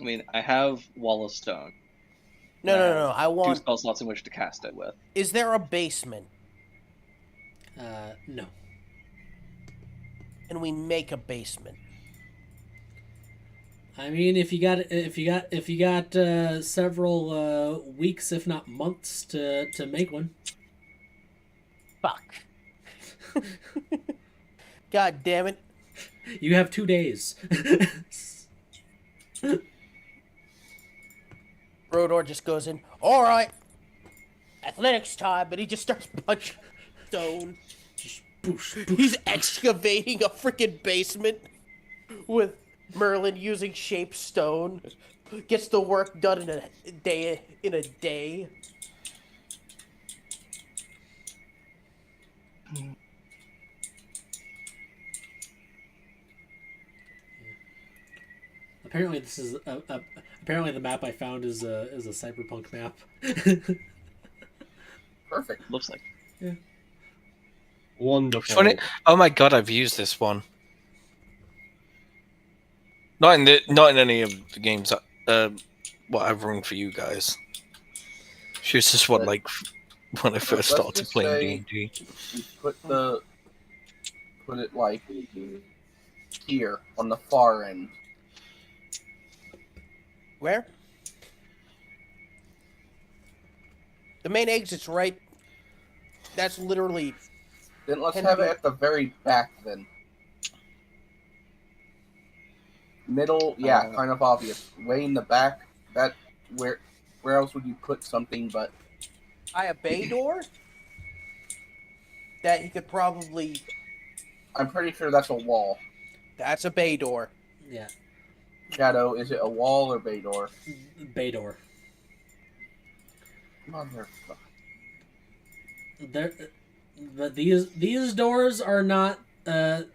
I mean, I have Wall of Stone. No. I Two want. spell slots in which to cast it with. Is there a basement? No. Can we make a basement? I mean, if you got several weeks, if not months, to make one. Fuck. God damn it. You have 2 days. Rodor just goes in. All right. Athletics time, but he just starts punching stone. He's excavating a freaking basement with Merlin using shaped stone. Gets the work done in a day. Apparently, this is apparently the map I found is a cyberpunk map. Perfect. Looks like. Wonderful. Funny. Oh my god, I've used this one. Not in any of the games what I've run for you guys. She was just what, like, when I first Let's started just playing say D&D. You put it like here on the far end. Where? The main exit's right. That's literally. Then let's have it at the very back then. Middle, yeah, kind of obvious. Way in the back. That where else would you put something but By a bay door? That he could probably. I'm pretty sure that's a wall. That's a bay door. Yeah, Shadow, is it a wall or bay door? bay door. Motherfucker. There, but these doors are not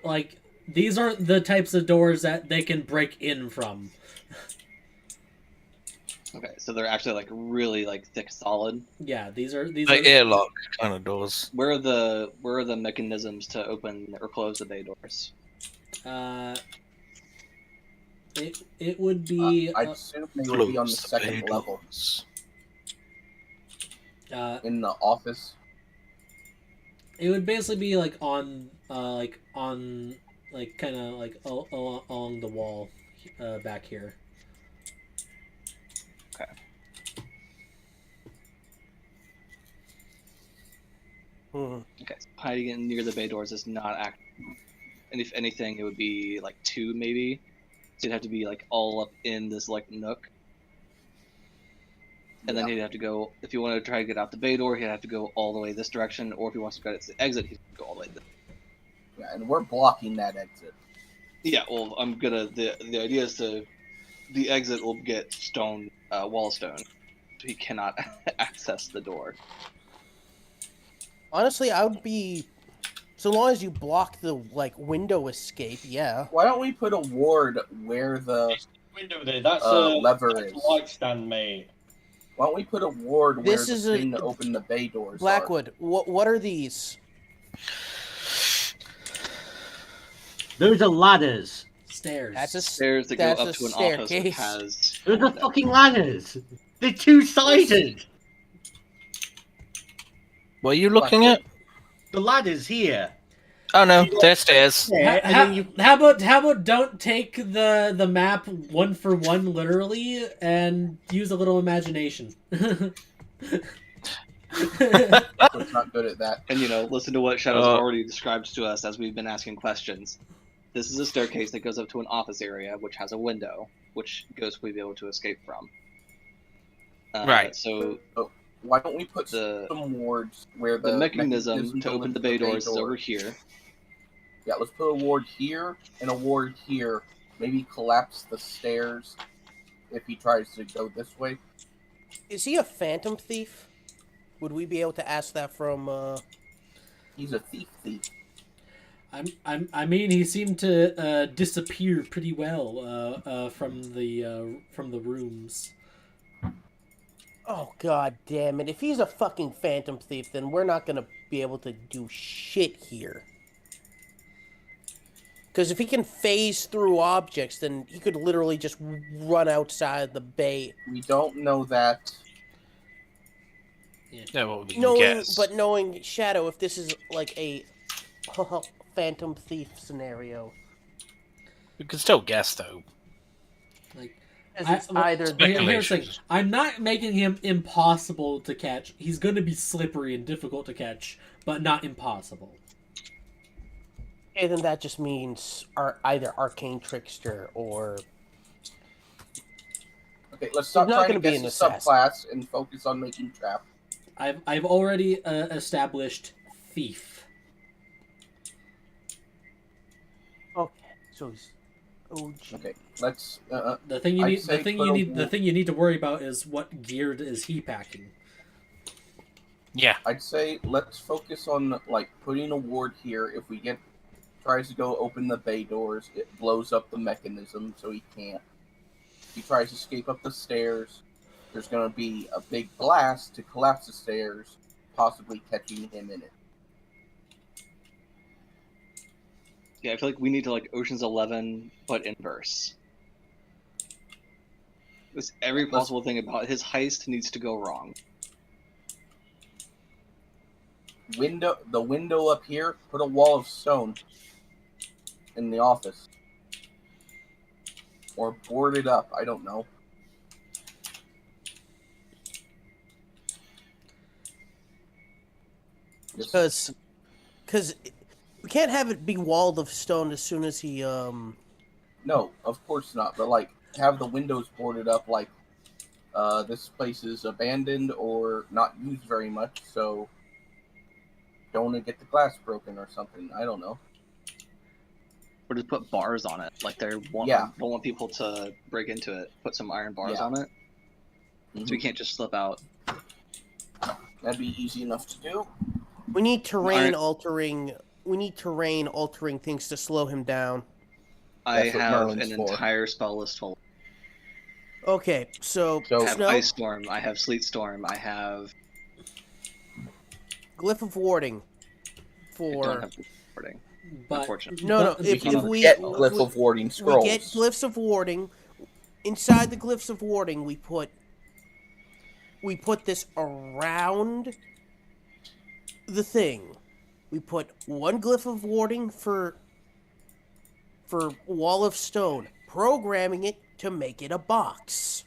like these aren't the types of doors that they can break in from. Okay, so they're actually like really like thick, solid. Yeah, these are Like airlock kind of doors. Where are the mechanisms to open or close the bay doors? It would be I assume they would be on the Close the second bay level. doors. In the office. it would basically be like on kind of like along the wall back here. Okay. Okay, so hiding in near the bay doors is not act. And if anything, it would be like 2 maybe. So you'd have to be like all up in this like nook. And then he'd have to go, if you wanted to try to get out the bay door, he'd have to go all the way this direction. Or if he wants to go to the exit, he'd go all the way this. Yeah, and we're blocking that exit. Yeah, well, I'm gonna. The idea is the exit will get stone, wall of stone. So he cannot access the door. Honestly, I would be. So long as you block the window escape, yeah. Why don't we put a ward where the Window there. That's lever that's is? a light stand, mate. Why don't we put a ward where This the is a- thing to open the bay doors Blackwood, what are these? Those are ladders. Stairs. That's a Stairs that go That's up a to an office that staircase. has. Those are fucking ladders. They're two-sided. What are you looking at? The ladders here. Oh no, they're stairs. Yeah, and then you. How about don't take the map one for one literally and use a little imagination. It's not good at that. And listen to what Shadow's already described to us as we've been asking questions. This is a staircase that goes up to an office area, which has a window, which Ghost will be able to escape from. Right. So Why don't we put The- some wards where the mechanism to open the bay doors is over here. Yeah, let's put a ward here and a ward here. Maybe collapse the stairs if he tries to go this way. Is he a phantom thief? Would we be able to ask that from? He's a thief. I mean, he seemed to disappear pretty well from the rooms. Oh god damn it! If he's a fucking phantom thief, then we're not gonna be able to do shit here. Because if he can phase through objects, then he could literally just run outside the bay. We don't know that. Yeah, well, we can guess. Knowing Shadow, if this is like a Phantom Thief scenario, We can still guess though. Like, it's either here's the thing. I'm not making him impossible to catch. He's going to be slippery and difficult to catch, but not impossible. Okay, then that just means either Arcane Trickster or... Okay, let's stop not trying to gonna be guess an the assassin. subclass and focus on making trap. I've already established thief. Okay, so he's OG. Okay, let's. The thing you need to worry about is what gear is he packing. Yeah. I'd say let's focus on like putting a ward here. If we tries to go open the bay doors, it blows up the mechanism, so he can't. If he tries to escape up the stairs, there's going to be a big blast to collapse the stairs, possibly catching him in it. Yeah, I feel like we need to like Ocean's 11, but inverse. Because every possible thing about his heist needs to go wrong. The window up here, put a wall of stone in the office. Or board it up, I don't know. Because we can't have it be walled of stone as soon as he No, of course not. But like, have the windows boarded up. Like, this place is abandoned or not used very much, so don't want to get the glass broken or something. I don't know. Or just put bars on it, like they don't want people to break into it. Put some iron bars on it, so we can't just slip out. That'd be easy enough to do. we need terrain altering things to slow him down. I That's what have Merlin's an for. entire spell list full. Okay, so I have Snow, Ice Storm, I have Sleet Storm, I have... Glyph of Warding I don't for have warding, But unfortunately. no. We If can we get Glyph of Warding scrolls. we get glyphs of warding, inside the glyphs of warding, we put this around the thing. We put one glyph of warding for wall of stone, programming it to make it a box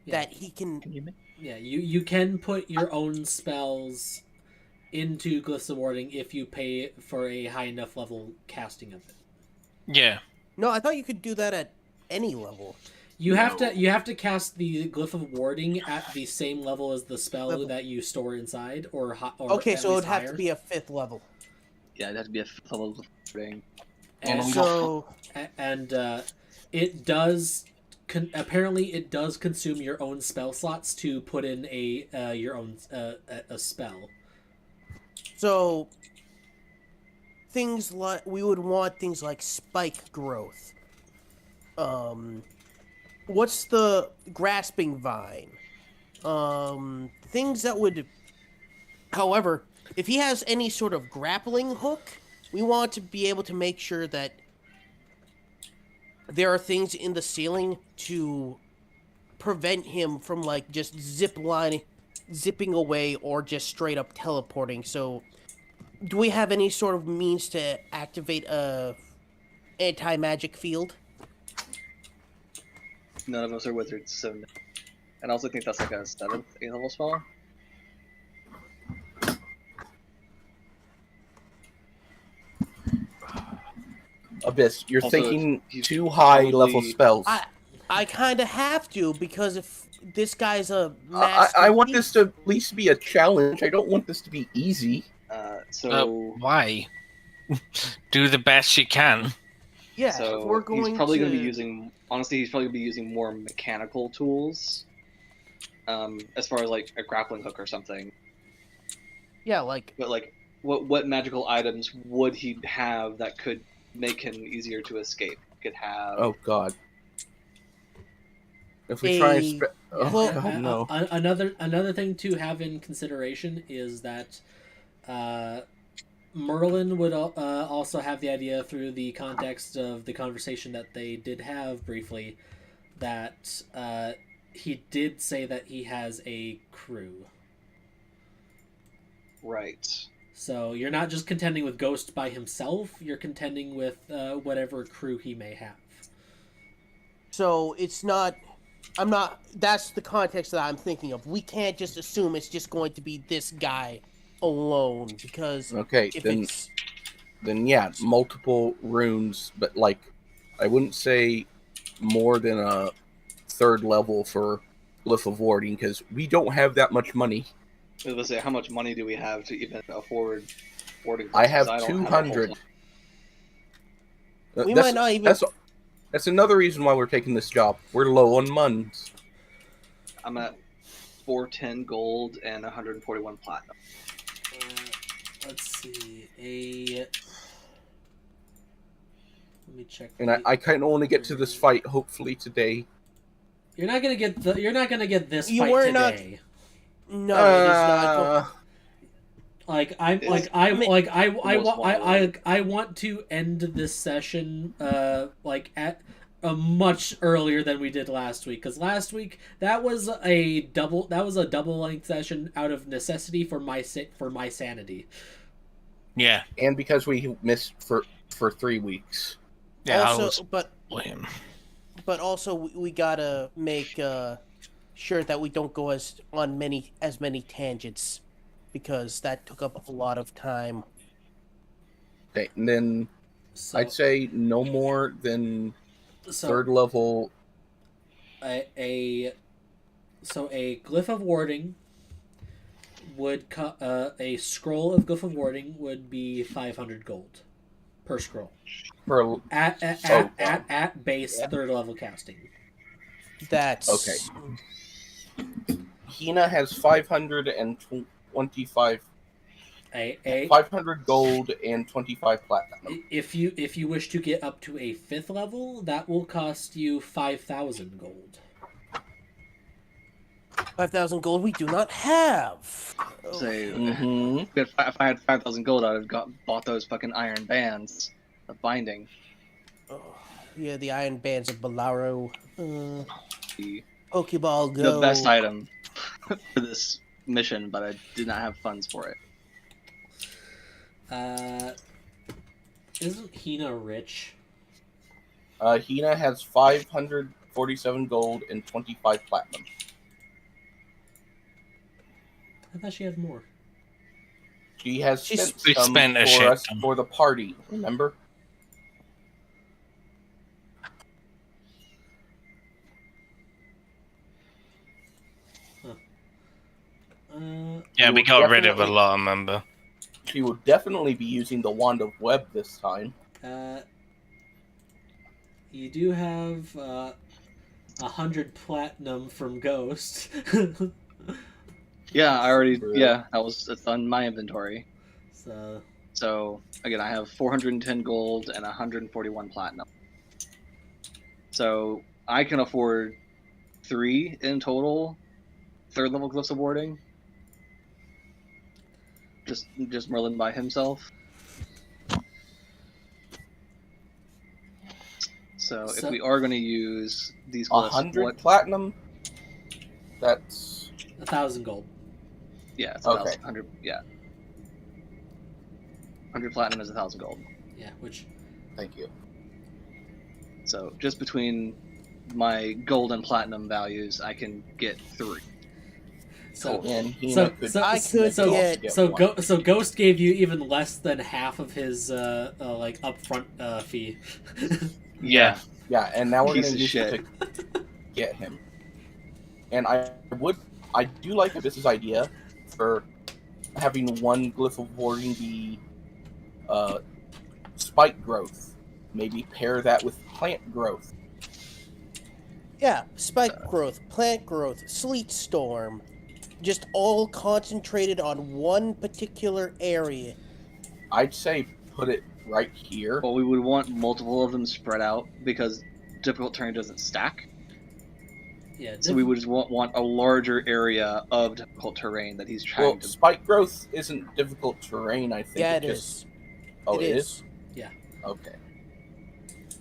that he can. yeah, you can put your own spells into Glyphs of Warding if you pay for a high enough level casting of it. Yeah. No, I thought you could do that at any level. You have to cast the Glyph of Warding at the same level as the spell that you store inside, or Okay, at so it would least have higher. to be a 5th level. Yeah, it'd have to be a level of warding. And So it does. Apparently, it does consume your own spell slots to put in your own a spell. So things like we would want things like spike growth. What's the grasping vine? Things that would. However, if he has any sort of grappling hook, we want to be able to make sure that there are things in the ceiling to prevent him from like just zipping away or just straight up teleporting. So do we have any sort of means to activate a anti-magic field? None of us are wizards, so... And I also think that's like a 7th, 8th level spell. Abyss, you're Also, thinking he's too high level probably- spells. I kind of have to, because if this guy's a master I want thief- this to at least be a challenge. I don't want this to be easy. So Why? Do the best you can. Yeah, so if we're going he's probably to... going to be using... Honestly, he's probably going to be using more mechanical tools. As far as like a grappling hook or something. Yeah, like... But like, what magical items would he have that could make him easier to escape? He could have... Oh god. If we try and well, god, no. Another thing to have in consideration is that Merlin would also have the idea through the context of the conversation that they did have briefly that he did say that he has a crew. Right. So you're not just contending with Ghost by himself, you're contending with whatever crew he may have. So it's not. I'm not. That's the context that I'm thinking of. We can't just assume it's just going to be this guy alone because Okay, if then it's yeah, multiple runes, but like I wouldn't say more than a third level for Glyph of Warding because we don't have that much money. Let's say, how much money do we have to even afford boarding I passes? have don't a whole 200. ton. we might not even. That's another reason why we're taking this job. We're low on funds. I'm at 410 gold and 141 platinum. Let's see. Let me check. And I kind of want to get to this fight hopefully today. You're not gonna get this You fight were today. No, it is not. I want to end this session at much earlier than we did last week, because last week that was a double length session out of necessity for my sanity. Yeah. And because we missed for 3 weeks. Yeah. Also, but Lame. also we gotta make sure that we don't go as many tangents, because that took up a lot of time. Okay, and then I'd say no more than third level. A glyph of warding would a scroll of glyph of warding would be 500 gold per scroll at base third level casting. That's okay. Hina has 525. 500 gold and 25 platinum. If you wish to get up to a 5th level, that will cost you 5,000 gold. 5,000 gold we do not have. So if I had 5,000 gold, I'd have bought those fucking iron bands of binding. Oh, yeah, the iron bands of Bolaro. The Pokeball Go. The best item for this mission, but I did not have funds for it. Isn't Hina rich? Hina has 547 gold and 25 platinum. I thought she had more. She has spent some spent a for shit us ton. for the party, remember? Yeah, we got rid of a lot, remember? She will definitely be using the Wand of Web this time. You do have 100 platinum from Ghost. Yeah, I already. Yeah, it's on my inventory. So again, I have 410 gold and 141 platinum. So I can afford 3 in total, third level glyphs of warding. Just Merlin by himself. So if we are going to use these glyphs, 100 platinum. That's 1,000 gold. Yeah, it's okay. 100. Yeah, 100 platinum is 1,000 gold. Yeah, which. Thank you. So just between my gold and platinum values, I can get 3. So Ghost gave you even less than half of his upfront fee. Yeah, and now we're Piece gonna of use shit. it to get him. And I do like this idea for having one glyph of warding be spike growth. Maybe pair that with plant growth. Yeah, spike growth, plant growth, sleet storm. Just all concentrated on one particular area. I'd say put it right here. Well, we would want multiple of them spread out because difficult terrain doesn't stack. Yeah. So we would just want a larger area of difficult terrain that he's Well, trying to. spike growth isn't difficult terrain. I think. Yeah, it it just... is. Oh, It it is. is. Yeah. Okay.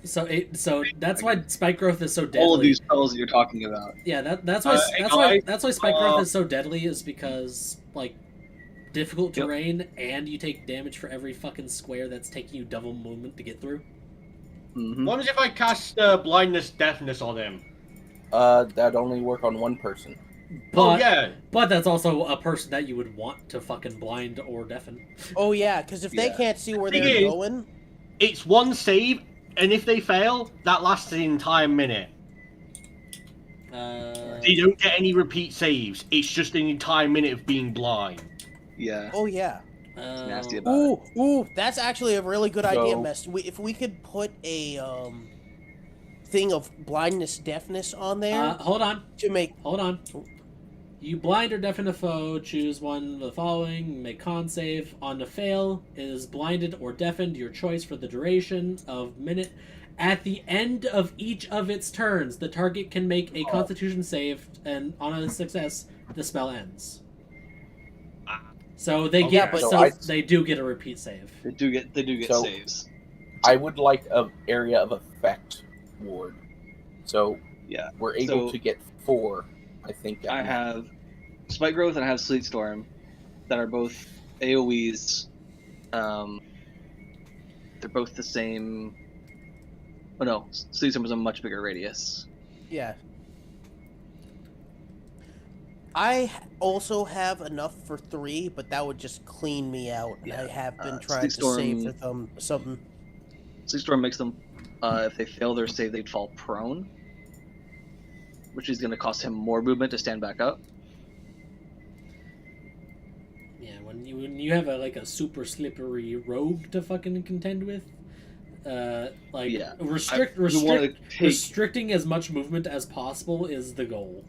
So that's why spike growth is so deadly. All of these spells that you're talking about. Yeah, that's why Hey, that's why guys, that's why spike growth is so deadly, is because like difficult terrain and you take damage for every fucking square that's taking you double movement to get through. Mm-hmm. What if I cast blindness, deafness on him? That'd only work on one person. But yeah. but that's also a person that you would want to fucking blind or deafen. Oh yeah, because if they Yeah. can't see where Thing they're is- going, It's one save, and if they fail, that lasts the entire minute. They don't get any repeat saves. It's just an entire minute of being blind. Yeah. oh yeah. It's nasty about it. Ooh, that's actually a really good idea, So- Mess. If we could put a thing of blindness, deafness on there Hold on. to make. Hold on. You blind or deafen a foe, choose one of the following, make con save. On the fail, is blinded or deafened your choice for the duration of minute. At the end of each of its turns, the target can make a constitution save, and on a success, the spell ends. So they Yeah, get, but- so they do get a repeat save. They do get So- saves. I would like a area of effect ward. So Yeah. we're able So- to get 4, I think. I have Spike Growth and I have Sleet Storm that are both AoEs. They're both the same. Oh no, Sleet Storm is a much bigger radius. Yeah. I also have enough for 3, but that would just clean me out. And I have been trying to Sleetstorm- save for them something. Sleet Storm makes them, if they fail their save, they'd fall prone, which is going to cost him more movement to stand back up. Yeah, when you have a super slippery rogue to fucking contend with, Yeah. restricting as much movement as possible is the goal.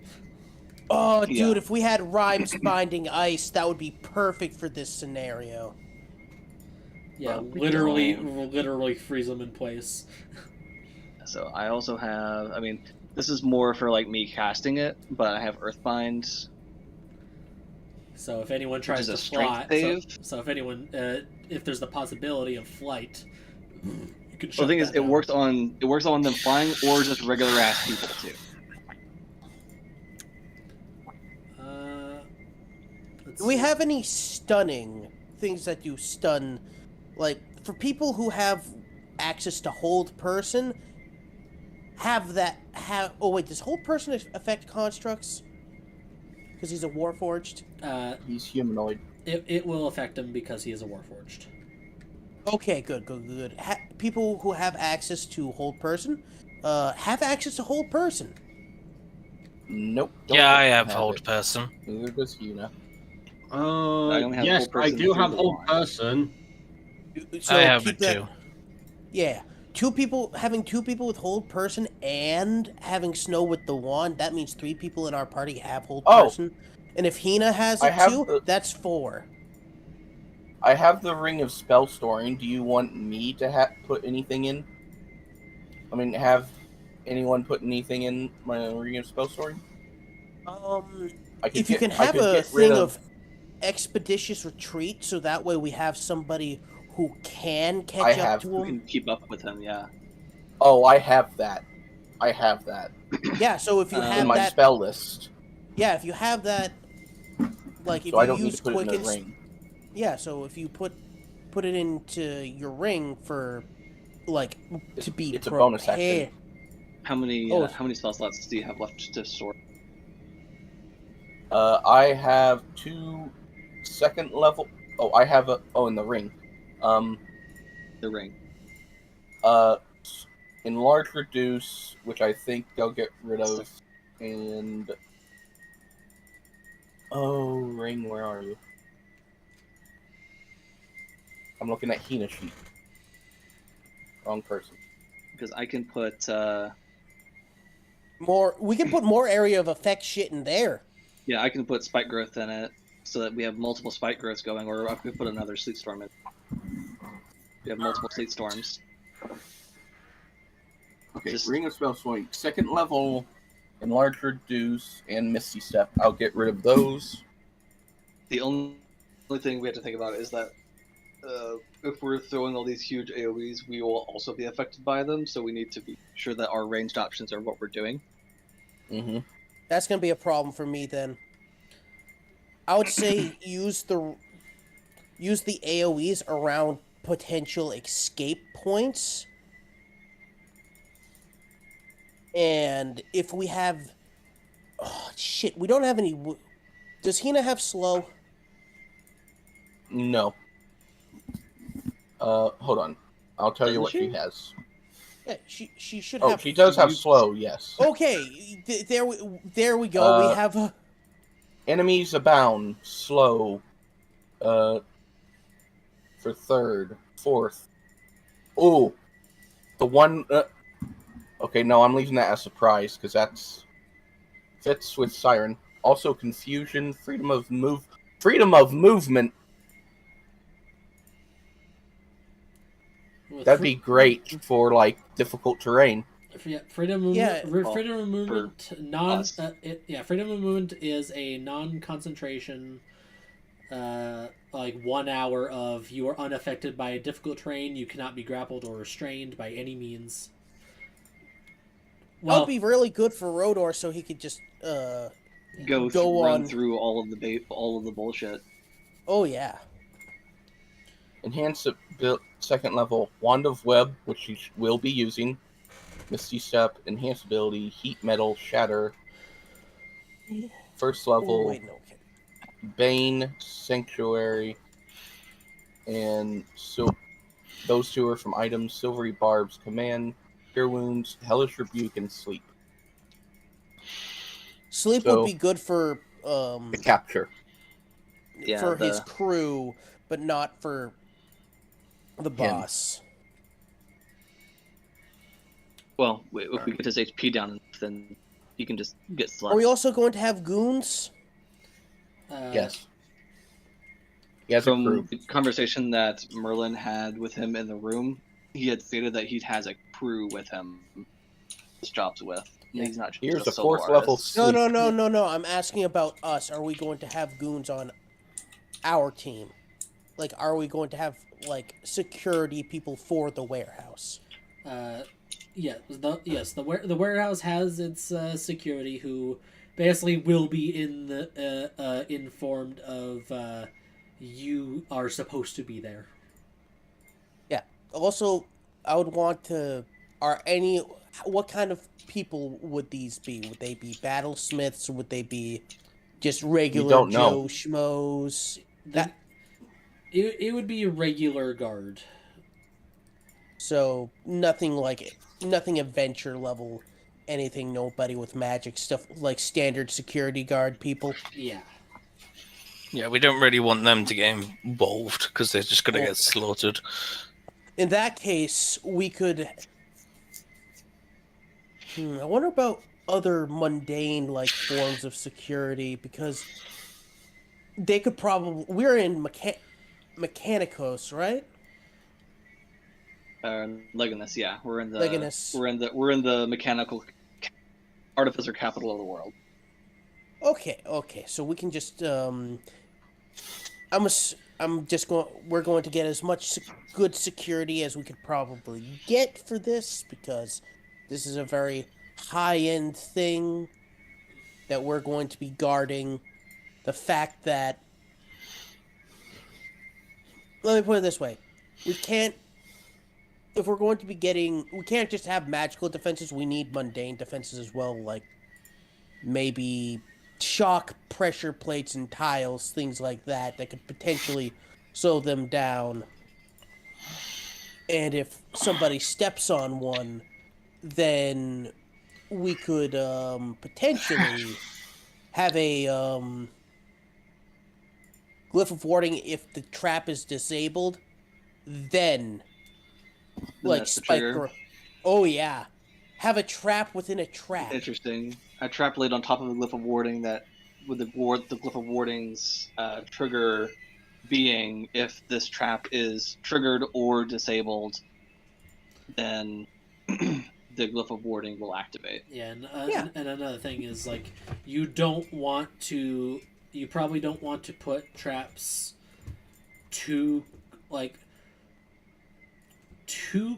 Oh, dude, Yeah. if we had Rhymes binding ice, that would be perfect for this scenario. Yeah, Well, we literally freeze them in place. So I also have. I mean, this is more for like me casting it, but I have Earthbind. So if anyone tries is to a strength fly, save. so if anyone, if there's the possibility of flight, you can. Well, the thing is, it works on them flying or just regular ass people too. Do we have any stunning things that do stun? Like, for people who have access to hold person, oh wait, does hold person affect constructs? Because he's a warforged? He's humanoid. It will affect him because he is a warforged. Okay, good. People who have access to hold person, have access to hold person. Nope. Yeah, I have it. hold person. Neither does Hina. only have Yes, hold person I do through have the hold line. person. So I have keep it that- too. Yeah. Having two people with hold person and having Snow with the wand, that means 3 people in our party have hold Oh. person. And if Hina has I it have too, the- that's 4. I have the Ring of Spell Storing. Do you want me to put anything in? I mean, have anyone put anything in my Ring of Spell Storing? If you can have a thing of expeditious retreat, so that way we have somebody who can catch up to Who him. can keep up with him? Yeah. Oh, I have that. Yeah, so if you In have in my that, spell list. yeah, if you have that, like if So I you don't need use to put it in quick the ring. yeah, so if you put it into your ring for like to be it's a bonus action. How many Oh. how many spell slots do you have left to store? I have 2 second level. Oh, I have in the ring. The ring. Enlarge, reduce, which I think they'll get rid of, and ring. Where are you? I'm looking at Hina sheet. Wrong person. Because I can put more. We can put more area of effect shit in there. yeah, I can put spike growth in it so that we have multiple spike growths going, or I could put another sleet storm in. We have multiple sleet storms. Okay, Just- Ring of Spell Storing, second level Enlarge Reduce, and Misty Step. I'll get rid of those. The only thing we have to think about is that if we're throwing all these huge AoEs, we will also be affected by them, so we need to be sure that our ranged options are what we're doing. Mm-hmm. That's gonna be a problem for me then. I would say use the AoEs around potential escape points. And if we have, oh shit, we don't have any. Does Hina have slow? No. Hold on. I'll tell you Doesn't what she she? has. Yeah, she should Oh, have. she does have you- slow, yes. Okay, there we go. We have. Enemies abound, slow, for third, fourth. Oh, the one. Okay, no, I'm leaving that as a surprise because that's fits with Siren. Also, confusion, freedom of movement. With That'd be great for like difficult terrain. freedom of Yeah. freedom of movement us. freedom of movement is a non-concentration like 1 hour of you are unaffected by a difficult terrain, you cannot be grappled or restrained by any means. That would be really good for Rodor, so he could just Go on. run through all of the bullshit. Oh yeah. Enhance second level Wand of Web, which she will be using. Misty Step, Enhance Ability, Heat Metal, Shatter. First level, Wait, no. Okay. Bane, Sanctuary, and those two are from items: Silvery Barbs, Command, Cure Wounds, Hellish Rebuke, and Sleep. Sleep So, would be good for the capture. for his crew, but not for the boss. Well, if we get his HP down, then he can just get Are slept. we also going to have goons? Yes. He has a From crew. the conversation that Merlin had with him in the room, he had stated that he has a crew with him. His jobs with. Yeah. He's not just Here's a a solo fourth level artist. Sleep. No. I'm asking about us. Are we going to have goons on our team? Like, are we going to have like security people for the warehouse? The warehouse has its security who basically will be in the informed of you are supposed to be there. Yeah. Also, I would want to. What kind of people would these be? Would they be battlesmiths? Would they be just regular don't know. Joe schmoes? It would be a regular guard. So nothing adventure level, anything. Nobody with magic stuff like standard security guard people. Yeah. Yeah, we don't really want them to get involved because they're just going to Oh. get slaughtered. In that case, we could. I wonder about other mundane like forms of security because they could probably. We're in Mechanicos, right? Leganis, yeah, we're in the Leganis. we're in the mechanical artificer capital of the world. Okay. So we can just. We're going to get as much good security as we could probably get for this because this is a very high-end thing that we're going to be guarding. The fact that, let me put it this way, we can't just have magical defenses. We need mundane defenses as well, like maybe shock pressure plates and tiles, things like that could potentially slow them down. And if somebody steps on one, then we could potentially have a glyph of warding if the trap is disabled. Then, like That's the spike. trigger. Oh yeah, have a trap within a trap. Interesting. A trap laid on top of the glyph of warding that with the glyph of warding's trigger being if this trap is triggered or disabled, then the glyph of warding will activate. Yeah, and, Yeah. and another thing is like you probably don't want to put traps too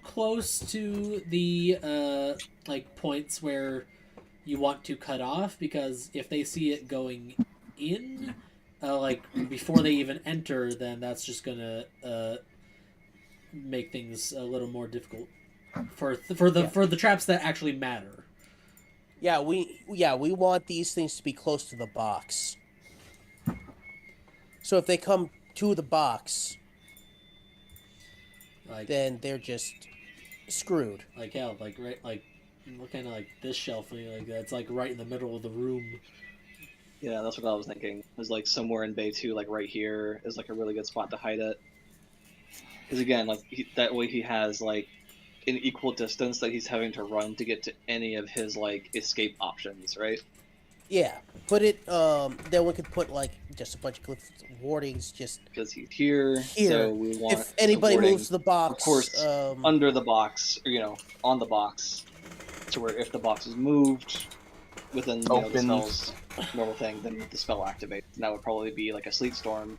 close to the like points where you want to cut off, because if they see it going in like before they even enter, then that's just gonna make things a little more difficult for the traps that actually matter. Yeah, we want these things to be close to the box. So if they come to the box, Like then they're just screwed. like hell, like right, like what kind of like this shelf, like that's like right in the middle of the room. Yeah, that's what I was thinking. It was like somewhere in Bay 2, like right here, is like a really good spot to hide it. Because again, like that way he has like an equal distance that he's having to run to get to any of his like escape options, right? Yeah, put it. Then we could put like just a bunch of glyphs wardings just Because he's here, here. so we want If anybody the warding, moves the box, of course, under the box, or on the box, to where if the box is moved within the spell's normal thing, then the spell activates. And that would probably be like a sleet storm.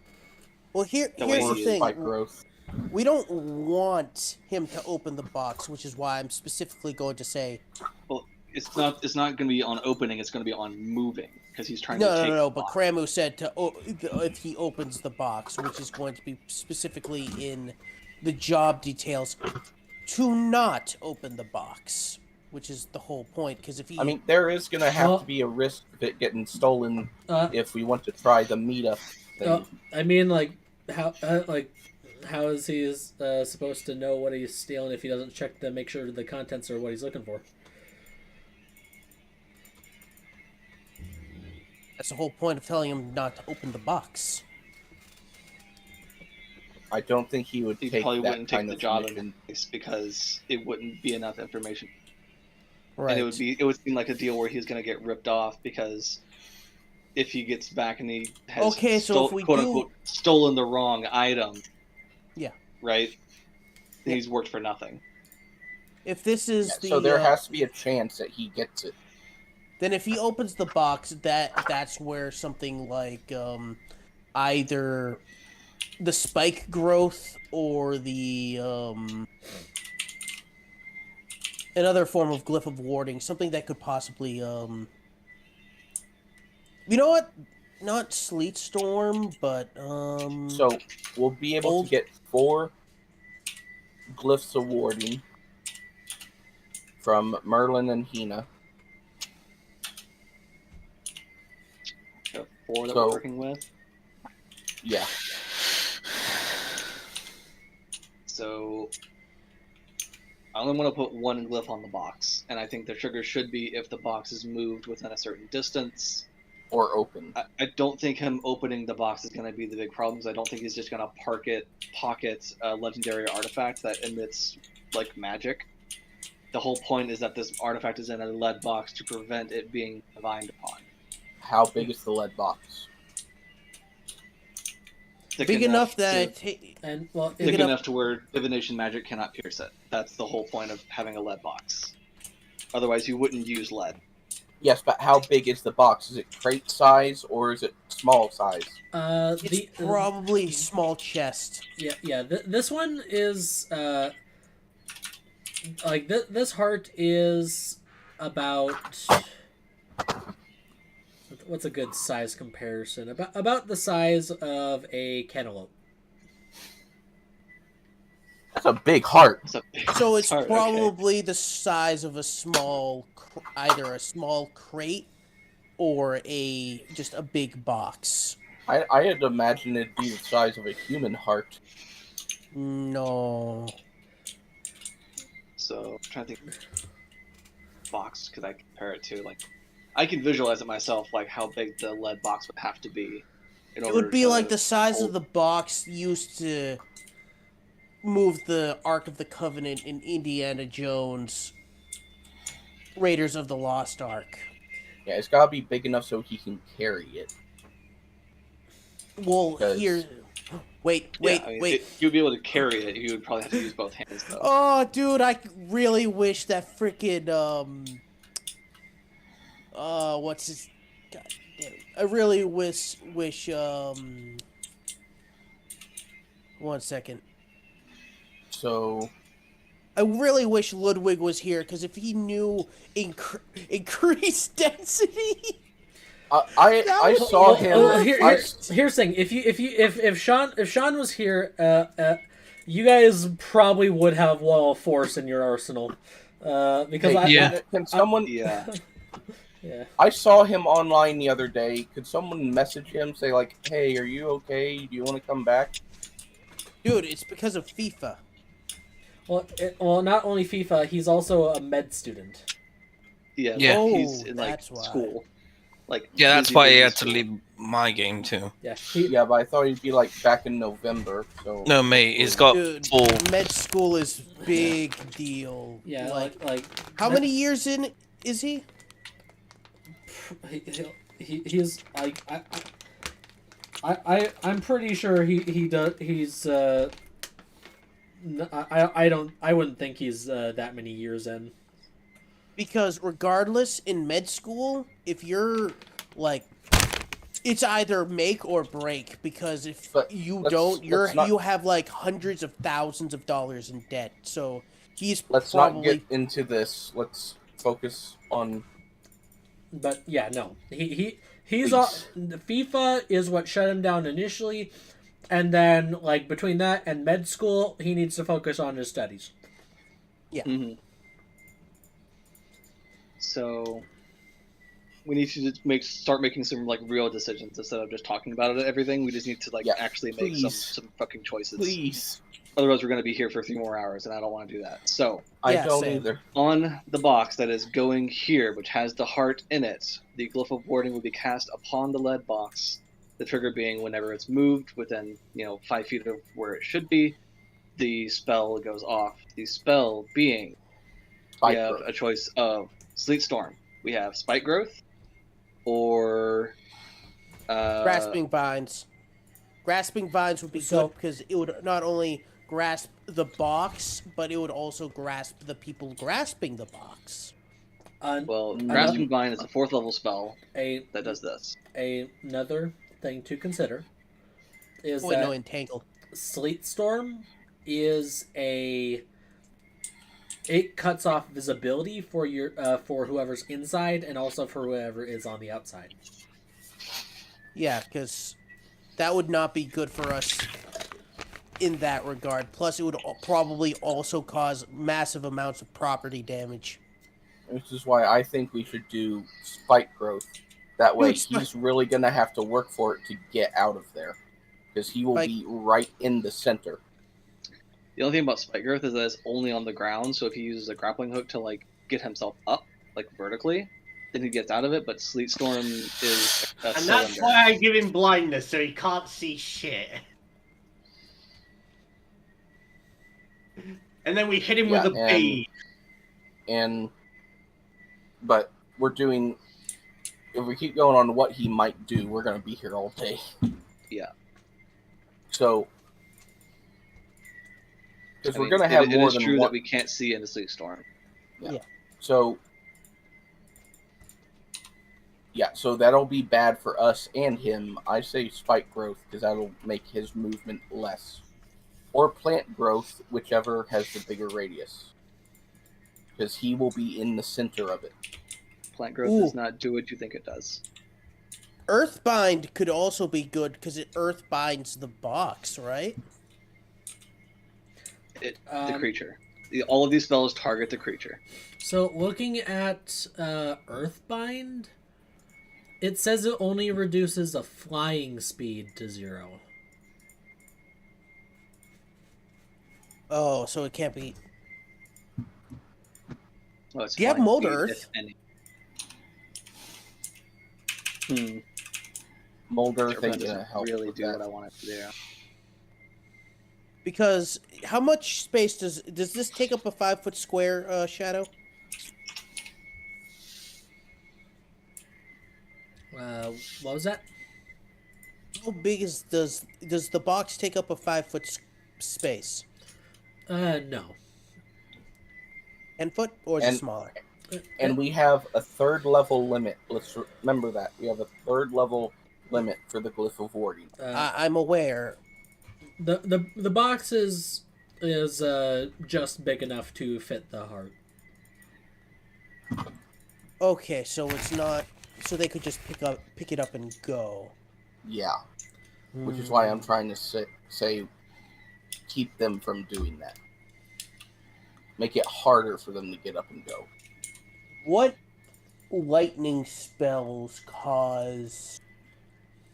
well, here's the way the he is thing. By growth. We don't want him to open the box, which is why I'm specifically going to say Well, it's not going to be on opening. It's going to be on moving because he's trying no, to take. no. the But box. Kramu said if he opens the box, which is going to be specifically in the job details, to not open the box, which is the whole point. Because if he, I mean, there is going to have Well- to be a risk of it getting stolen Uh, if we want to try the meetup thing. I mean, like how is he supposed to know what he's stealing if he doesn't check to make sure the contents are what he's looking for? that's the whole point of telling him not to open the box. I don't think he would He take probably that wouldn't take kind the of job mission. in this case because it wouldn't be enough information, Right. and it would seem like a deal where he's going to get ripped off because if he gets back and he has Okay, so if we quote do- unquote stolen the wrong item, Yeah. right, Yeah. he's worked for nothing. If this is Yeah, the so there has to be a chance that he gets it. then if he opens the box, that's where something like either the spike growth or the another form of glyph of warding, something that could possibly you know what? Not sleet storm, but So we'll be able Old- to get 4 glyphs of warding from Merlin and Hina. The 4 that So- we're working with. Yeah. So I only want to put 1 glyph on the box, and I think the trigger should be if the box is moved within a certain distance. Or open. I don't think him opening the box is going to be the big problem. 'Cause I don't think he's just going to pocket a legendary artifact that emits like magic. The whole point is that this artifact is in a lead box to prevent it being divined upon. How big is the lead box? Thick big enough to- that And well, thick enough- enough to where divination magic cannot pierce it. That's the whole point of having a lead box. Otherwise, you wouldn't use lead. Yes, but how big is the box? Is it crate size or is it small size? it's probably small chest. Yeah. This one is like this heart is about what's a good size comparison? About the size of a cantaloupe. That's a big heart. It's a So it's Sorry, okay. probably the size of a small, either a small crate or just a big box. I had imagined it'd be the size of a human heart. No. So I'm trying to think. Box, could I compare it to? Like, I can visualize it myself, like how big the lead box would have to be. In It order would be to like the size hold- of the box used to move the Ark of the Covenant in Indiana Jones Raiders of the Lost Ark. Yeah, it's gotta be big enough so he can carry it. Well, Because- Wait. You'd be able to carry it. You would probably have to use both hands, though. Oh, dude, I really wish that freaking what's his? God damn it! I really wish 1 second. So I really wish Ludwig was here because if he knew increased density. I saw him. Here's the thing: if Sean was here, you guys probably would have Wall of Force in your arsenal, because Can someone? Yeah. yeah. I saw him online the other day. Could someone message him, say like, "Hey, are you okay? Do you want to come back?" Dude, it's because of FIFA. Well, not only FIFA, he's also a med student. Yeah. Yeah. He's in like That's why. school. Like Yeah, that's busy, why he busy had to school. leave my game too. Yeah. Yeah, but I thought he'd be like back in November. So No, mate, he's got Dude, full. med school is big deal. Yeah. Like how many years in is he? He's like I'm pretty sure he does he's I wouldn't think he's that many years in. Because regardless, in med school, if you're like, it's either make or break. Because if But you let's- don't, let's not- you have like hundreds of thousands of dollars in debt. So he's let's probably not get into this. Let's focus on. But yeah, no, he's Please. FIFA is what shut him down initially, and then like between that and med school, he needs to focus on his studies. Mm-hmm. So we need to just start making some like real decisions instead of just talking about it. Everything we just need to like Yeah, actually make please. some fucking choices. Please, Otherwise, we're going to be here for 3 more hours, and I don't want to do that. So I Yeah, don't same. either. on the box that is going here, which has the heart in it, the glyph of warding will be cast upon the lead box. The trigger being whenever it's moved within 5 feet of where it should be, the spell goes off. The spell being we Spike have growth. a choice of Sleet Storm. We have Spike Growth or grasping vines. Grasping vines would be So- good because it would not only grasp the box, but it would also grasp the people grasping the box. Well, Another- Grasping Vine is a 4th level spell a that does this. another thing to consider is Oh, wait, that no, entangle. Sleet Storm is it cuts off visibility for your for whoever's inside and also for whoever is on the outside. Yeah, because that would not be good for us in that regard. Plus, it would probably also cause massive amounts of property damage. Which is why I think we should do spike growth. That way, Dude, spike- he's really gonna have to work for it to get out of there, because he will Spike- be right in the center. The only thing about Spike Growth is that it's only on the ground, so if he uses a grappling hook to like get himself up, like vertically, then he gets out of it, but Sleet Storm is a And that's cylinder. why I give him blindness, so he can't see shit. And then we hit him Yeah, with a bead. But we're doing. If we keep going on what he might do, we're gonna be here all day. Yeah. So, because I we're mean, gonna have it more is than true one. that we can't see into Sleet Storm. So, yeah, so that'll be bad for us and him. I say spike growth because that'll make his movement less. Or plant growth, whichever has the bigger radius. Because he will be in the center of it. Plant Growth Ooh. does not do what you think it does. Earthbind could also be good because it earthbinds the box, right? The creature. All of these spells target the creature. So looking at Earthbind, it says it only reduces a flying speed to 0. Oh, so it can't be. Well, it's Do you have flying Mold speed, Earth? if any. Molder Earthbind thing doesn't gonna help really with do that. what I want it to do. Because how much space does this take up a 5-foot square, Shadow? What was that? How big does the box take up a 5 foot space? No. 10 foot, or is it And- smaller? And we have a third level limit. Let's remember that. We have a third level limit for the Glyph of Warding. I'm aware. The box is just big enough to fit the heart. Okay, so it's not. So they could just pick it up and go. Yeah. Which is why I'm trying to say keep them from doing that. Make it harder for them to get up and go. What lightning spells cause?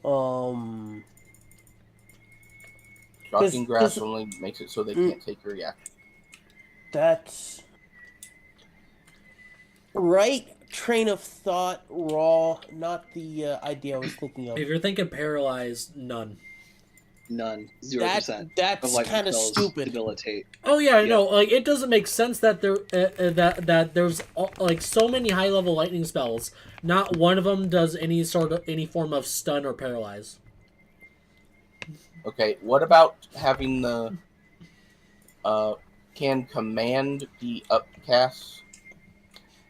Shocking grass 'cause- only makes it so they can't take your reaction. That's right. Train of thought, raw, not the idea I was thinking of. If you're thinking paralyzed, none. None. 0%. That's kind of stupid. Debilitate. Oh yeah, Yeah. no, like it doesn't make sense that that there's like so many high level lightning spells. Not one of them does any form of stun or paralyze. Okay, what about having the can command be upcast?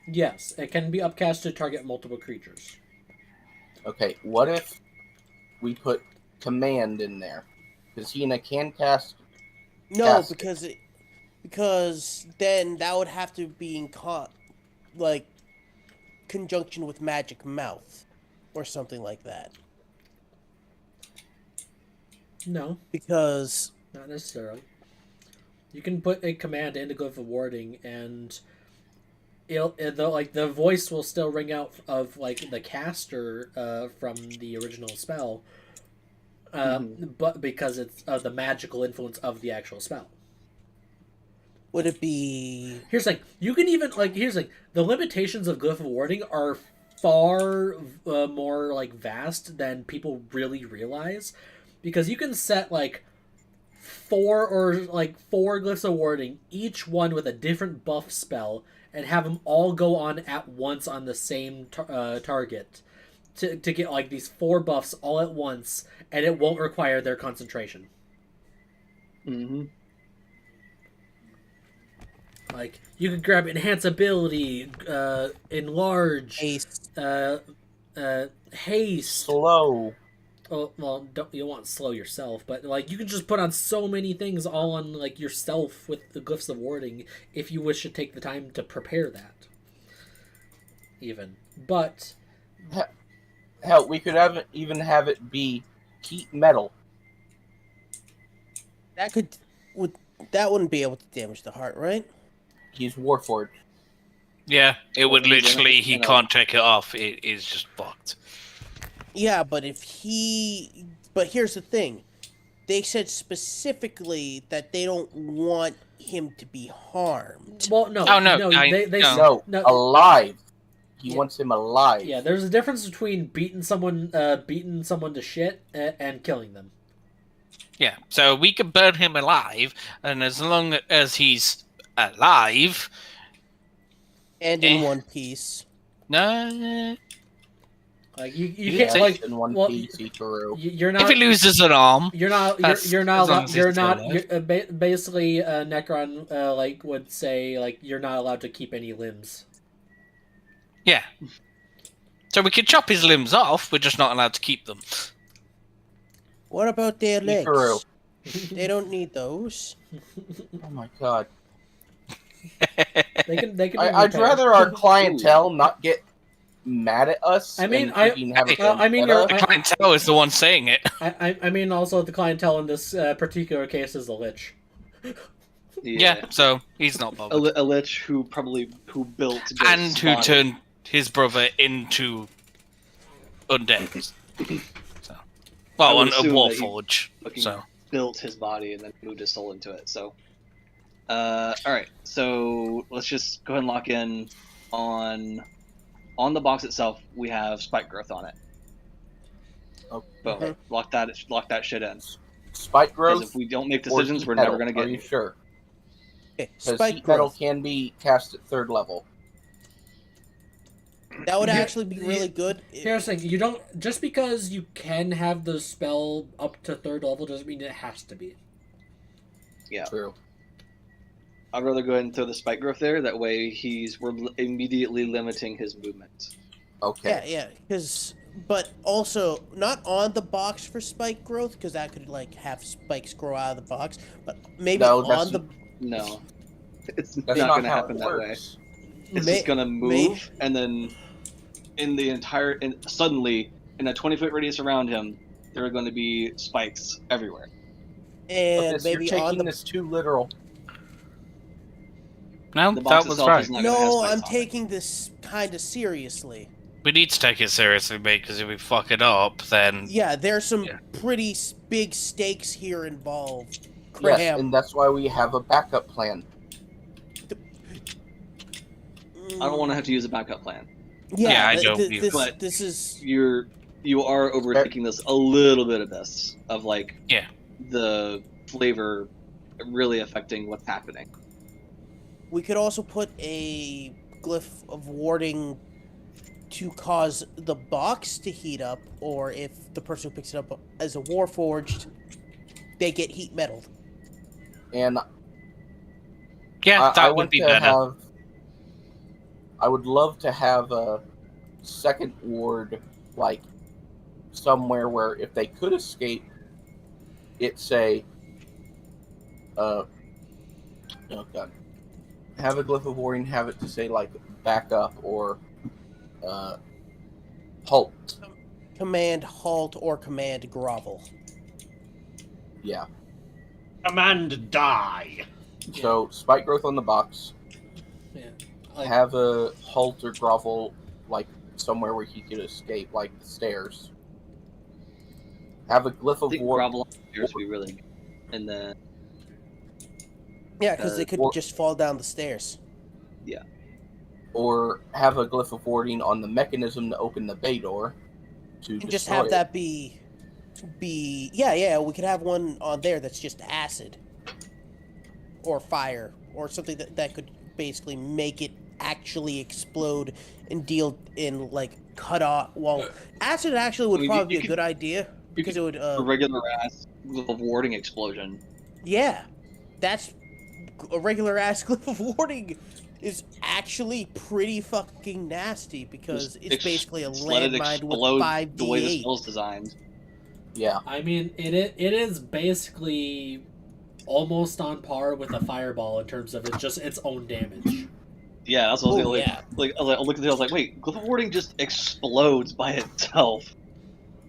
Yes, it can be upcast to target multiple creatures. Okay, what if we put command in there? Because Hina can cast. No, Cast it. because then that would have to be in conjunction with magic mouth or something like that. No, Because not necessarily. You can put a command into Glyph of Warding, and the voice will still ring out of like the caster from the original spell, but because it's the magical influence of the actual spell. would it be? Here's like you can even the limitations of Glyph of Warding are far more like vast than people really realize, because you can set like four glyphs of warding, each one with a different buff spell, and have them all go on at once on the same target to get like these 4 buffs all at once, and it won't require their concentration. Mm-hmm. Like you could grab enhance ability, enlarge, Haste. haste. Slow. Oh, well, you want slow yourself, but like you can just put on so many things all on like yourself with the glyphs of warding if you wish to take the time to prepare that. Even, but Hell, we could even have it be heat metal. That wouldn't be able to damage the heart, right? He's Warforged. Yeah, it would he's in literally. it, He you know. can't take it off. It is just fucked. Yeah, but but here's the thing. They said specifically that they don't want him to be harmed. well, no, Oh, no, they no. No, alive. He Yeah. wants him alive. yeah. There's a difference between beating someone to shit and killing them. Yeah, so we can burn him alive, and as long as he's alive, And in one piece. no. Like you You can't say like in one well, piece, Ikaru. you're If not. he loses an arm, You're not. That's- You're not. as long as You're he's still not. alive. Basically, Necron like would say like you're not allowed to keep any limbs. yeah. So we can chop his limbs off. We're just not allowed to keep them. What about their legs? Ikaru. They don't need those. Oh my god. They can. Be I'd repaired. rather our clientele not get mad at us. I mean, and I- freaking have a I mean, vendetta. you're- The clientele is the one saying it. I mean, also the clientele in this particular case is the Lich. Yeah, so he's not bothered. A lich who built And Ghost's who body. turned his brother into undead. So. Well, would a assume that he warforge. fucking So. built his body and then moved his soul into it. So, all right. So let's just go ahead and lock in on the box itself. We have spike growth on it. Oh, Boom. Mhm. Lock that shit in. Spike Because growth. if we don't make or decisions, heat we're metal? never gonna get Are you any. sure? Okay, Because spike heat metal growth. can be cast at 3rd level. That would actually be really good. Here's the thing: you don't just because you can have the spell up to 3rd level doesn't mean it has to be. Yeah. True. I'd rather go ahead and throw the spike growth there. That way, we're immediately limiting his movement. Okay. Yeah, but also not on the box for spike growth, because that could like have spikes grow out of the box. But maybe No, that's- on the No, it's That's not not going to how happen it that way. works. It's May- just going to move, and then suddenly, in a 20-foot radius around him, there are going to be spikes everywhere. and Lucas, you're maybe on taking the. this too literal. No, The that box was itself right. is not going to have No, spikes I'm on it. taking this kind of seriously. We need to take it seriously, mate, because if we fuck it up, then Yeah, there's some Yeah. pretty big stakes here involved. Yes, Graham. and that's why we have a backup plan. I don't want to have to use a backup plan. Yeah, I don't either. But- This is You are overthinking this a little bit of this, of like Yeah. the flavor really affecting what's happening. We could also put a glyph of warding to cause the box to heat up, or if the person who picks it up as a warforged, they get heat metaled. And yeah, I that would want be to better. I would love to have a second ward, like somewhere where if they could escape, it say, oh god, have a glyph of warding, have it to say like back up or halt. Command halt or command grovel. Yeah. Command die. So spike growth on the box. Yeah. Like, Have a halt or grovel like somewhere where he could escape, like the stairs. Have a glyph I of think ward. gravel on the stairs would be really good. And then Yeah, because they could or- just fall down the stairs. Or have a glyph of warding on the mechanism to open the bay door. To And just destroy have it. that be yeah, we could have one on there that's just acid. Or fire. Or something that could basically make it actually explode and deal in like cut off. Well, acid actually would I mean, probably you be a could- good idea because it would a regular ass of warding explosion. yeah, that's a regular ass glyph of warding is actually pretty fucking nasty because it's basically a Just let it landmine with explode the way the 5d8. spell's designed. Yeah. I mean, it is basically almost on par with a fireball in terms of it's just its own damage. Yeah, that's what I was Oh, like. yeah. Like, I looked at it, I was like, wait, glyph of warding just explodes by itself.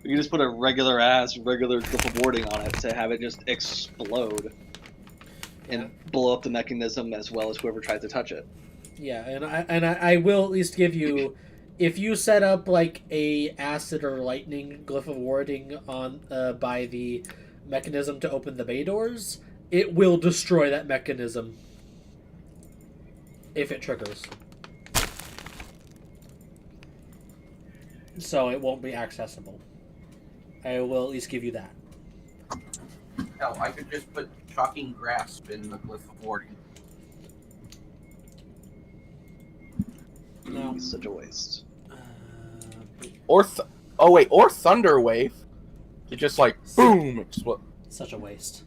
You can just put a regular glyph of warding on it to have it just explode and blow up the mechanism as well as whoever tries to touch it. Yeah, and I will at least give you, if you set up like a acid or lightning glyph of warding on by the mechanism to open the bay doors, it will destroy that mechanism if it triggers. So it won't be accessible. I will at least give you that. Hell, I could just put shocking grasp in the glyph of warding. No. It's such a waste. Or or thunder wave. You just like boom explode. Such a waste.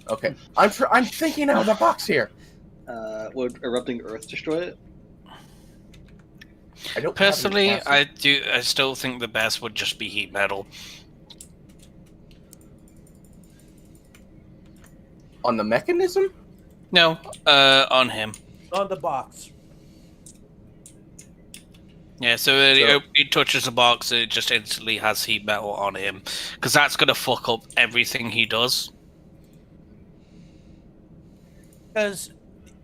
Okay, I'm thinking out of the box here. Would erupting earth destroy it? I don't Personally, have any I still think the best would just be heat metal. on the mechanism. No, on him. On the box. Yeah, so he touches the box, it just instantly has heat metal on him, because that's gonna fuck up everything he does. Because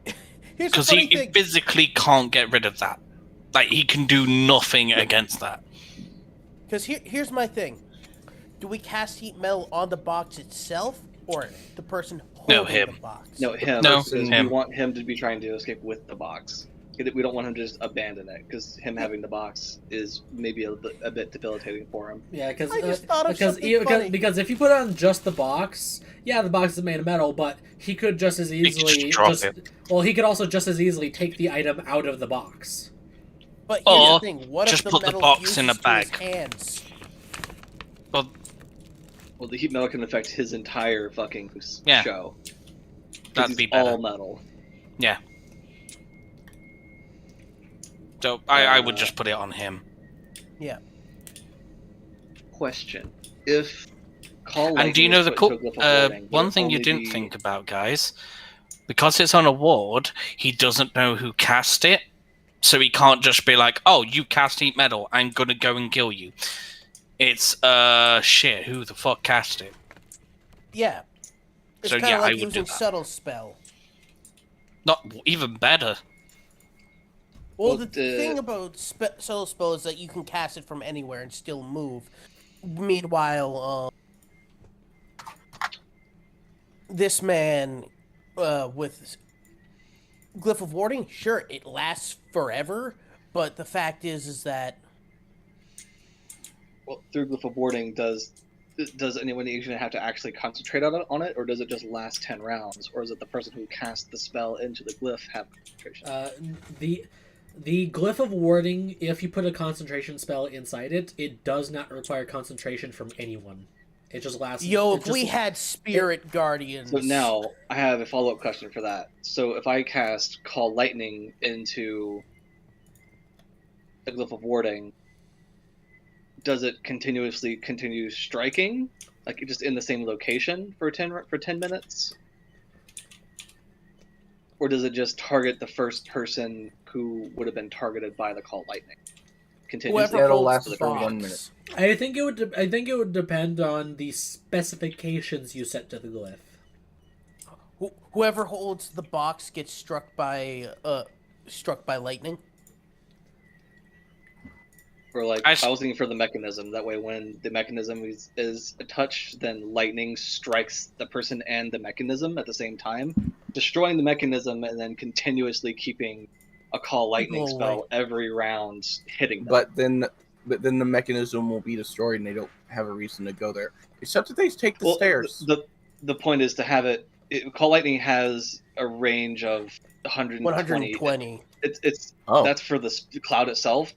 here's the Because funny he thing. physically can't get rid of that. Like, he can do nothing against that. Because here's my thing. Do we cast heat metal on the box itself, or the person holding No, him. the box? No, him. No, because him. we want him to be trying to escape with the box. We don't want him to just abandon it, because him having the box is maybe a bit debilitating for him. Yeah, because I just thought of something funny. because if you put on just the box, yeah, the box is made of metal, but he could just as could easily just drop it. well, he could also just as easily take the item out of the box. But here's Or the thing: what just if the put the metal box in a fuses to his bag. hands? Well, Well, the heat metal can affect his entire fucking Yeah. show. 'Cause that'd he's be better. all metal. So I would just put it on him. Question: if Call And do you Lightning know is the put into a glyph of warding, would one it thing you only didn't be- think about, guys? Because it's on a ward, he doesn't know who cast it, so he can't just be like, "Oh, you cast heat metal. I'm gonna go and kill you." It's shit. Who the fuck cast it? Yeah. It's So, kind yeah, of I like would do using that. subtle spell. Not even better. Well, Well, the thing about subtle spell is that you can cast it from anywhere and still move. Meanwhile, this man with Glyph of Warding, sure, it lasts forever, but the fact is that Well, through glyph of warding, does anyone even have to actually concentrate on it, or does it just last 10 rounds, or is it the person who cast the spell into the glyph have concentration? The glyph of warding, if you put a concentration spell inside it, it does not require concentration from anyone. It just lasts. if we had Spirit Guardians. So now I have a follow-up question for that. So if I cast Call Lightning into the glyph of warding, does it continue striking, like just in the same location for 10 minutes, or does it just target the first person who would have been targeted by the Call Lightning? Continuously. Whoever That'll holds last the for 1 box. minute. I think it would depend on the specifications you set to the glyph. Whoever holds the box gets struck by lightning. Or like I I, s- was thinking for the mechanism. That way, when the mechanism is touched, then lightning strikes the person and the mechanism at the same time, destroying the mechanism, and then continuously keeping a Call Lightning People spell like- every round hitting them. But then the mechanism will be destroyed, and they don't have a reason to go there. Except if they take the stairs. The point is to have Call Lightning has a range of 120. 120. It's Oh, that's for the cloud itself,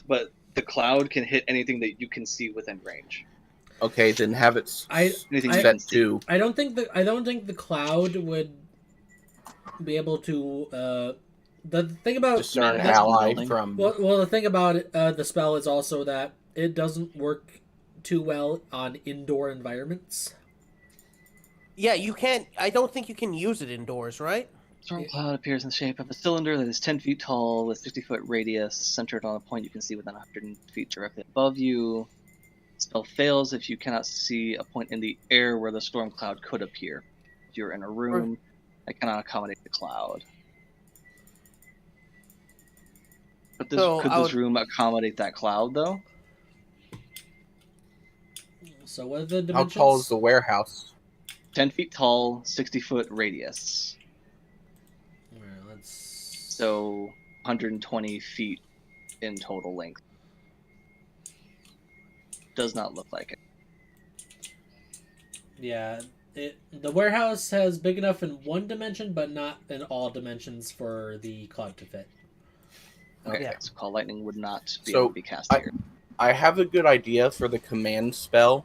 but the cloud can hit anything that you can see within range. okay. Then have it Anything you set can see. to. I don't think the cloud would be able to. The thing about Discern That's ally building. from. well, the thing about it, the spell is also that it doesn't work too well on indoor environments. Yeah, you can't. I don't think you can use it indoors, right? Storm cloud appears in the shape of a cylinder that is 10 feet tall with 60-foot radius, centered on a point you can see within 100 feet directly above you. Spell fails if you cannot see a point in the air where the storm cloud could appear. If you're in a room that cannot accommodate the cloud. But So could I this would- room accommodate that cloud, though? So what are the How dimensions? tall is the warehouse? 10 feet tall, 60-foot radius. Alright, let's. So 120 feet in total length. Does not look like it. Yeah, the warehouse has big enough in one dimension, but not in all dimensions for the cloud to fit. Okay, Yeah. so Call Lightning would not be So, able to be cast here. I have a good idea for the command spell.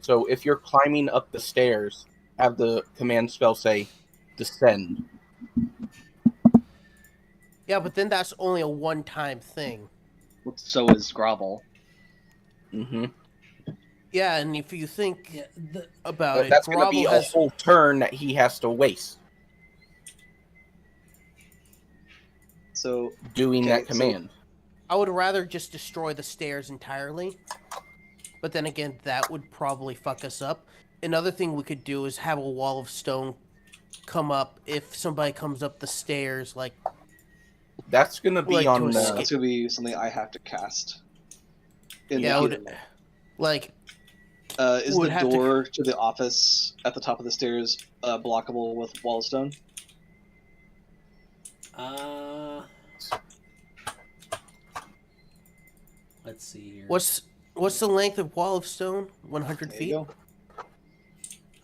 So if you're climbing up the stairs, have the command spell say, "Descend." Yeah, but then that's only a one-time thing. So is Grovel. Mm-hmm. Yeah, and if you think Yeah, about But it, that's going to be Grovel a has whole turn that he has to waste So doing Okay, that so- command. I would rather just destroy the stairs entirely. But then again, that would probably fuck us up. Another thing we could do is have a wall of stone come up if somebody comes up the stairs, like That's going to be Like to on escape. the. that's gonna be something I have to cast. In Yeah, the would- heat of the- like Is would the have to- door to the office at the top of the stairs blockable with wall of stone? Let's see here. what's the length of wall of stone? 100 There feet. you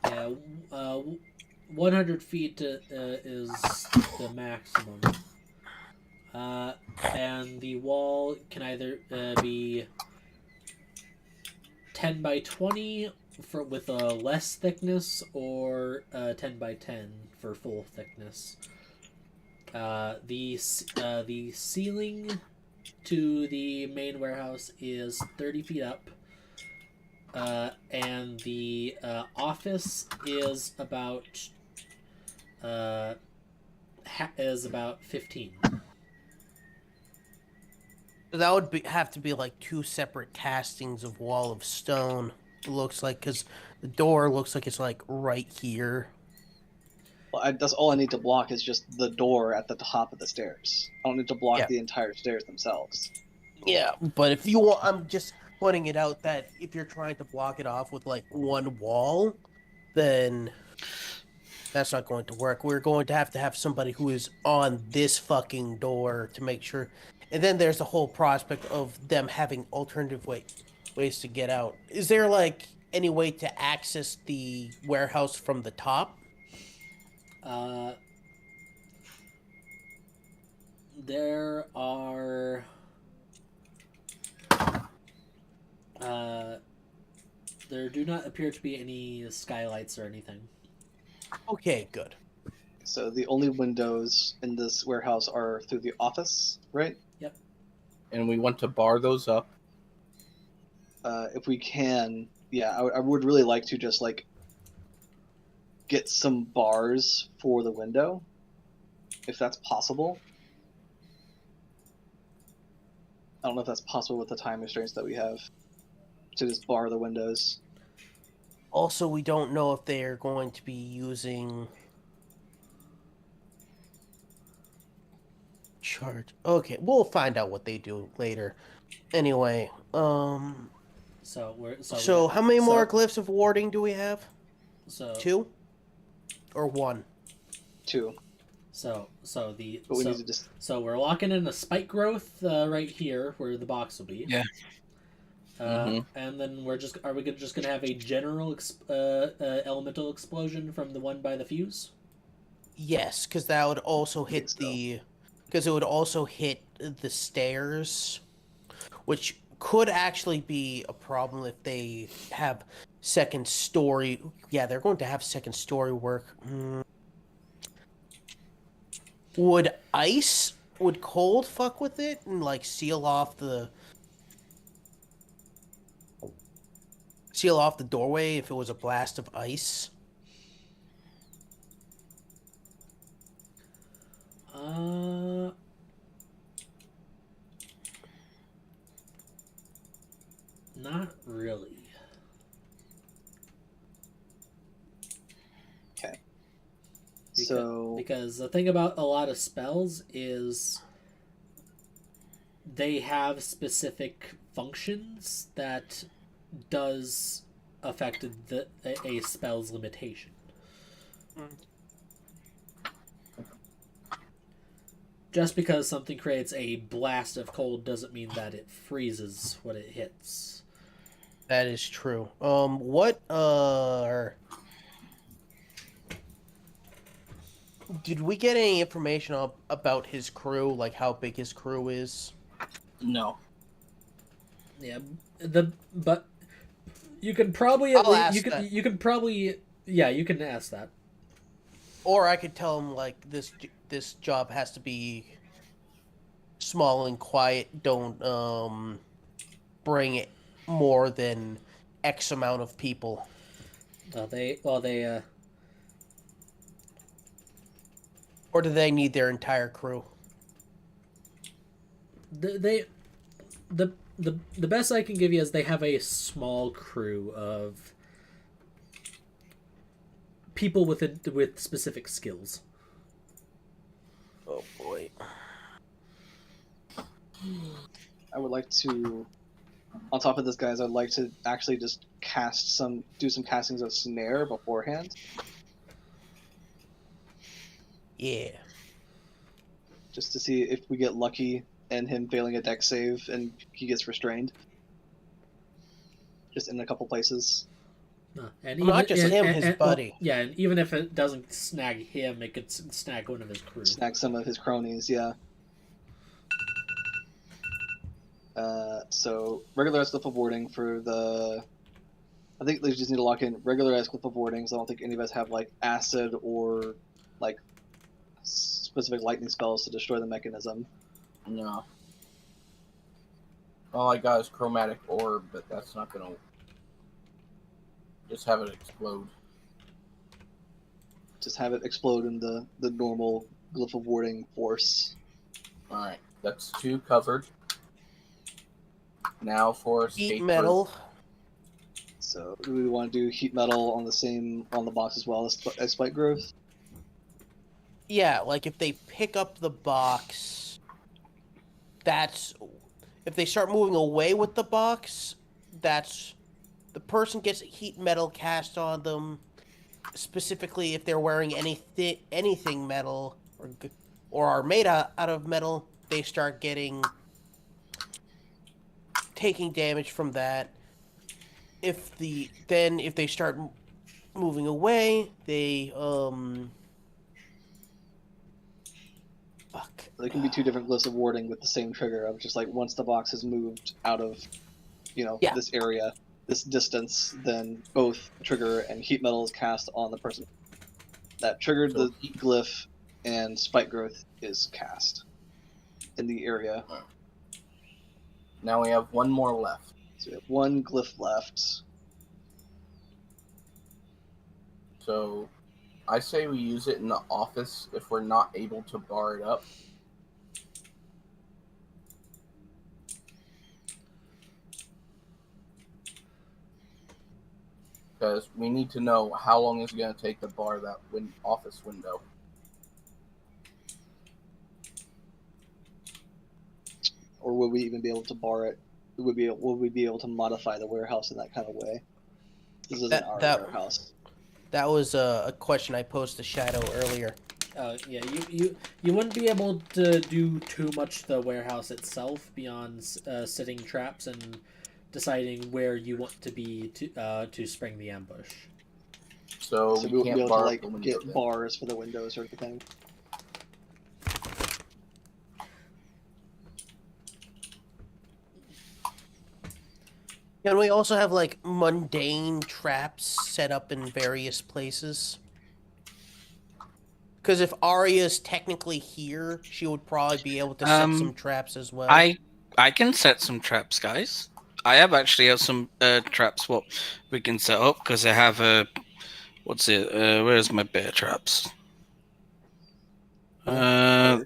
go. Yeah, 100 feet is the maximum. And the wall can either be 10 by 20 with a less thickness, or 10 by 10 for full thickness. The ceiling to the main warehouse is 30 feet up, and the office is about 15. So that would have to be like two separate castings of wall of stone. It looks like, because the door looks like it's like right here. Well, that's all I need to block is just the door at the top of the stairs. I don't need to block Yeah. the entire stairs themselves. Yeah, but if you want, I'm just pointing it out that if you're trying to block it off with like one wall, then that's not going to work. We're going to have somebody who is on this fucking door to make sure. And then there's the whole prospect of them having alternative ways to get out. Is there like any way to access the warehouse from the top? There are there do not appear to be any skylights or anything. Okay, good. So the only windows in this warehouse are through the office, right? Yep. And we want to bar those up. If we can, yeah, I would really like to just like get some bars for the window, if that's possible. I don't know if that's possible with the time restraints that we have to just bar the windows. Also, we don't know if they're going to be using charge. Okay, we'll find out what they do later. Anyway, So how many more glyphs of warding do we have? So 2 or 1? 2. So But we need to just we're locking in a spike growth right here where the box will be. Yeah. And then are we just gonna have a general elemental explosion from the one by the fuse? Yes, because that would also hit so. because it would also hit the stairs, which could actually be a problem if they have second story. Yeah, they're going to have second story work. Would cold fuck with it and like seal off the doorway if it was a blast of ice? Not really. okay. Because the thing about a lot of spells is they have specific functions that does affect a spell's limitation. Just because something creates a blast of cold doesn't mean that it freezes when it hits. That is true. What did we get any information about his crew, like how big his crew is? No. Yeah, but you can probably I'll ask that. you can probably you can ask that. Or I could tell him like this job has to be small and quiet. Don't bring it more than X amount of people. Or do they need their entire crew? the best I can give you is they have a small crew of people with specific skills. Oh boy. I would like to, on top of this, guys, I'd like to actually just do some castings of snare beforehand. Yeah. Just to see if we get lucky and him failing a deck save and he gets restrained. Just in a couple places. And Not just him, his buddy. Yeah, and even if it doesn't snag him, it could snag one of his crew. Snag some of his cronies, yeah. So regularized glyph of warding for the. I think they just need to lock in regularized glyph of wardings. I don't think any of us have like acid or like specific lightning spells to destroy the mechanism. No. All I got is chromatic orb, but that's not gonna. Just have it explode. Just have it explode in the normal glyph of warding force. Alright, that's 2 covered. Now for Heat escape metal. So do we want to do heat metal on the box as well as spike growth? Yeah, like if they pick up the box, that's if they start moving away with the box, that's the person gets heat metal cast on them. Specifically, if they're wearing anything metal or are made out of metal, they start taking damage from that. If they start moving away, they fuck. There can be 2 different glyphs of warding with the same trigger of just like once the box is moved out of, Yeah. this area, this distance, then both trigger and heat metal is cast on the person that triggered So the glyph, and spike growth is cast in the area. Now we have 1 more left. So we have 1 glyph left. So I say we use it in the office if we're not able to bar it up. Because we need to know how long it's going to take to bar that office window. Or will we even be able to bar it? Will we be able to modify the warehouse in that kind of way? This isn't our warehouse. That was a question I posed to Shadow earlier. Yeah, you wouldn't be able to do too much to the warehouse itself beyond setting traps and deciding where you want to be to spring the ambush. So we we won't can't be able bar to up like the window get then. bars for the windows or anything. Can we also have like mundane traps set up in various places? Because if Arya's technically here, she would probably be able to set some traps as well. I can set some traps, guys. I have some traps what we can set up because I have a what's it? Where's my bear traps? Damn!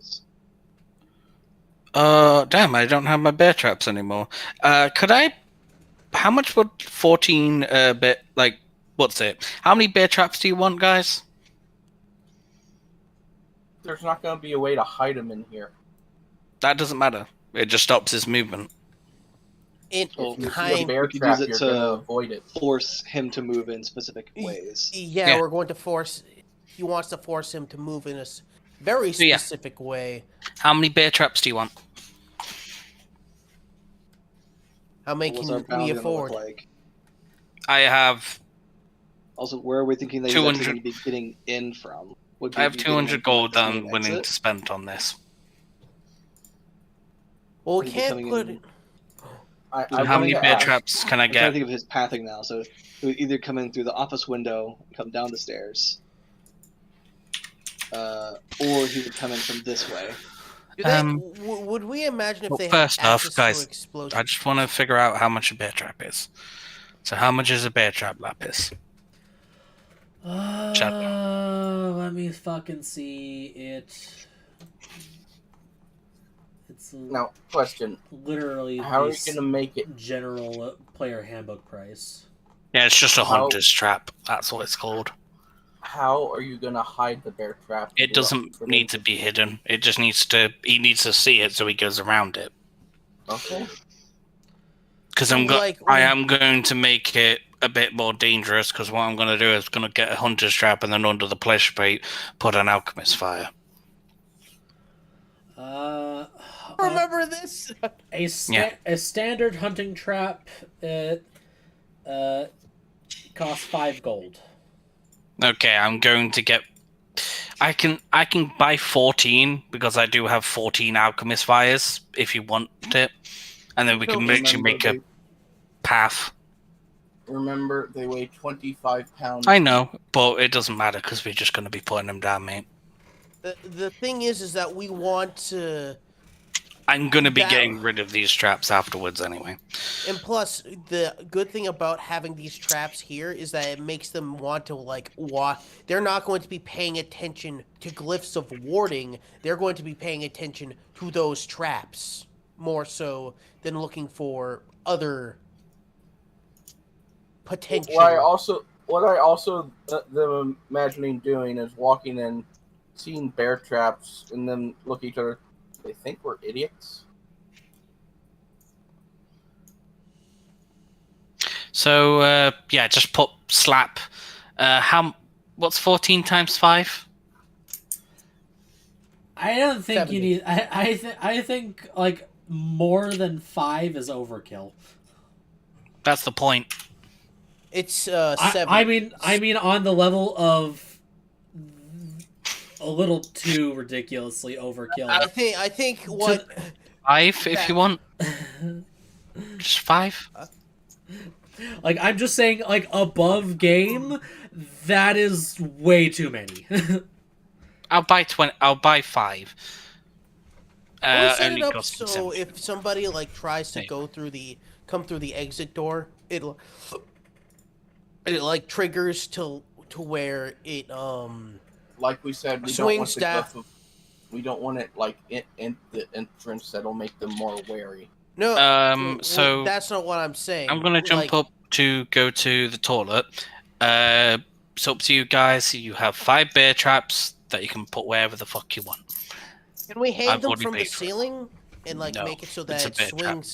I don't have my bear traps anymore. Could I? How much would 14 bit like? What's it? How many bear traps do you want, guys? There's not going to be a way to hide him in here. That doesn't matter. It just stops his movement. It Well, If you see a kind bear we could trap, use it you're to going to avoid it. force him to move in specific ways. yeah, Yeah. we're going to force. He wants to force him to move in a very Yeah. specific way. How many bear traps do you want? How many What's can our we bounty gonna afford? look like? I have Also, where are we thinking that he's 200 actually going to be getting in from? Would I have be getting in 200 from, gold like, that the I'm main willing exit? to spend on this. Well, Would we he be can't coming put in- it. So How many coming bear out- traps can I I'm trying to get? think of his pathing now. So he would either come in through the office window, come down the stairs, or he would come in from this way. Do they, would we imagine if well, they first had off, access guys, for explosion? I just want to figure out how much a bear trap is. So how much is a bear trap, Lapis? Let me fucking see it. It's Now, question. literally How are the you going to make it? general player handbook price. Yeah, it's just a How- hunter's trap. That's what it's called. How are you going to hide the bear trap? It doesn't need to be hidden. It just needs to. He needs to see it, so he goes around it. Okay. Because I am going to make it a bit more dangerous. Because what I'm going to do is going to get a hunter's trap, and then under the pleasure plate, put an alchemist fire. Remember this? A standard hunting trap costs 5 gold. Okay, I'm going to get. I can buy 14 because I do have 14 alchemist fires if you want it. and then we can actually make a path. Remember, they weigh 25 pounds. I know, but it doesn't matter because we're just going to be putting them down, mate. The thing is that we want to. I'm going to be getting rid of these traps afterwards anyway. And plus, the good thing about having these traps here is that it makes them want to, like, walk. They're not going to be paying attention to glyphs of warding. They're going to be paying attention to those traps more so than looking for other potential. What I also them imagining doing is walking in, seeing bear traps, and then look at each other. They think we're idiots. So yeah, just put slap. What's 14 times 5? I don't think 70. you need. I think like more than 5 is overkill. That's the point. It's 7. I mean on the level of a little too ridiculously overkill. I think what 5 if you want. Just 5. Like I'm just saying, like above game, that is way too many. I'll buy 20. I'll buy 5. we'll set Only it up costs me so 70. if somebody like tries to come through the exit door, it like triggers to where it Like we said, we Swing we don't want it like in the entrance. That'll make them more wary. No, so that's not what I'm saying. I'm gonna jump up to go to the toilet. It's up to you guys. You have 5 bear traps that you can put wherever the fuck you want. Can we hang I've them already from the paid for it. ceiling and like No, make it so it's a that bear it trap.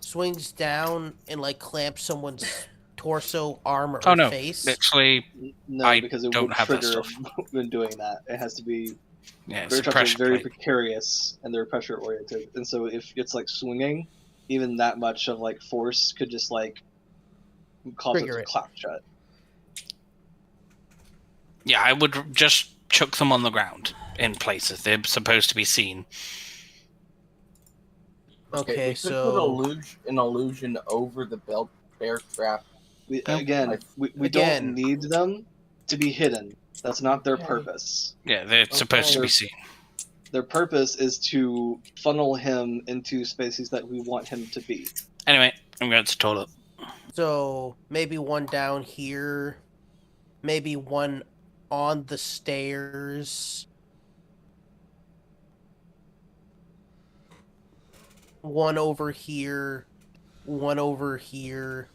swings down and like clamps someone's torso, arm, or Oh no, face? literally, No, I because it don't would have that trigger stuff. when doing that. It has to be yeah, it's bear a traps pressure are very plate. precarious and they're pressure oriented, and so if it's like swinging, even that much of like force could just like cause Trigger it to it. clap shut. Yeah, I would just chuck them on the ground in places they're supposed to be seen. Okay, we could so put an illusion over the bear trap. We, Yeah. again, we Again. don't need them to be hidden. That's not their purpose. Yeah, they're supposed to be seen. Their purpose is to funnel him into spaces that we want him to be. Anyway, I'm going to the toilet. So maybe one down here, maybe one on the stairs, one over here, one over here.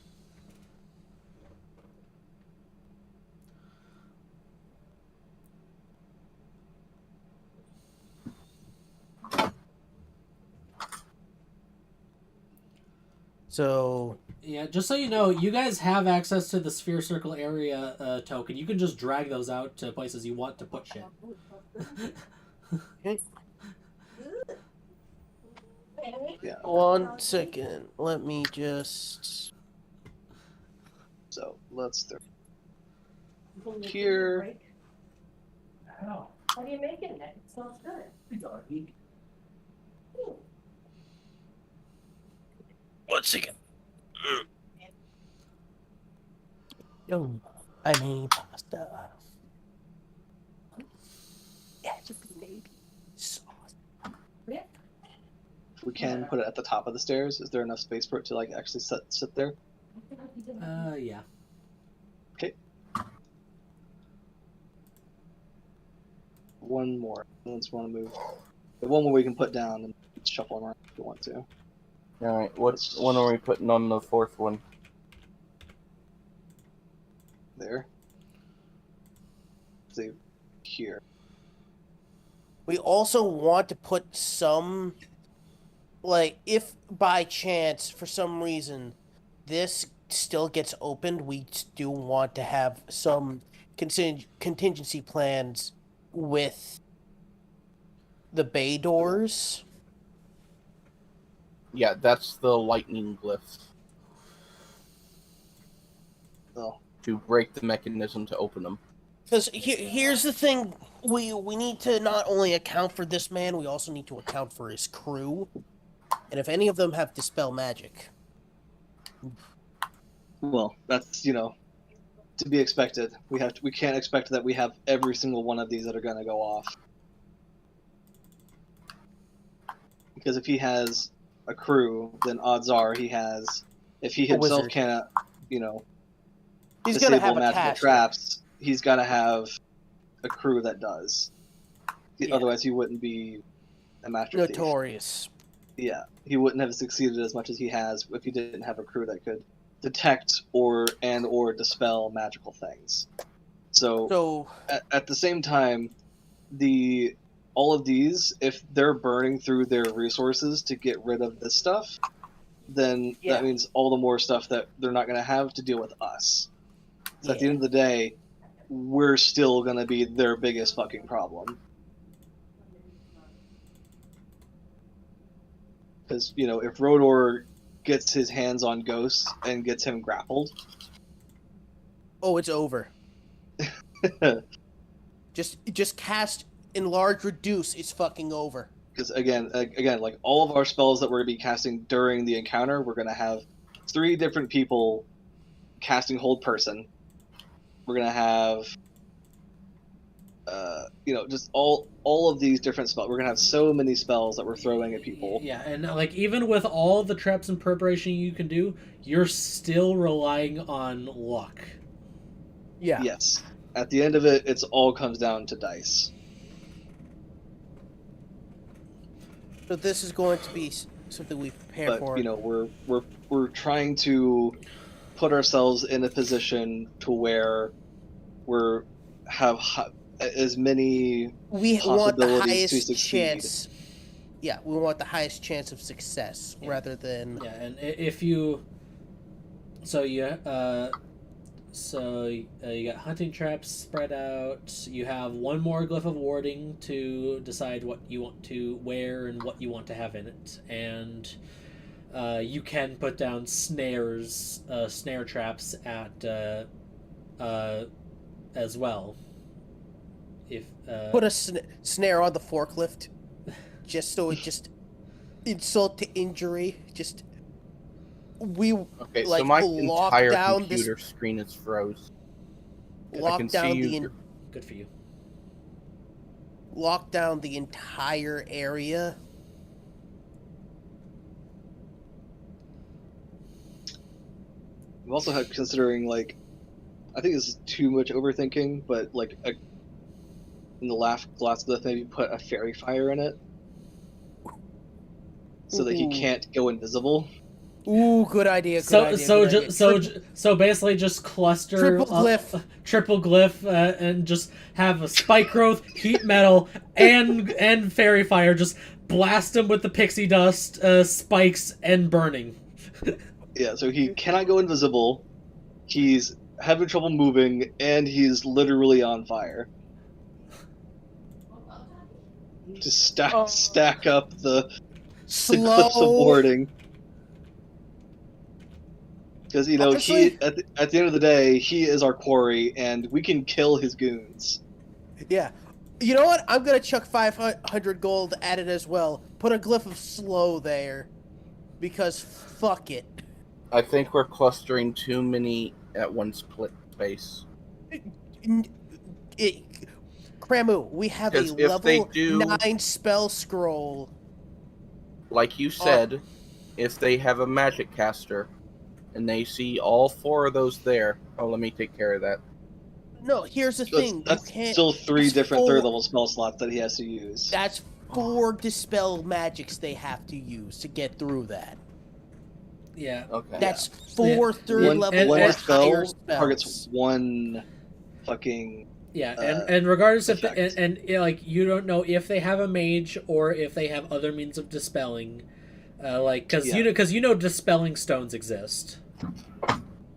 So Yeah, just so you know, you guys have access to the sphere circle area token. You can just drag those out to places you want to put shit. Yeah. 1 second, let me just. So let's throw here. How are you making it? It smells good. 1 second. Oh, I need pasta. Yeah, just maybe sauce. We can put it at the top of the stairs. Is there enough space for it to like actually sit there? Yeah. Okay. One more. Once we want to move. The one more we can put down and shuffle them around if you want to. All right, what one are we putting on the 4th one? There. See, here. We also want to put some, like, if by chance, for some reason, this still gets opened, we do want to have some contingency plans with the bay doors. Yeah, that's the lightning glyph. Oh. To break the mechanism to open them. Because here's the thing, we need to not only account for this man, we also need to account for his crew. And if any of them have dispel magic, Well, that's to be expected. We can't expect that we have every single one of these that are going to go off. Because if he has a crew, then odds are he has. If he himself wizard. can't, he's gonna disable have a magical caster. traps, he's got to have a crew that does. Yeah. Otherwise, he wouldn't be a master thief. Notorious. Yeah, he wouldn't have succeeded as much as he has if he didn't have a crew that could detect or dispel magical things. So at the same time, all of these, if they're burning through their resources to get rid of this stuff, then that means all the more stuff that they're not going to have to deal with us. So at the end of the day, we're still going to be their biggest fucking problem. Because, if Rodor gets his hands on Ghost and gets him grappled... Oh, it's over. Just cast Enlarge Reduce, it's fucking over. Because, again, like, all of our spells that we're going to be casting during the encounter, we're going to have 3 different people casting Hold Person. We're going to have... just all of these different spells. We're gonna have so many spells that we're throwing at people. Yeah, and like even with all the traps and preparation you can do, you're still relying on luck. Yeah. Yes. At the end of it, it's all comes down to dice. So this is going to be something we prepare for. But we're trying to put ourselves in a position to where we're have as many we want the possibilities to highest succeed. chance. Yeah, we want the highest chance of success rather than. Yeah, and if you, you got hunting traps spread out. You have one more glyph of warding to decide what you want to wear and what you want to have in it, and you can put down snare traps at as well. If Put a snare on the forklift, just so it just insult to injury. Just Okay, like so my lock entire down computer screen is froze. lock can down see the you. good for you. Lock down the entire area. We also have considering, like, I think this is too much overthinking, but like in the last glyph, maybe put a fairy fire in it, so that he can't go invisible. Ooh, good idea. So basically, just cluster triple glyph, and just have a spike growth, heat metal, and fairy fire. Just blast him with the pixie dust, spikes, and burning. Yeah, so he cannot go invisible. He's having trouble moving, and he's literally on fire. Just stack up the clips of warding. Because, Honestly, at the end of the day, he is our quarry, and we can kill his goons. Yeah. You know what? I'm going to chuck 500 gold at it as well. Put a glyph of slow there. Because fuck it. I think we're clustering too many at one split space. Kramu, we have a 'Cause if they level do- 9 spell scroll. Like you said, if they have a magic caster and they see all 4 of those there, let me take care of that. No, here's the thing. That's you can't, still 3 it's different 4 third-level spell slots that he has to use. That's 4 dispel magics they have to use to get through that. Yeah. Okay. That's 4 third One level or spell higher spells. targets one fucking... Yeah, and regardless if effect. like you don't know if they have a mage or if they have other means of dispelling, because dispelling stones exist.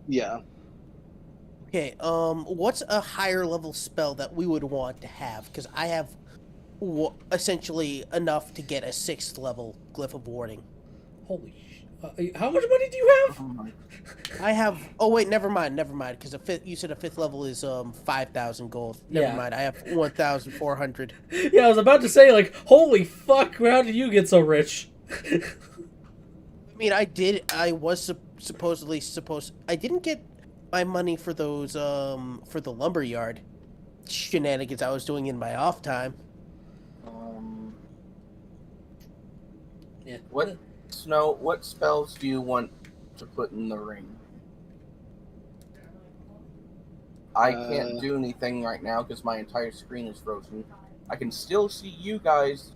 Yeah. Okay, what's a higher level spell that we would want to have? Because I have essentially enough to get a 6th level glyph of warding. Holy how much money do you have? I have. Oh wait, never mind. Because you said a 5th level is 5,000 gold. Never mind. I have 1,400. Yeah, I was about to say, like, holy fuck! How did you get so rich? I mean, I did. I was supposedly supposed. I didn't get my money for those for the lumberyard shenanigans I was doing in my off time. Yeah. What Snow? What spells do you want to put in the ring? I can't do anything right now because my entire screen is frozen. I can still see you guys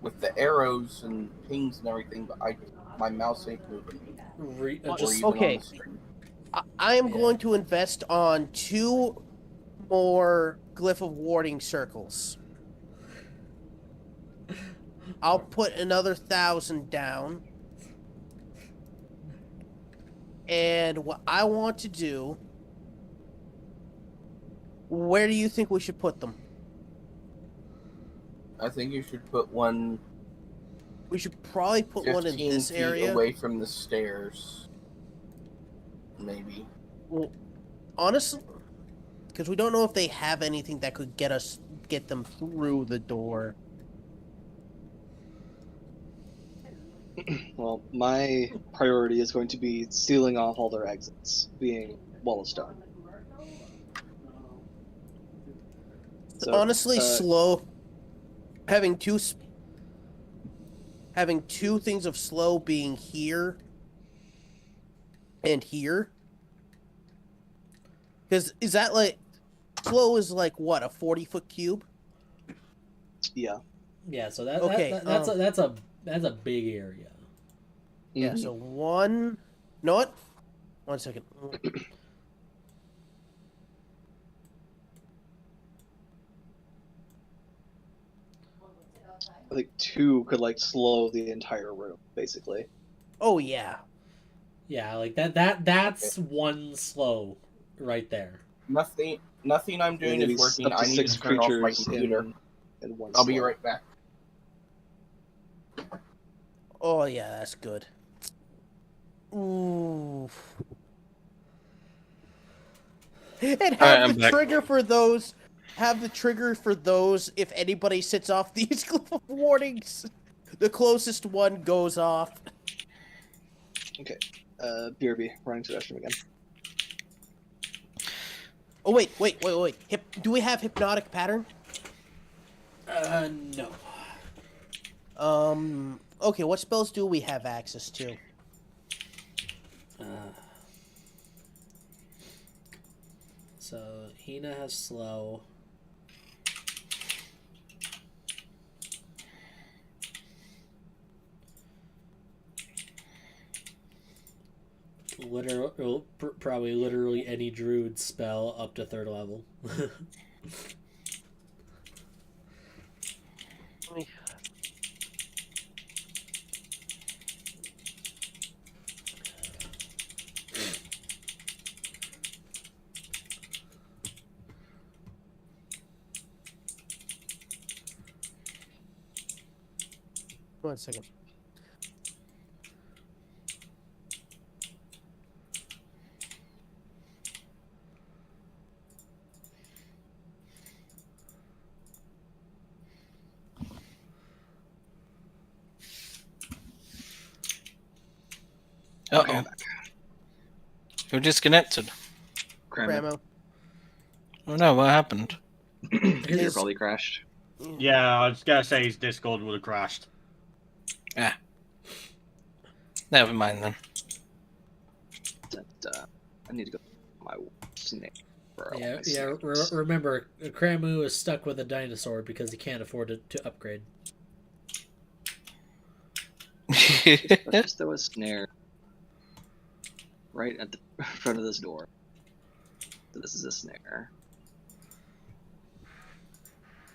with the arrows and pings and everything, but my mouse ain't moving. Or Just even on Okay. the screen. I am Yeah. going to invest on 2 more glyph of warding circles. I'll put another 1,000 down. And what I want to do, where do you think we should put them? I think you should put one We should probably put one in 15 this feet area. away from the stairs. Maybe. Well, honestly, because we don't know if they have anything that could get them through the door. Well, my priority is going to be sealing off all their exits, being wall of stone. So, Honestly, slow. Having two things of slow being here and here. Because is that like slow is like what, a 40-foot cube? Yeah. Yeah, so Okay, that's a big area. Yeah, so one. Know what? 1 second. I think 2 could like slow the entire room, basically. Oh yeah. Yeah, like that's one slow right there. Nothing I'm doing Maybe is working. up to I need 6 to turn off my creatures computer. in one I'll be slow. right back. Oh yeah, that's good. Ooh. And have I'm the back. trigger for those. Have the trigger for those if anybody sets off these warnings. The closest one goes off. Okay. BRB, running to the restroom again. Oh wait. Do we have hypnotic pattern? No. Okay, what spells do we have access to? So Hina has slow. Probably literally any druid spell up to 3rd level. One second. Uh-oh. You're disconnected. Gramo. Oh no, what happened? Computer probably crashed. Yeah, I was gonna say his Discord would have crashed. Ah. Never mind then. I need to go to my snake. Remember, Kramu is stuck with a dinosaur because he can't afford to upgrade. Let's just throw a snare right at the front of this door. So this is a snare.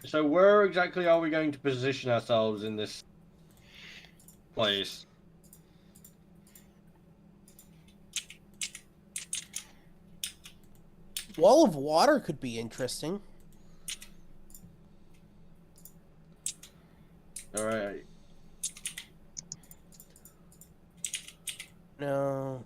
So where exactly are we going to position ourselves in this place? Wall of water could be interesting. Alright. No.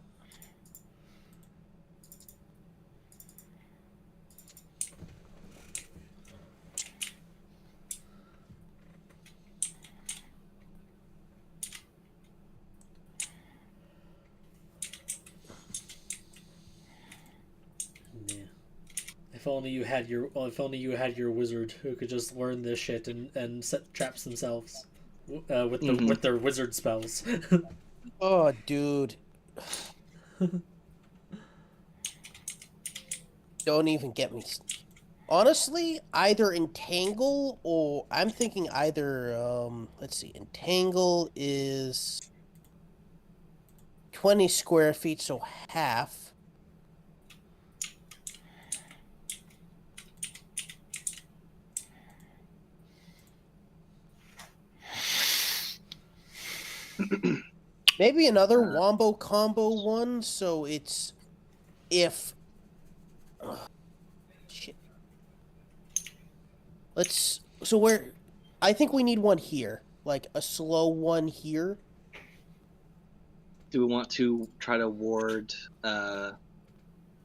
If only you had your wizard who could just learn this shit and set traps themselves with their wizard spells. Oh, dude. Don't even get me. Honestly, either entangle or I'm thinking either. Let's see. Entangle is 20 square feet, so half. Maybe another wombo combo one, so it's if shit. I think we need one here, like a slow one here. Do we want to try to ward the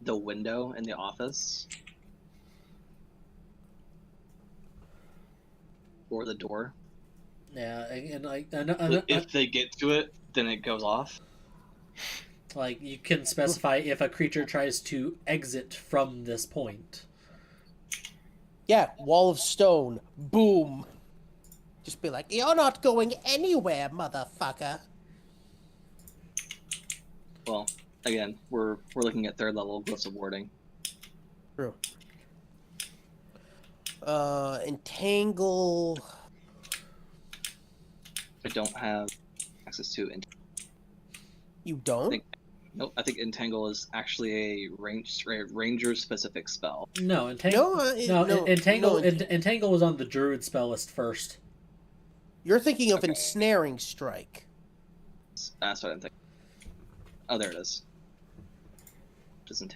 window in the office? Or the door? Yeah, If they get to it, then it goes off. like you can specify if a creature tries to exit from this point. Yeah, wall of stone. Boom. Just be like, you're not going anywhere, motherfucker. Well, again, we're looking at third level glyphs of warding. True. Entangle. I don't have access to You don't? Nope, I think Entangle is actually a ranger specific spell. No, Entangle. No, Entangle was on the druid spell list first. You're thinking of ensnaring strike. That's what I'm thinking. Oh, there it is. Doesn't.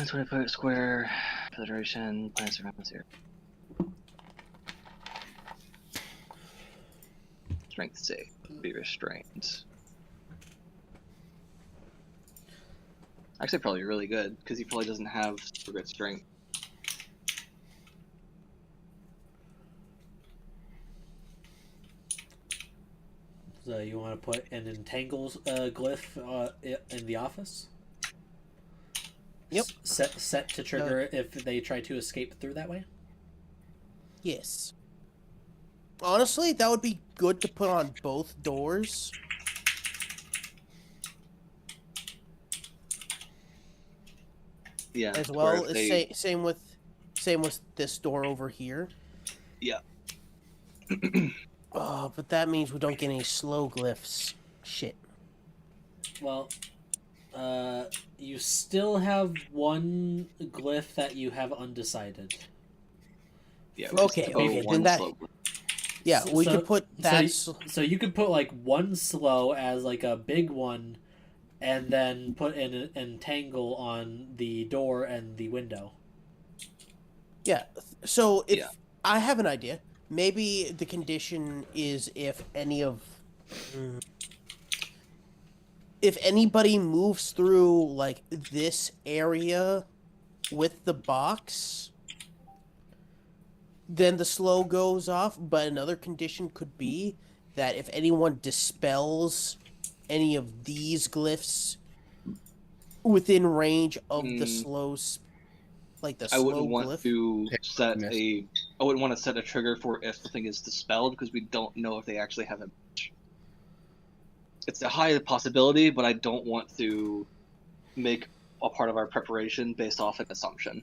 20 square for the duration. Plants around here. Strength save. Be restrained. Actually, probably really good because he probably doesn't have super good strength. So you want to put an entangle glyph in the office? Yep. Set to trigger if they try to escape through that way? Yes. Honestly, that would be good to put on both doors. Yeah. As well as same with this door over here. Yeah. Oh, but that means we don't get any slow glyphs. Shit. Well, you still have one glyph that you have undecided. Yeah. Okay, then that. Yeah, we could put that. So you could put like one slow as like a big one, and then put an entangle on the door and the window. Yeah. So I have an idea. Maybe the condition is if anybody moves through like this area with the box, then the slow goes off. But another condition could be that if anyone dispels any of these glyphs within range of the slows, like the slow I wouldn't want glyph. to set I wouldn't want to set a trigger for if the thing is dispelled because we don't know if they actually have a match. It's a high possibility, but I don't want to make a part of our preparation based off an assumption.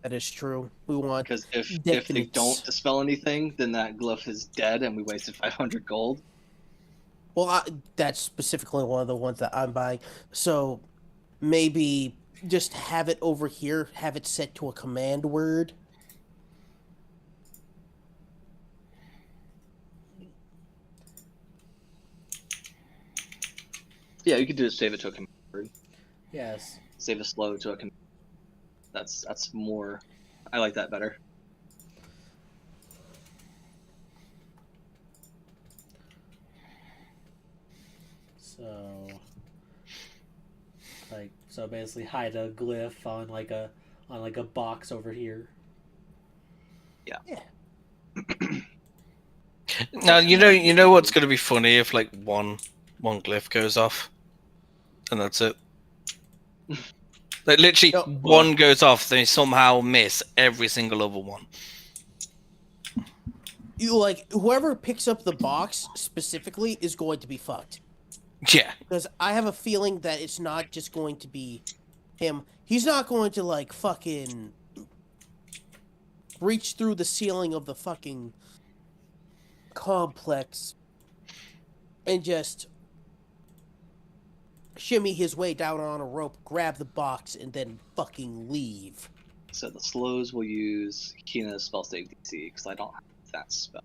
That is true. We want because if they don't dispel anything, then that glyph is dead, and we wasted 500 gold. Well, that's specifically one of the ones that I'm buying. So maybe just have it over here. Have it set to a command word. Yeah, you could do it. Save it to a command word. Yes. Save a slow to a command. That's more. I like that better. So basically hide a glyph on like a box over here. Yeah. Now you know what's going to be funny if like one glyph goes off, and that's it. Like literally, No, one goes off, they somehow miss every single other one. You like whoever picks up the box specifically is going to be fucked. Yeah. Because I have a feeling that it's not just going to be him. He's not going to like fucking reach through the ceiling of the fucking complex and just shimmy his way down on a rope, grab the box, and then fucking leave. So the slows will use Hina's spell save DC because I don't have that spell.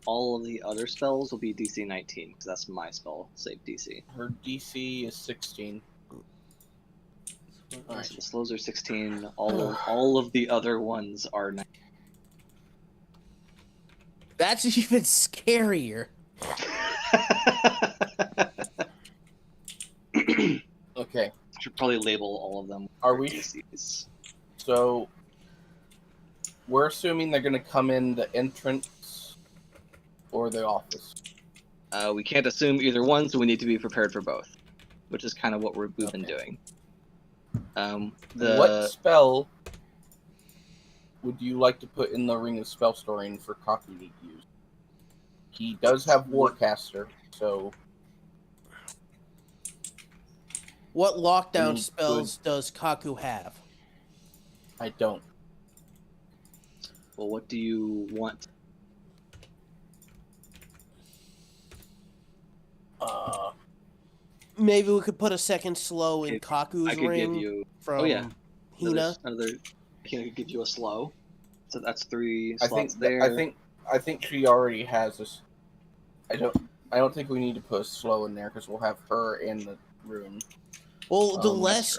All of the other spells will be DC 19 because that's my spell save DC. Her DC is 16. So the slows are 16. All of the other ones are 19. That's even scarier. Okay. Should probably label all of them. Are we- DCs. So we're assuming they're going to come in the entrance or the office. We can't assume either one, so we need to be prepared for both, which is kind of what we've been doing. What spell would you like to put in the Ring of Spell Storing for Kaku to use? He does have Warcaster, so What lockdown Mm, spells does Kaku have? I don't. Well, what do you want? Maybe we could put a second slow in Kaku's I could ring give you. from Oh yeah, Hina. another. Hina could give you a slow. So that's 3 I slots think there. I think she already has this. I don't think we need to put a slow in there because we'll have her and the rune. Well, the that's less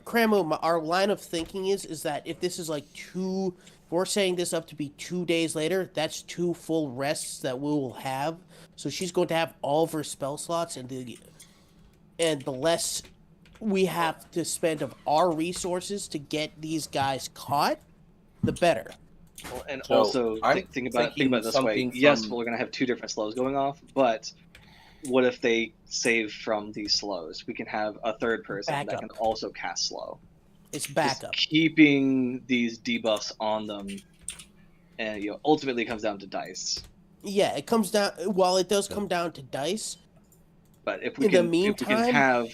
Kramo, our line of thinking is that if this is like if we're setting this up to be 2 days later, that's 2 full rests that we will have. So she's going to have all of her spell slots, and the less we have to spend of our resources to get these guys caught, the better. Well, and So, also I'm think about it thinking this way. something Yes, from- we're gonna have 2 different slows going off, but what if they save from these slows? We can have a third person that Backup. can also cast slow. It's Just backup. keeping these debuffs on them, and ultimately it comes down to dice. Yeah, it comes down. While it does come down to dice, But if we In the can, meantime-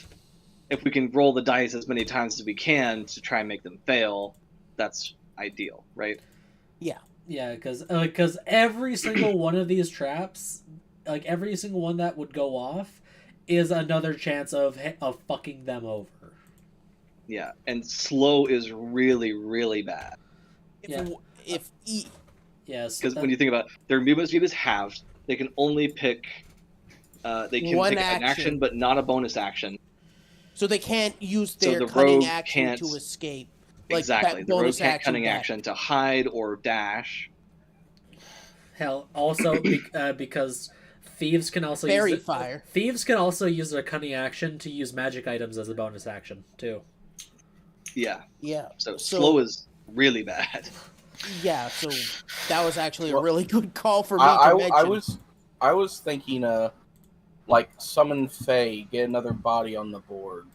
if we can roll the dice as many times as we can to try and make them fail, that's ideal, right? Yeah, because every single one of these traps, like every single one that would go off, is another chance of fucking them over. Yeah, and slow is really, really bad. if Yes, Because when you think about it, their movement speed is halved. They can only pick. They can One pick an action. action, but not a bonus action. so they can't use So their the cutting rogue action can't- to escape. Like Exactly. that The rogue bonus can't action cunning back. action to hide or dash. hell, also because thieves can also Fairy use fire. Thieves can also use their cunning action to use magic items as a bonus action too. Yeah. Yeah. So So- slow is really bad. Yeah, so that was actually a Well, really good call for me I, to I, mention. I was thinking, like summon Fae, get another body on the board.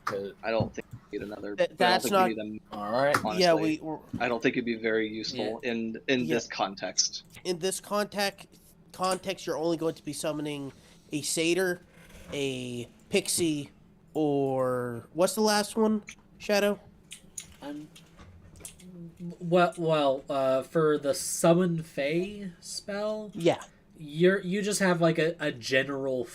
I don't think we need another. That's I don't think not- we need them. All right. Honestly, Yeah, I don't think it'd be very useful in Yeah. this context. in this context, you're only going to be summoning a satyr, a pixie, or what's the last one? Shadow. For the summon Fae spell, Yeah. you just have like a general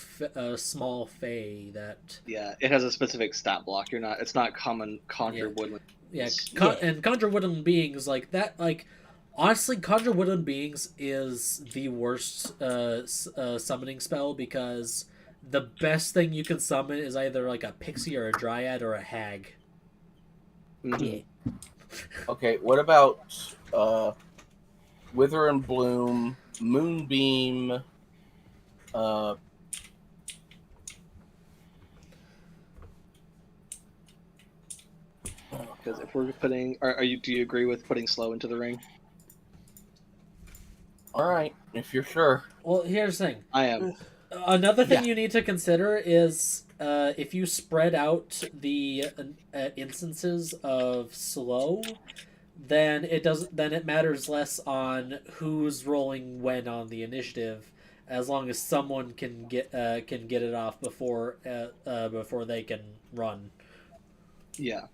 small Fae that Yeah, it has a specific stat block. It's not common conjure Yeah. woodland. yeah, Yeah. and conjure woodland beings like that. Like honestly, conjure woodland beings is the worst summoning spell because the best thing you can summon is either like a pixie or a dryad or a hag. Mhm. Yeah. Okay. What about Wither and Bloom, Moonbeam? Because if we're putting, do you agree with putting slow into the ring? All right, if you're sure. Well, here's the thing. I am. Another thing Yeah. you need to consider is if you spread out the instances of slow, then it matters less on who's rolling when on the initiative, as long as someone can get it off before they can run. Yeah.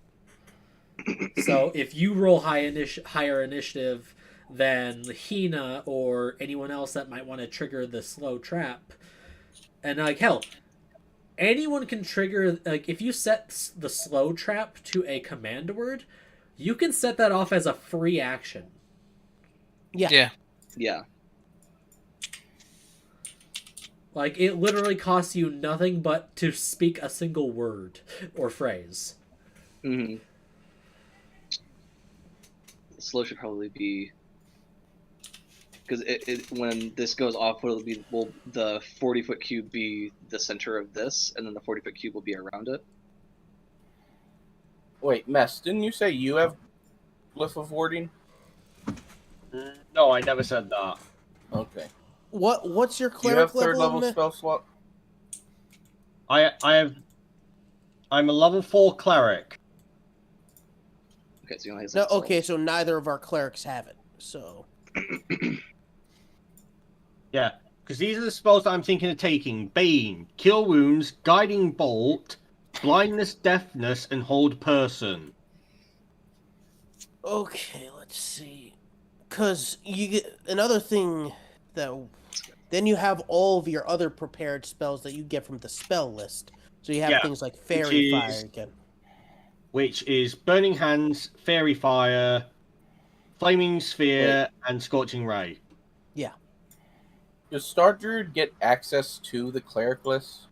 So if you roll higher initiative than Hina or anyone else that might want to trigger the slow trap, and like hell, anyone can trigger, like if you set the slow trap to a command word, you can set that off as a free action. Yeah. Yeah. Like it literally costs you nothing but to speak a single word or phrase. Mm-hmm. Slow should probably be, because when this goes off, will the 40-foot cube be the center of this, and then the 40-foot cube will be around it? Wait, Mess, didn't you say you have Glyph of Warding? No, I never said that. Okay. What's your Do you have cleric third level in spell slot? I'm a level 4 cleric. Okay, so you only have No, 6 okay, so neither of our clerics have it. So Yeah, because these are the spells that I'm thinking of taking: Bane, Kill Wounds, Guiding Bolt, Blindness, Deafness, and Hold Person. okay, let's see. Because you get another thing that then you have all of your other prepared spells that you get from the spell list. So you have Yeah, things like Fairy is- Fire again. Which is Burning Hands, Fairy Fire, Flaming Sphere, and Scorching Ray. Yeah. Does Star Druid get access to the cleric list?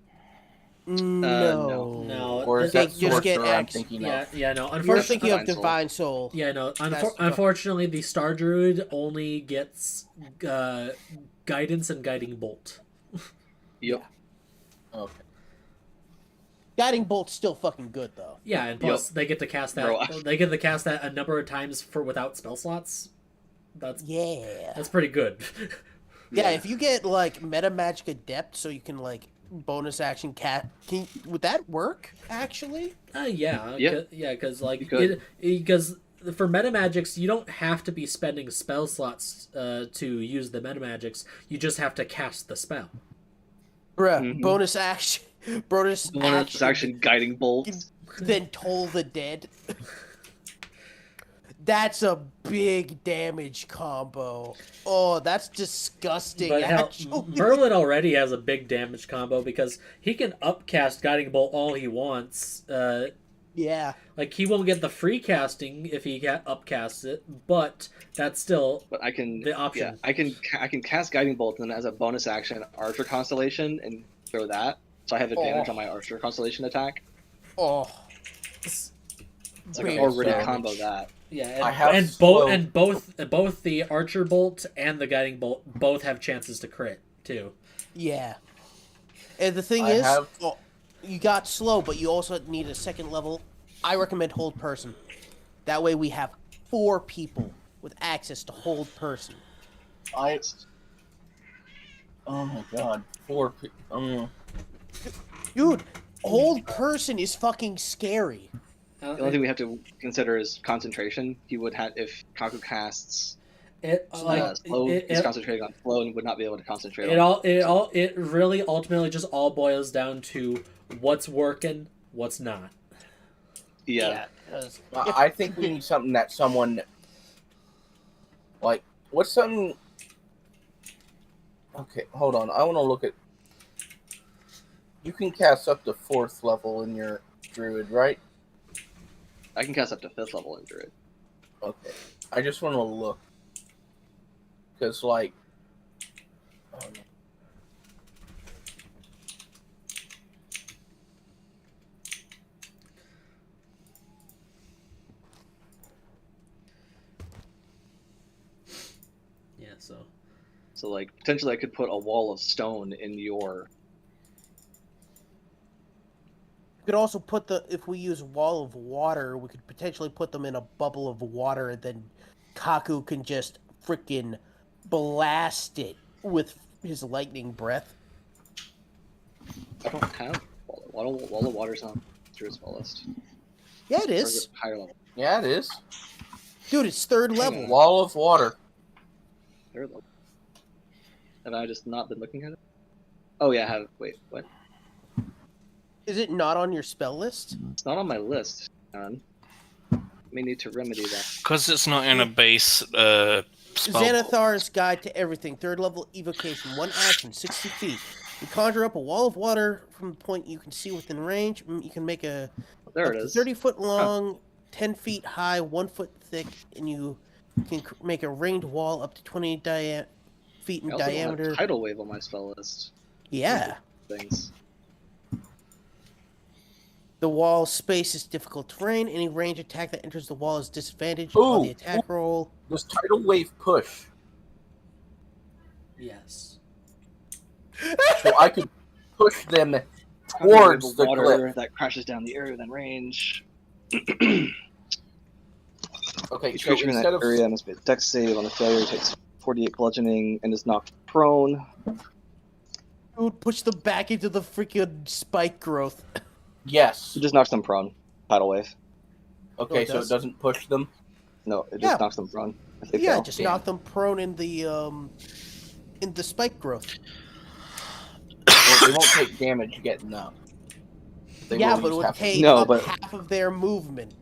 No. No, Or is They that just get Sorcerer I'm access. thinking Yeah, of? yeah, no. You're thinking of Divine Soul. Divine Soul. Yeah, no. That's- Unfortunately, the Star Druid only gets guidance and guiding bolt. Yep. Okay. Guiding Bolt's still fucking good though. Yeah, and plus they get to cast that. Bro. They get to cast that a number of times without spell slots. Yeah. That's pretty good. Yeah, if you get like Meta Magic Adept, so you can like bonus action would that work actually? Yeah, Yeah. because like You could. because for meta magics you don't have to be spending spell slots to use the meta magics. You just have to cast the spell. Bruh, Mhm. bonus action, bonus Action Guiding Bolt. then Toll the Dead. That's a big damage combo. Oh, that's disgusting. But hell, Actually, Merlin already has a big damage combo because he can upcast Guiding Bolt all he wants. yeah. Like he won't get the free casting if he upcasts it, but that's still But I can the option. Yeah, I can cast Guiding Bolt and then as a bonus action Archer Constellation and throw that. So I have advantage on my Archer Constellation attack. Oh, So I Great can already damage. combo that. Yeah, I have and slow- both the Archer Bolt and the Guiding Bolt both have chances to crit too. yeah. And the thing I is, have- you got slow, but you also need a second level. I recommend Hold Person. That way we have 4 people with access to Hold Person. Oh my god. 4 Dude, Hold Person is fucking scary. The only thing we have to consider is concentration. He would have if Kaku casts slow. He's concentrating on slow and would not be able to concentrate. It really ultimately just all boils down to what's working, what's not. Yeah. 'Cause I think we need something that someone like what's something. Okay, hold on. I want to look at. You can cast up to 4th level in your druid, right? I can cast up to 5th level in Druid. Okay. I just want to look because, like, Yeah, So like potentially I could put a wall of stone in your. we could also put if we use Wall of Water, we could potentially put them in a bubble of water, and then Kaku can just freaking blast it with his lightning breath. I don't have wall of Wall of Water's not Druid spell list. Yeah, it Or is. is it higher level? Yeah, it is. Dude, it's third Hang level. on. Wall of water. Third level. Have I just not been looking at it? Oh yeah, I have. Wait, what? Is it not on your spell list? It's not on my list. Hang on. May need to remedy that. Because it's not in a base spell. Xanathar's Guide to Everything, third level evocation, 1 action, 60 feet. You conjure up a wall of water from the point you can see within range. You can make a There up it to is. 30 foot long, 10 feet high, 1 foot thick, and you can make a ringed wall up to 20 feet I in also don't diameter. have Tidal Wave on my spell list. Yeah. Things. The wall space is difficult terrain. Any range attack that enters the wall is disadvantaged on the attack roll. Does tidal wave push? Yes. So I could push them Tidal towards wave the of water cliff. that crashes down the area within range. Okay, Each so creature in instead that of area must be a dex save. On the failure, takes 48 bludgeoning and is knocked prone. Dude, push them back into the freaking spike growth. yes, It just knocks them prone. Tidal Wave. okay, it so it does? doesn't push them. No, it Yeah. just knocks them prone. If they Yeah, fail. just Damn. knock them prone in the spike growth. Well, they won't take damage getting up. They Yeah, will but it use would half of take No, up but- half of their movement.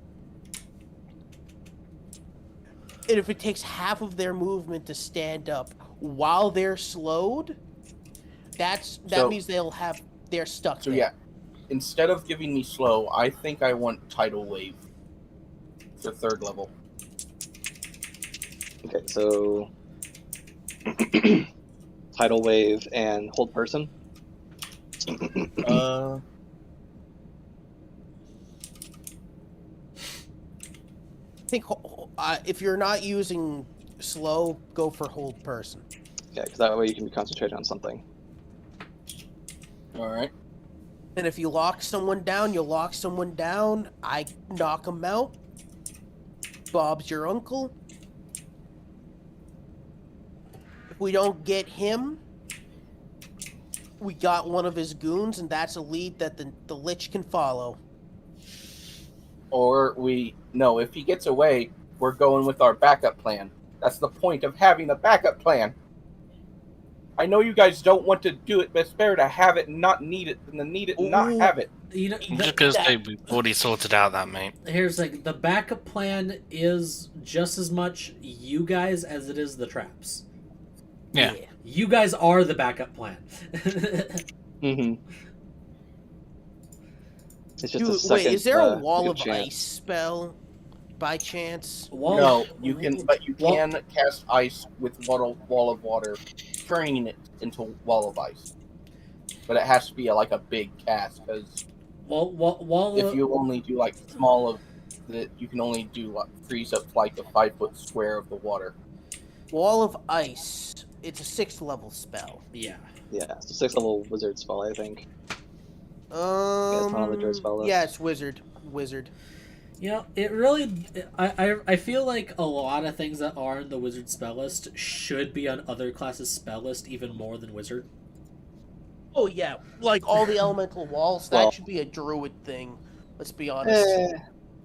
And if it takes half of their movement to stand up while they're slowed, that So- means they're stuck. So there. yeah, instead of giving me slow, I think I want tidal wave for third level. Okay, so Tidal Wave and Hold Person. I think if you're not using slow, go for hold person. Yeah, because that way you can be concentrated on something. All right. And if you lock someone down, you lock someone down. I knock them out. Bob's your uncle. If we don't get him, we got one of his goons, and that's a lead that the Lich can follow. Or if he gets away, we're going with our backup plan. That's the point of having a backup plan. I know you guys don't want to do it, but it's better to have it and not need it than to need it and not Ooh. have it. You know, Just because they've already sorted out that, mate. here's like the backup plan is just as much you guys as it is the traps. Yeah. You guys are the backup plan. Mm-hmm. It's just a Dude, second, wait, is there a good wall of chance. ice spell by chance? No, you can, but you can cast ice with wall of water, turning it into wall of ice. But it has to be like a big cast, because Wall if you only do like small of that, you can only do freeze up like a 5-foot square of the water. Wall of ice. It's a 6th level spell. yeah. Yeah, it's a 6th level wizard spell, I think. it's not on the druid spell list. Yeah, it's wizard. You know, it really. I feel like a lot of things that are in the wizard spell list should be on other classes' spell list even more than wizard. Oh yeah, like all the elemental walls. That Well- should be a druid thing. Let's be honest.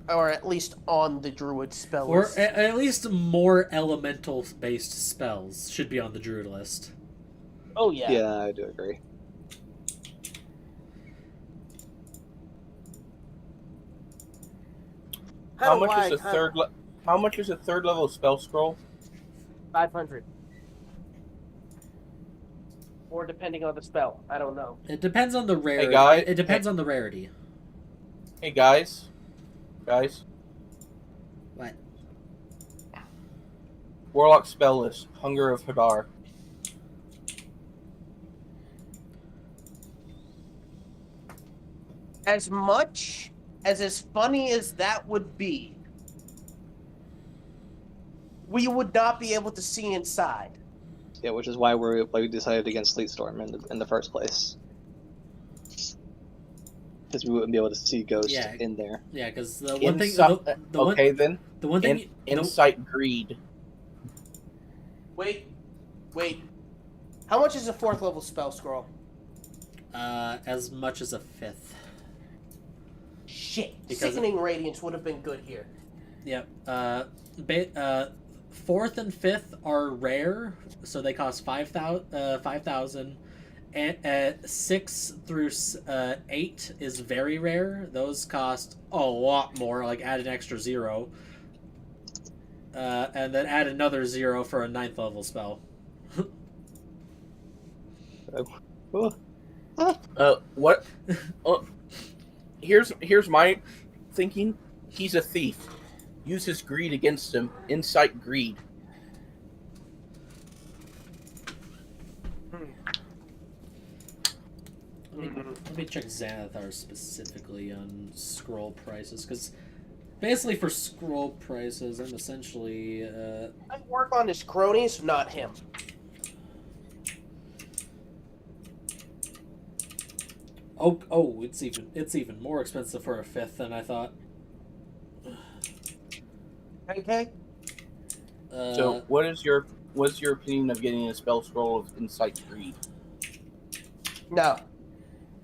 Or at least on the druid spell Or list. at least more elemental based spells should be on the druid list. Oh yeah. Yeah, I do agree. How much is a How much is a third level spell scroll? 500. Or depending on the spell, I don't know. It depends on the rarity. guy- It depends on the rarity. Hey guys. What? Warlock spell list. Hunger of Hadar. As funny as that would be, we would not be able to see inside. Yeah, which is why we decided against Sleet Storm in the first place. Because we wouldn't be able to see ghosts Yeah. in there. Yeah, because the one thing. Okay, then. The one thing. Insight greed. Wait. How much is a 4th level spell scroll? As much as a 5th. Shit. Because- Sickening Radiance would have been good here. Yep. Fourth and fifth are rare, so they cost 5,000. And 6 through 8 is very rare. Those cost a lot more. Like add an extra 0, and then add another 0 for a 9th level spell. What? Here's my thinking. He's a thief. Use his greed against him. Incite greed. Let me check Xanathar specifically on scroll prices, because basically for scroll prices, I'm essentially I work on his cronies, not him. it's even more expensive for a 5th than I thought. Okay. So, what's your opinion of getting a spell scroll of Incite Greed? No.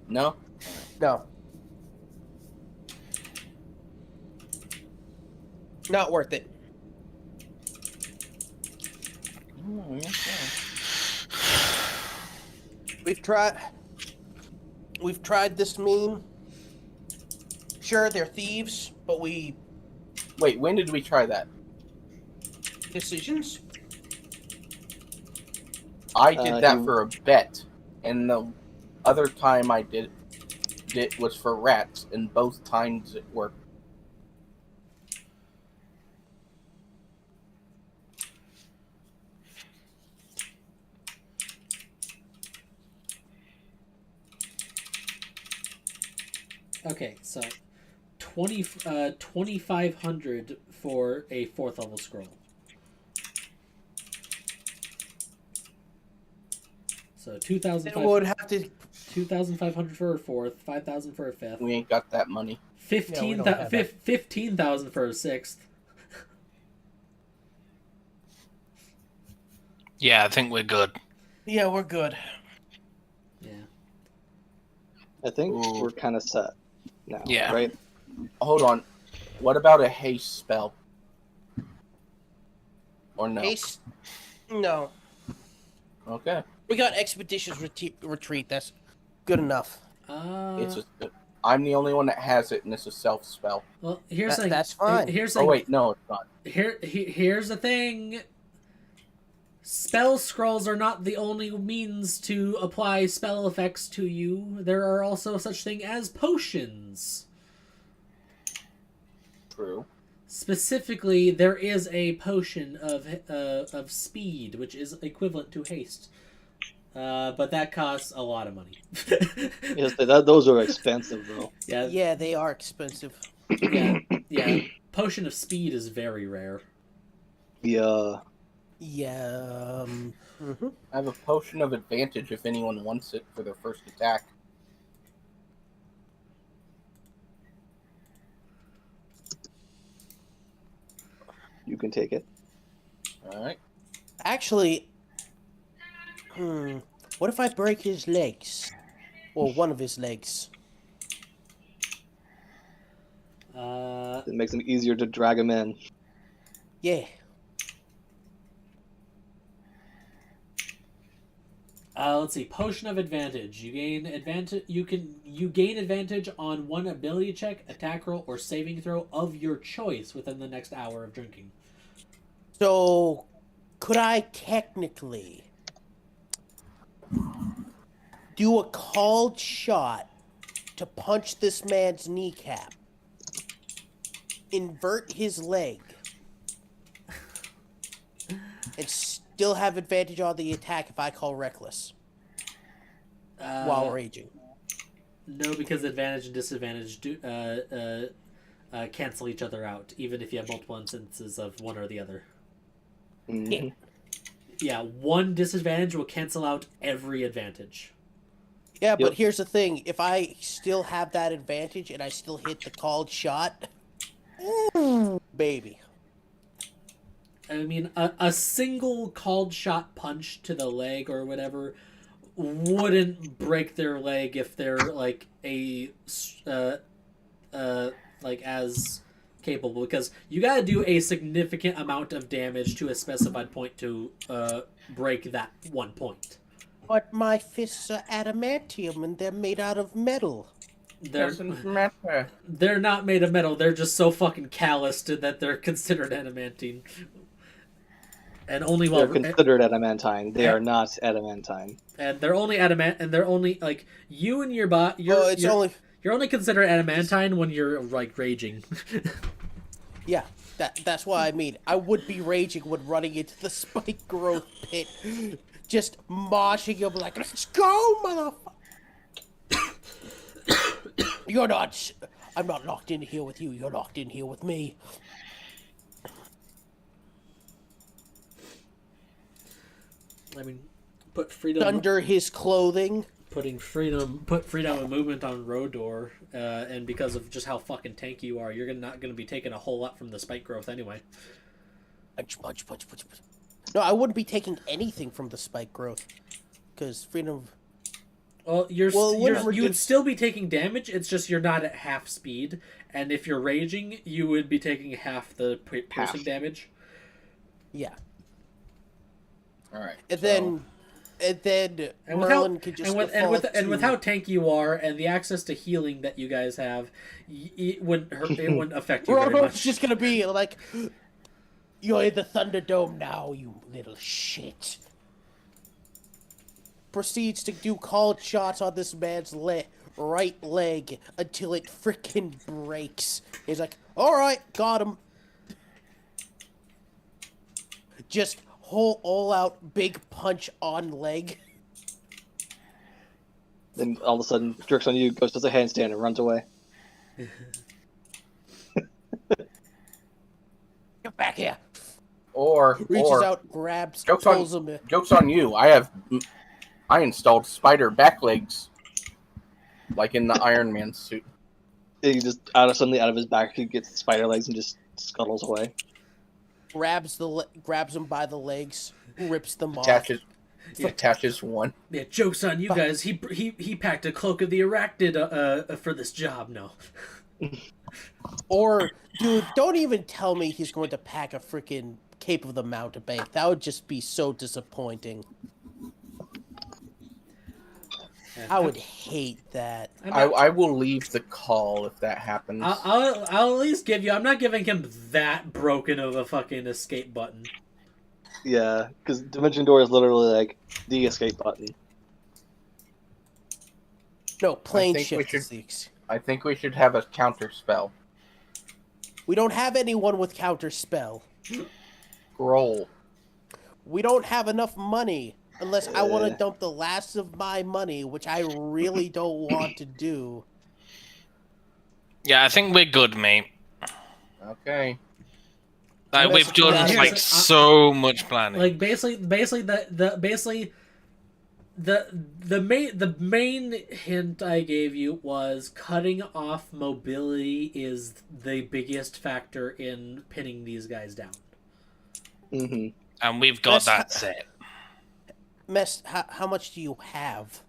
No. No. Not worth it. Oh, yeah, We've tried this meme. Sure, they're thieves, but we Wait, when did we try that? decisions. I did that you- for a bet, and the other time I did it was for rats, and both times it worked. Okay, so 2,500 for a 4th level scroll. So It 2,500 would have to. 2,500 for a 4th, 5,000 for a 5th, We ain't got that money. 15,000 for a 6th. Yeah, I think we're good. Yeah, we're good. Yeah. I think Ooh. we're kind of set now, Yeah. right? Hold on. What about a haste spell? Or no? Ace. No. Okay. We got Expeditious Retreat. That's good enough. I'm the only one that has it, and it's a self spell. Well, here's the thing. That's fine. Here's the Oh thing. wait, no, it's not. Here's the thing. Spell scrolls are not the only means to apply spell effects to you. There are also such thing as potions. True. Specifically, there is a potion of speed, which is equivalent to haste. But that costs a lot of money. Yes, those are expensive though. Yeah, Yeah, they are expensive. yeah. Potion of speed is very rare. Yeah. Yeah. I have a potion of advantage if anyone wants it for their first attack. You can take it. Alright. Actually, what if I break his legs? Or one of his legs? It makes them easier to drag them in. Yeah. Let's see. Potion of advantage. You gain advantage. You gain advantage on one ability check, attack roll, or saving throw of your choice within the next hour of drinking. So, could I technically do a called shot to punch this man's kneecap, invert his leg, and still have advantage on the attack if I call reckless while raging? No, because advantage and disadvantage cancel each other out, even if you have multiple instances of one or the other. Mm-hmm. Yeah, one disadvantage will cancel out every advantage. Yeah, but Yep. here's the thing. If I still have that advantage and I still hit the called shot, baby. I mean, a single called shot punch to the leg or whatever wouldn't break their leg if they're like a like as capable, because you got to do a significant amount of damage to a specified point to break that one point. But my fists are adamantium and they're made out of metal. Doesn't matter. They're not made of metal. They're just so fucking calloused that they're considered adamantine. And only They're considered adamantine. They are not adamantine. And they're only adamant. And they're only like you and your bot. You're only considered adamantine when you're like raging. Yeah, that's what I mean. I would be raging when running into the spike growth pit, just moshing him like, "Let's go, motherfucker!" You're not. I'm not locked in here with you. You're locked in here with me. I mean, put freedom Under his clothing. Put freedom of movement on Rodor, and because of just how fucking tanky you are, you're not gonna be taking a whole lot from the spike growth anyway. Punch. No, I wouldn't be taking anything from the spike growth, because freedom. Well, you would still be taking damage. It's just you're not at half speed, and if you're raging, you would be taking half the piercing damage. Yeah. All right. And then Merlin could just with how tanky you are and the access to healing that you guys have, it wouldn't affect you very much. It's just gonna be like, you're in the Thunderdome now, you little shit. Proceeds to do cold shots on this man's right leg until it frickin' breaks. He's like, all right, got him. Just whole all-out big punch on leg. Then all of a sudden, jerks on you, goes to the handstand, and runs away. Get back here. Reaches out, grabs, pulls him in. Joke's on you. I installed spider back legs, like in the Iron Man suit. He just suddenly out of his back, he gets spider legs and just scuttles away. Grabs him by the legs, rips them off. Attaches one. Yeah, joke's on you guys. He packed a cloak of the arachnid for this job. No. Or, dude, don't even tell me he's going to pack a freaking Cape of the Mountebank. That would just be so disappointing. I would hate that. I will leave the call if that happens. I'll at least give you. I'm not giving him that broken of a fucking escape button. Yeah, because Dimension Door is literally like the escape button. No, plane shift is the. I think we should have a counter spell. We don't have anyone with counter spell. Roll. We don't have enough money. Unless I want to dump the last of my money, which I really don't want to do. Yeah, I think we're good, mate. Okay. Like, we've done like so much planning. Like basically the main hint I gave you was cutting off mobility is the biggest factor in pinning these guys down. Mm-hmm. And we've got that set. Mess, how much do you have?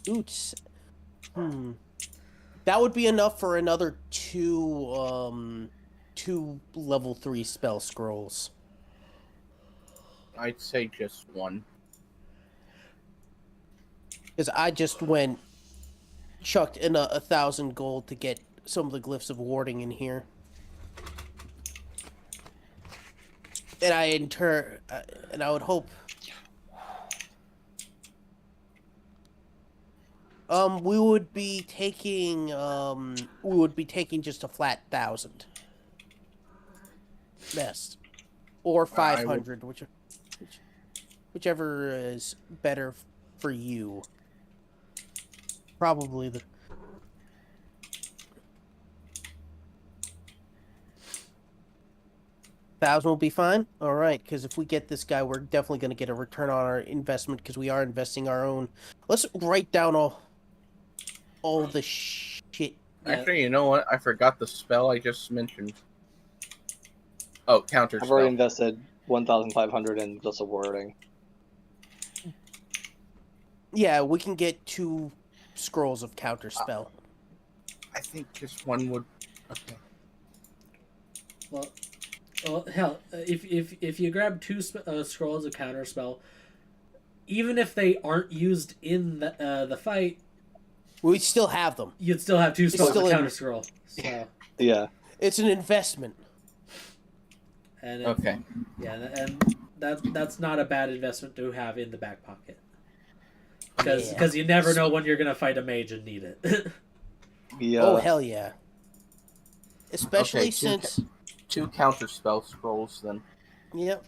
Oops. That would be enough for another two level 3 spell scrolls. I'd say just one. Because I just chucked in 1,000 gold to get some of the glyphs of warding in here. And I would hope we would be taking just a flat 1,000. Best. Or 500, whichever is better for you. Probably the 1,000 will be fine. All right, because if we get this guy, we're definitely going to get a return on our investment because we are investing our own. Let's write down all the shit. Actually, you know what? I forgot the spell I just mentioned. Oh, counter I've already spell. invested 1,500 in just a wording. Yeah, we can get 2 scrolls of counter spell. I think just one would. Okay. Well, hell, if you grab 2 scrolls of counter spell, even if they aren't used in the fight, We still have them. you'd still have 2 spells still of in- counter scroll. So, Yeah. It's an investment. and Okay. yeah, and that's not a bad investment to have in the back pocket. Because you never know when you're gonna fight a mage and need it. Yeah. Oh hell yeah! Especially Okay, since 2 counter spell scrolls then. Yep.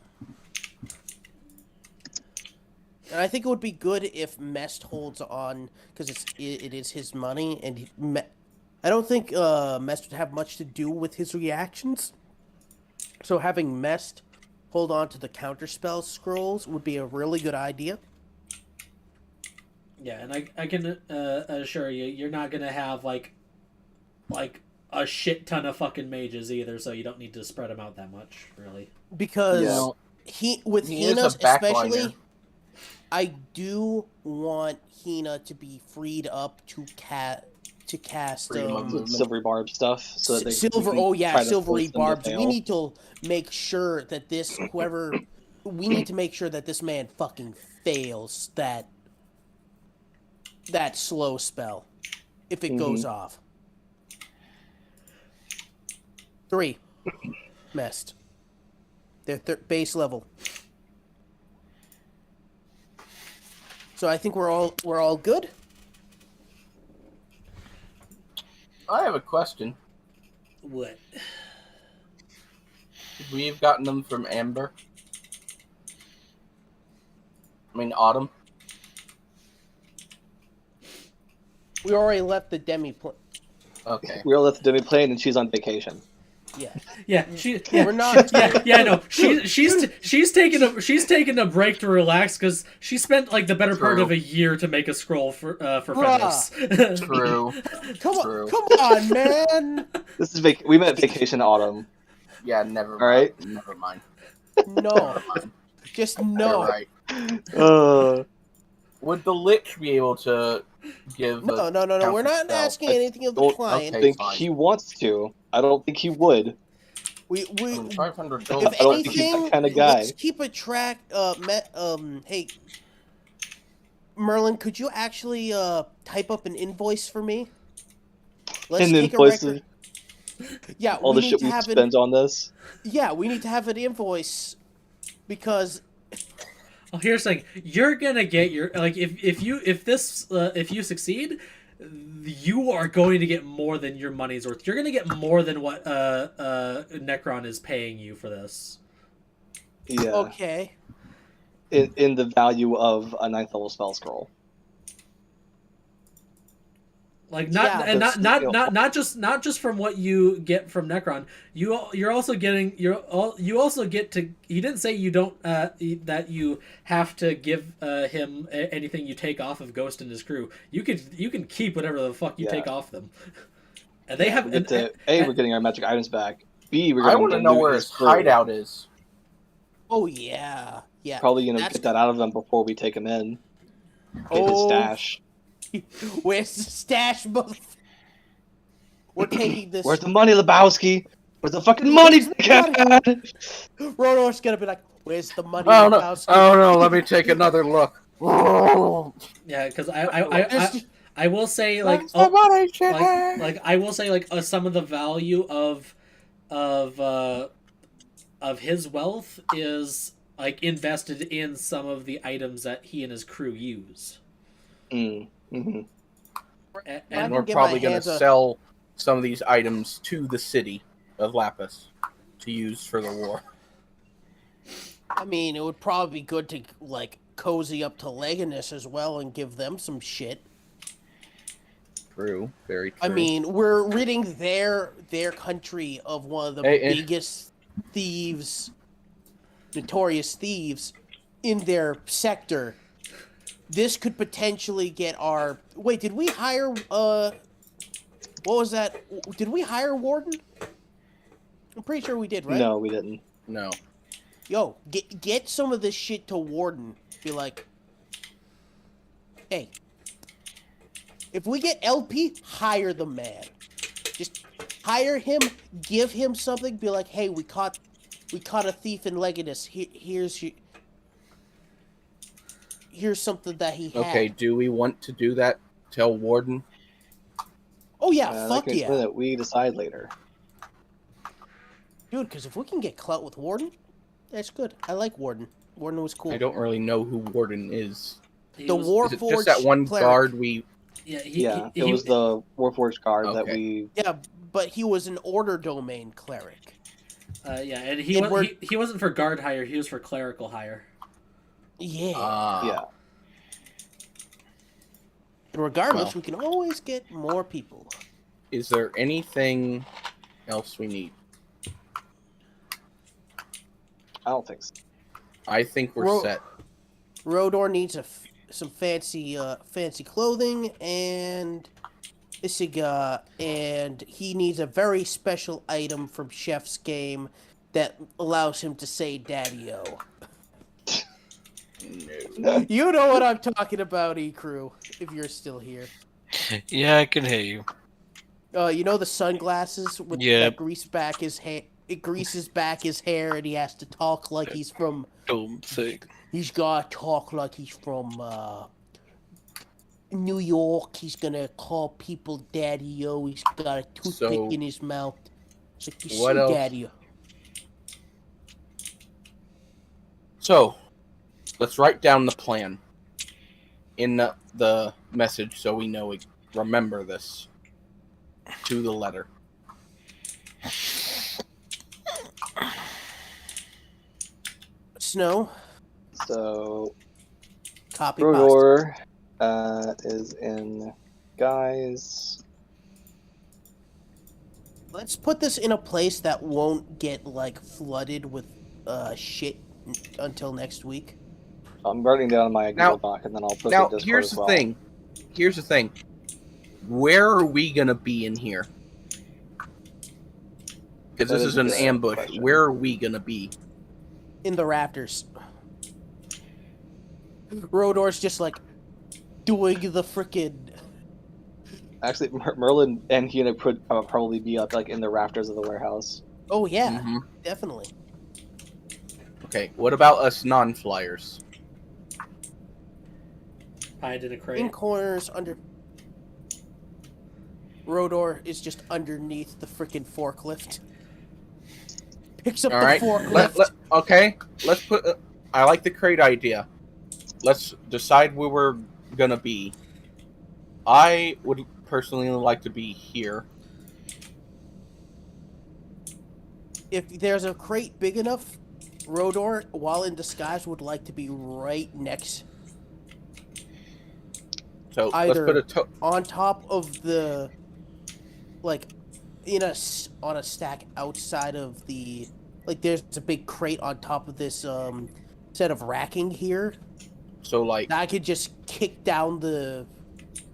And I think it would be good if Mest holds on because it is his money, and I don't think Mest would have much to do with his reactions. So having Mest hold on to the counterspell scrolls would be a really good idea. Yeah, and I can assure you, you're not gonna have like a shit ton of fucking mages either, so you don't need to spread them out that much, really. Because Yeah. with He is Hina a backliner. especially, I do want Hina to be freed up to cast Freedom of movement. Silvery barb stuff. So that silver. we can Oh yeah, try to silvery force them to barbs. We fail. need to make sure that this we need to make sure that this man fucking fails that slow spell if it goes off. 3 Mest. They're base level. So I think we're all good. I have a question. What? We've gotten them from Amber. I mean, Autumn. We already left the demi. Okay. We all left the demi plane, and she's on vacation. Yeah. Yeah, yeah, We're not. yeah, I know. She's taking a break to relax because she spent like the better part True. of a year to make a scroll for Bruh. Fenris. True. Come on, man. This is we met vacation autumn. Yeah, never mind. All right. Never mind. No. Just You're no. right. Uh, Would the Lich be able to give No. We're not counterspell? asking anything of the don't client. I Okay, think fine. he wants to. I don't think he would. We 500 gold. if I don't think he's anything, that kind of guy. let's keep a track. Hey, Merlin, could you actually type up an invoice for me? Let's And take invoices. a record. Yeah, All we the need shit to we have spent on this. Yeah, we need to have an invoice because Oh, here's the thing: you're gonna get your if you succeed, you are going to get more than your money's worth. You're gonna get more than what Necron is paying you for this. Yeah. okay. In the value of a 9th level spell scroll. Like Yeah, not just from what you get from Necron. You're also getting you also get to. He didn't say you don't that you have to give him anything you take off of Ghost and his crew. You can keep whatever the fuck you take off them. And they have We get to, we're getting our magic items back. B, we're I going want to know where his hideout is. Oh yeah. Probably gonna That's get that out of them before we take him in. Get his Oh. stash. Where's the stash, We're taking this. Where's the money, Lebowski? Where's the fucking money, dickhead? Ronor's gonna be like, "Where's the money?" Oh no! Lebowski?" Oh no! Let me take another look. yeah, because I will say like Where's the money, shithead? like I will say like some of the value of his wealth is like invested in some of the items that he and his crew use. Mm-hmm. And And we're get probably my going hands to on- sell some of these items to the city of Lapis to use for the war. I mean, it would probably be good to like cozy up to Leganis as well and give them some shit. True. Very true. I mean, we're ridding their country of one of the Hey, biggest thieves, notorious thieves in their sector. This could potentially get our... Wait, did we hire... What was that? Did we hire Warden? I'm pretty sure we did, right? No, we didn't. No. Yo, get some of this shit to Warden. Be like, hey, if we get LP, hire the man. Just hire him, give him something. Be like, hey, we caught a thief in Legatus. Here's something that he had. Okay, do we want to do that? Tell Warden? Oh yeah, that fuck can, yeah, that we decide later. dude. Because if we can get clout with Warden, that's good. I like Warden. Warden was cool. I don't really know who Warden is. He The was- Is it Warforged just that one cleric. guard we... Yeah, It was the Warforged guard that Okay. we. Yeah, but he was an order domain cleric. Yeah, and Edward- he wasn't for guard hire. He was for clerical hire. Yeah. Yeah. Regardless, Well. we can always get more people. Is there anything else we need? I don't think so. I think we're Ro- set. Rodor needs some fancy clothing and and he needs a very special item from Chef's game that allows him to say "Daddy-o." No. You know what I'm talking about, E-Crew, if you're still here. Yeah, I can hear you. You know the sunglasses with Yeah. that grease back his hair. It greases back his hair, and he has to talk like he's from. Dumb thing. He's gotta talk like he's from New York. He's gonna call people Daddy-o. He's got a toothpick So, in his mouth. It's like, you what see else? Daddy-o. So, let's write down the plan in the message so we know we remember this to the letter. Snow, So copy pasta. Rodor is in guys. Let's put this in a place that won't get like flooded with shit until next week. I'm writing down my Now- Google Doc and then I'll put Now, the Discord here's as the well. thing. Here's the thing. Where are we gonna be in here? Because That this is is a an good ambush. question. Where are we gonna be? In the rafters. Rodor's just like doing the frickin' Actually, Merlin and Hina could probably be up like in the rafters of the warehouse. Oh yeah, Mhm. definitely. Okay. What about us non-flyers? Hide in a In crate. corners under. Rodor is just underneath the frickin' forklift. Picks up All the right. forklift. Okay. Let's put. I like the crate idea. Let's decide where we're gonna be. I would personally like to be here. If there's a crate big enough, Rodor, while in disguise, would like to be right next, So Either- let's put a. on top of the, like, on a stack outside of the, like, there's a big crate on top of this set of racking here. So like. I could just kick down the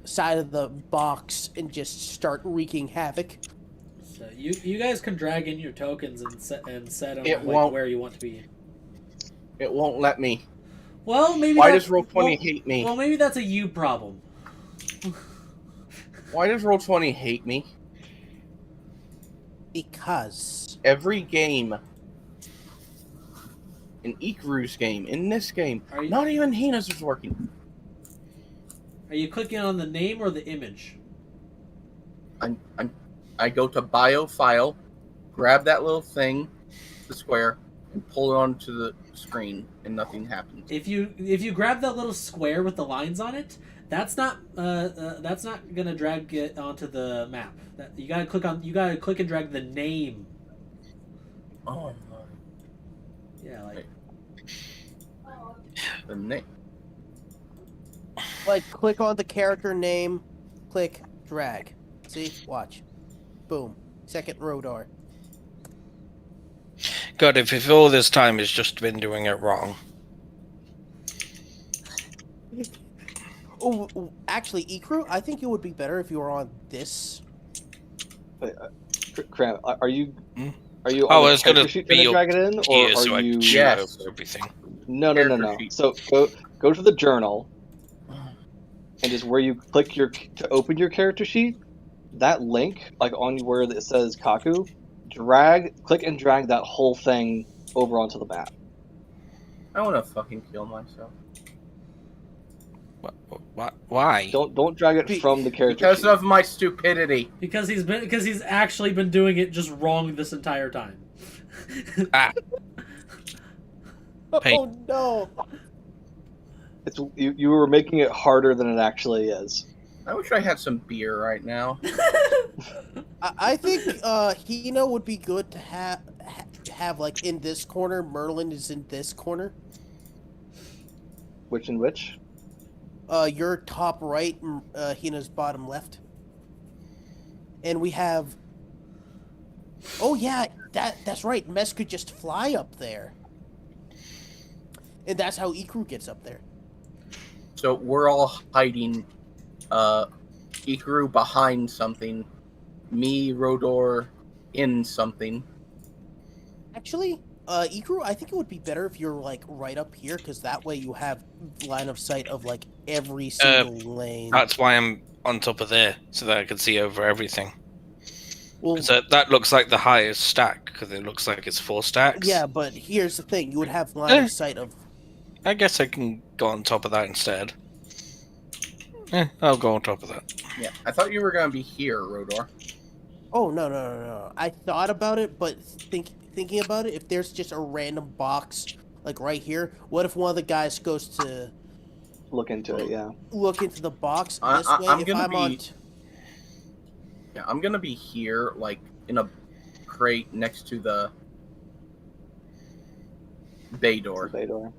side of the box and just start wreaking havoc. So you guys can drag in your tokens and set them It like won't- where you want to be. It won't let me. Well, maybe. Why that- does Roll20 well, hate me? Well, maybe that's a you problem. Why does Roll20 hate me? Because Every game, in Ikaru's game, in this game, Are you- not even Hina's is working. Are you clicking on the name or the image? I go to bio file, grab that little thing, the square, and pull it onto the screen, and nothing happens. If you grab that little square with the lines on it, that's not gonna drag it onto the map. You gotta click and drag the name. Oh, Yeah, like the name. like, click on the character name, click, drag. See? Watch. Boom. Second Rodor. God, if all this time it's just been doing it wrong. Oh, actually, Ikru, I think it would be better if you were on this. Cram, are you Hmm? Are you Oh, on the it's gonna character sheet be trying to up drag it in, or here are so I you? can shoot Yes. over everything. No. Character sheet. So go to the journal, and just where you click to open your character sheet, that link, like on where it says Kaku, click and drag that whole thing over onto the map. I want to fucking kill myself. Why? Don't drag it from the character Because sheet. of my stupidity. Because he's actually been doing it just wrong this entire time. Ah, Hey. Oh no! It's you were making it harder than it actually is. I wish I had some beer right now. I think Hina would be good to have like in this corner. Merlin is in this corner. Which and which? Your top right, Hina's bottom left. And we have. Oh yeah, that's right. Mess could just fly up there, and that's how Ikru gets up there. So we're all hiding Ikaru behind something, me, Rodor, in something. Actually, Ikru, I think it would be better if you're like right up here, because that way you have line of sight of like every single lane. That's why I'm on top of there, so that I can see over everything. Well, So that looks like the highest stack, because it looks like it's 4 stacks. yeah, but here's the thing: you would have line of sight of. I guess I can go on top of that instead. I'll go on top of that. Yeah, I thought you were gonna be here, Rodor. Oh no! I thought about it, but thinking about it, if there's just a random box like right here, what if one of the guys goes to Look into it, yeah. look into the box I- this I- way? I'm If gonna I'm on, be- Yeah, I'm gonna be here, like in a crate next to the bay door. Bay door.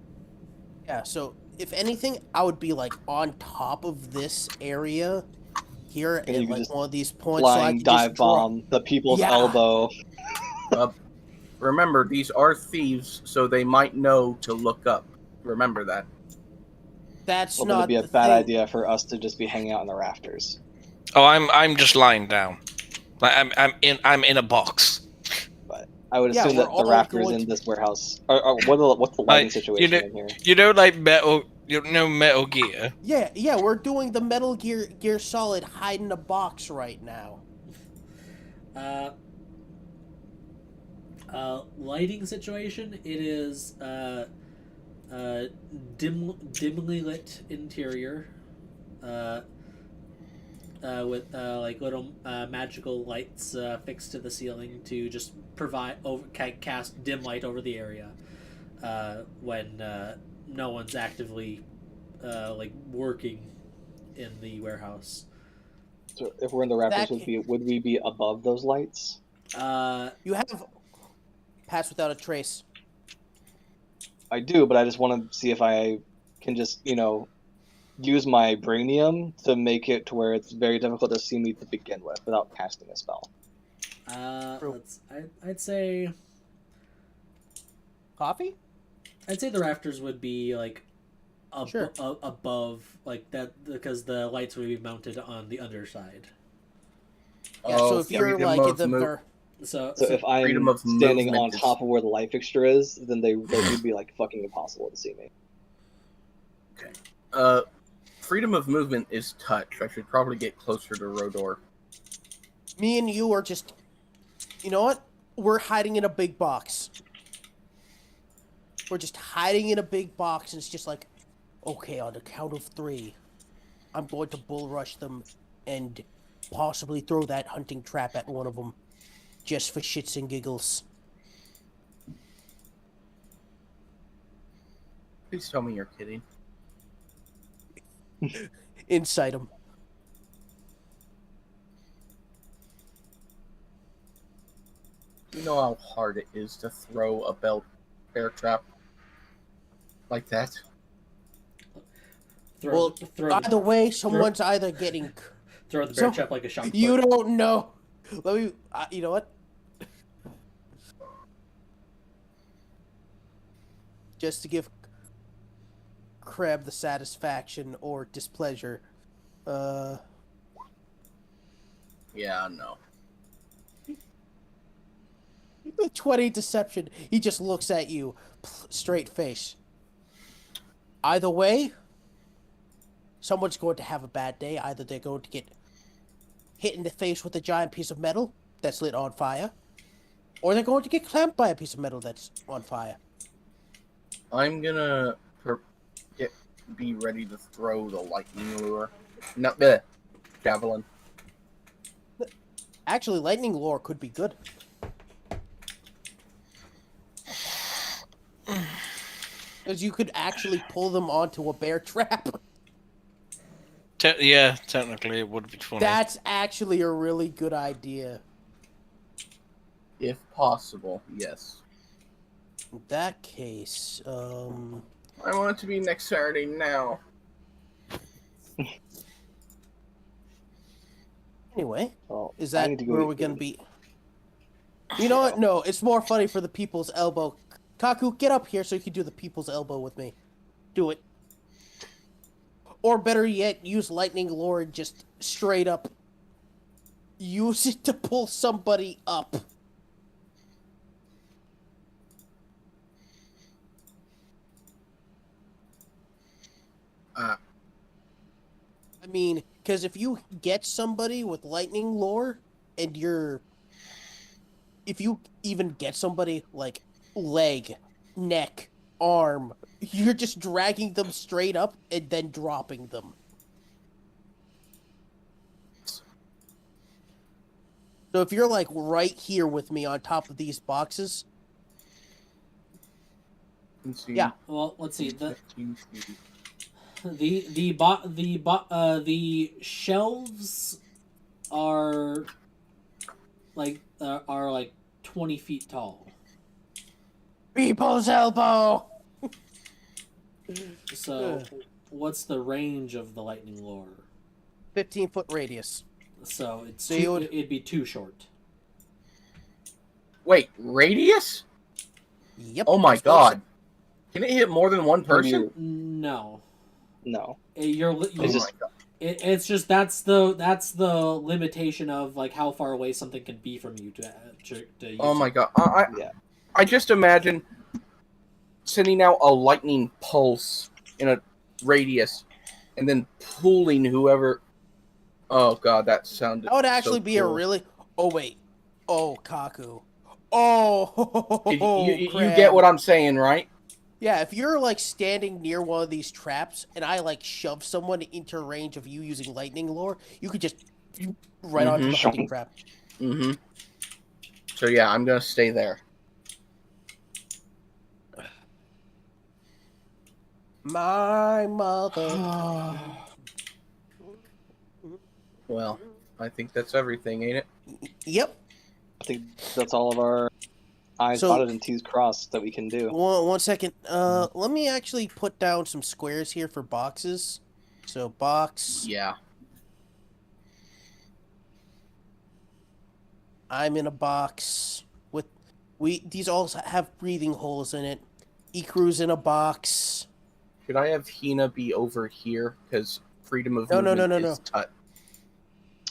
yeah. So if anything, I would be like on top of this area here And you at could like just one of these points, so I Flying could dive just draw. bomb, the people's Yeah. elbow. Remember, these are thieves, so they might know to look up. Remember that. That's Well, then not it'd be a the bad thing. idea for us to just be hanging out in the rafters. Oh, I'm just lying down. Like I'm in a box. I would Yeah, assume we're that the all rafters going in to- this warehouse. What's the lighting situation in here? You know, like Metal Gear. Yeah, we're doing the Metal Gear Solid hide in a box right now. Lighting situation. It is dimly lit interior, with like little magical lights fixed to the ceiling to just cast dim light over the area when no one's actively like working in the warehouse. So if we're in the rafters, That- would we be above those lights? You have Pass Without a Trace. I do, but I just want to see if I can just, use my brainium to make it to where it's very difficult to see me to begin with without casting a spell. I'd say Coffee? the rafters would be like Sure. above like that because the lights would be mounted on the underside. Yeah, so if you're like in the So if I'm freedom of standing on movement is- top of where the light fixture is, then they would be like fucking impossible to see me. Freedom of movement is touch. I should probably get closer to Rodor. me and you are just, you know what? We're hiding in a big box. We're just hiding in a big box, and it's just like, okay, on the count of 3, I'm going to bull rush them and possibly throw that hunting trap at one of them, just for shits and giggles. Please tell me you're kidding. Inside them. You know how hard it is to throw a bear trap like that? Well, throw either way, someone's either getting. the bear so- trap like a shot. You don't know. Let me. You know what? Just to give Crab the satisfaction or displeasure. Yeah, no. 20 deception. He just looks at you, straight face. Either way, someone's going to have a bad day. Either they're going to get hit in the face with a giant piece of metal that's lit on fire, or they're going to get clamped by a piece of metal that's on fire. I'm gonna be ready to throw the lightning lure. No, the javelin. Actually, lightning lure could be good. Because you could actually pull them onto a bear trap. Yeah, technically it would be funny. That's actually a really good idea. If possible, yes. In that case, I want it to be next Saturday now. Anyway, Well, is I that need to go where eat we're gonna food. be? You know what? No, it's more funny for the people's elbow. Kaku, get up here so you can do the people's elbow with me. Do it. Or better yet, use lightning lure and just straight up use it to pull somebody up. I mean, because if you get somebody with lightning lore and if you even get somebody like leg, neck, arm, you're just dragging them straight up and then dropping them. So if you're like right here with me on top of these boxes, Let's see. yeah. Well, let's see. The 15 feet. the shelves are like 20 feet tall. People's elbow. So, what's the range of the lightning lure? 15-foot radius. So it's So you would- it'd be too short. Wait, radius? Yep. Oh my that's close. god. Can it hit more than one person? No, No. you're Oh It's just- my god. it's just that's the limitation of like how far away something can be from you to use Oh my it. god. Yeah. I just imagine sending out a lightning pulse in a radius and then pulling whoever. Oh god, that sounded. That would actually so be a cool. really. Oh wait. Oh Kaku. Oh. You crap. get what I'm saying, right? Yeah, if you're like standing near one of these traps and I like shove someone into range of you using lightning lore, you could just right onto the Mhm. hunting trap. Mm-hmm. So yeah, I'm gonna stay there. My mother. Well, I think that's everything, ain't it? Yep. I think that's all of our I's So- dotted and T's crossed that we can do. One second. Let me actually put down some squares here for boxes. So box. Yeah. I'm in a box with these all have breathing holes in it. Ikru's in a box. Should I have Hina be over here? Because freedom of No, no, movement no, is tut.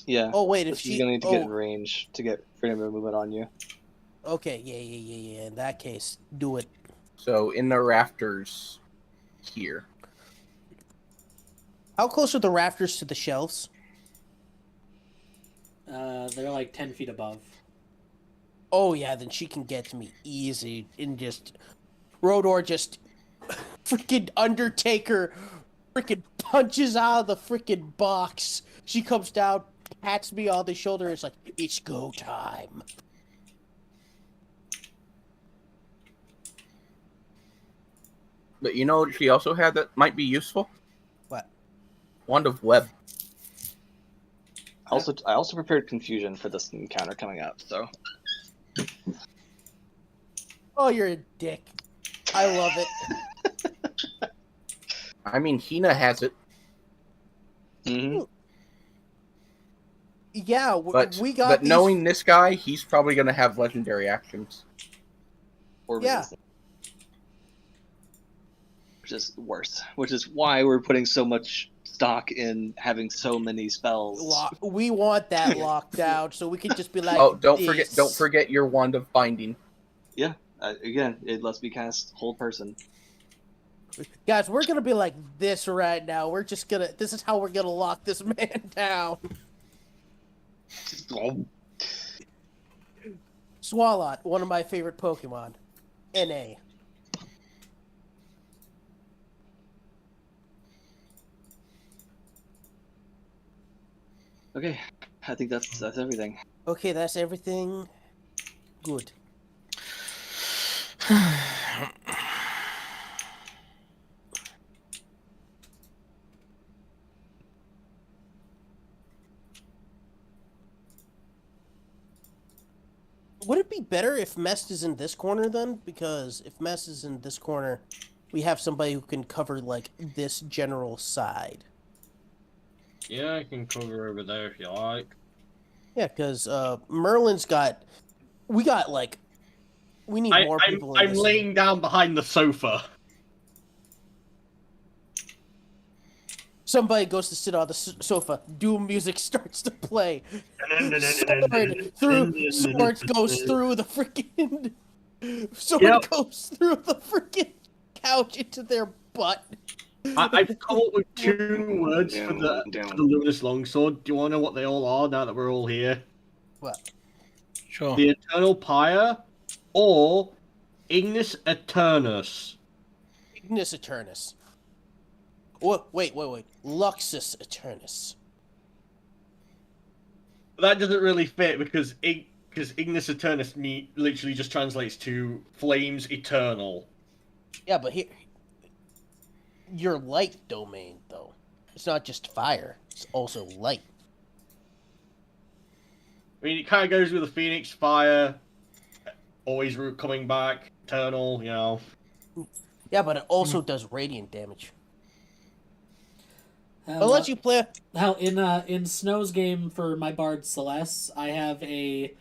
Yeah. Oh wait, if She's she gonna need to get in range to get freedom of movement on you. Okay, yeah. In that case, do it. So in the rafters here. How close are the rafters to the shelves? They're like 10 feet above. Oh yeah, then she can get to me easy and just Rodor just freaking Undertaker freaking punches out of the freaking box. She comes down, pats me on the shoulder, and it's like, it's go time. But you know what she also had that might be useful? What? Wand of Web. I also prepared confusion for this encounter coming up. So Oh, you're a dick. I love it. I mean, Hina has it, hmm Yeah, but we got but these... knowing this guy, he's probably gonna have legendary actions. or Yeah. resistance. Which is worse. Which is why we're putting so much stock in having so many spells. We want that locked down so we can just be like, Oh, don't this. forget your Wand of Binding. Yeah. Again, it lets me cast hold person. Guys, we're gonna be like this right now. We're just gonna. This is how we're gonna lock this man down. Swalot, one of my favorite Pokemon. NA. Okay, I think that's everything. Okay, that's everything. Good. Would it be better if Mest is in this corner then? Because if Mest is in this corner, we have somebody who can cover like this general side. Yeah, I can cover over there if you like. Yeah, because Merlin's got. We got like. We need more people. I'm laying down behind the sofa. Somebody goes to sit on the sofa. Doom music starts to play. Sword goes through the freaking. Sword goes through the freaking couch into their butt. I've come up with 2 words for the Luminous Longsword. Do you want to know what they all are now that we're all here? What? Sure. The Eternal Pyre or Ignis Eternus. Ignis Eternus. Wait. Luxus Eternus. That doesn't really fit because Ignis Eternus literally just translates to Flames Eternal. Yeah, but here. Your light domain, though. It's not just fire, it's also light. I mean, it kind of goes with the Phoenix Fire, always coming back, Eternal, you know. Yeah, but it also does radiant damage. Hell, Unless you play. Hell, in Snow's game for my Bard Celeste, I have a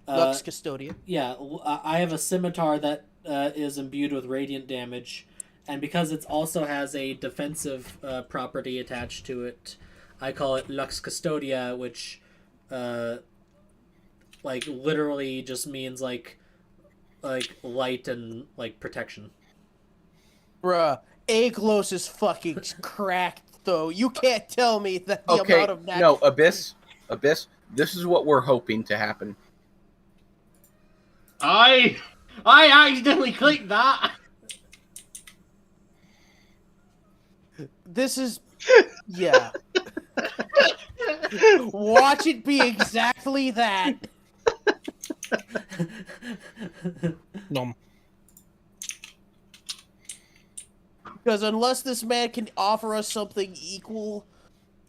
Lux Custodia. Yeah, I have a scimitar that is imbued with radiant damage, and because it also has a defensive property attached to it, I call it Lux Custodia, which like literally just means like light and like protection. Bruh, Aglos is fucking cracked, though. You can't tell me that the amount of no, Abyss, this is what we're hoping to happen. I accidentally clicked that! This is... Yeah. Watch it be exactly that. Nom. Because unless this man can offer us something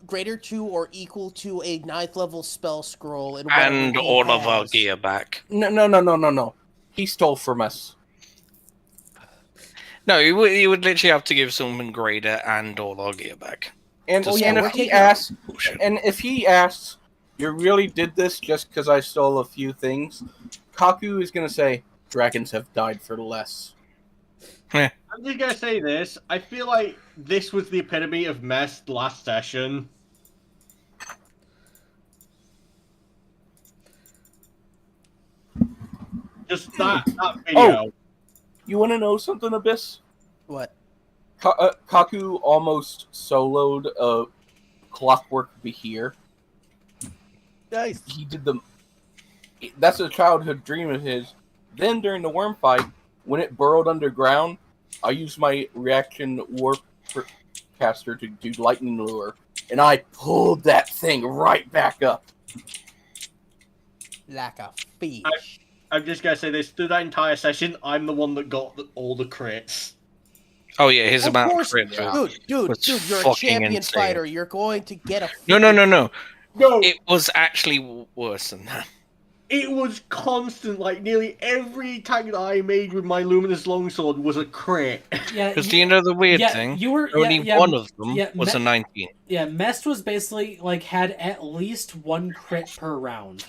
greater to or equal to a 9th level spell scroll, and all of our gear back. No. He stole from us. No, you would literally have to give something greater and all our gear back. And, if he asks, you really did this just because I stole a few things, Kaku is going to say, dragons have died for less. I'm just gonna say this. I feel like this was the epitome of mess last session. Just that video. Oh, you want to know something, Abyss? What? Kaku almost soloed a Clockwork Behir. Nice. He did that's a childhood dream of his. Then during the worm fight, when it burrowed underground, I used my reaction warp caster to do lightning lure, and I pulled that thing right back up. Like a fish. I'm just gonna say this. Through that entire session, I'm the one that got all the crits. Oh yeah, his Of amount course, of crits. dude, you're a fucking champion insane. fighter. You're going to get a... No. No, It was actually worse than that. it was constant. Like nearly every attack that I made with my Luminous Longsword was a crit. Yeah, Because do you know the weird thing? Only one of them was a 19. Yeah, Mest was basically like had at least 1 crit per round.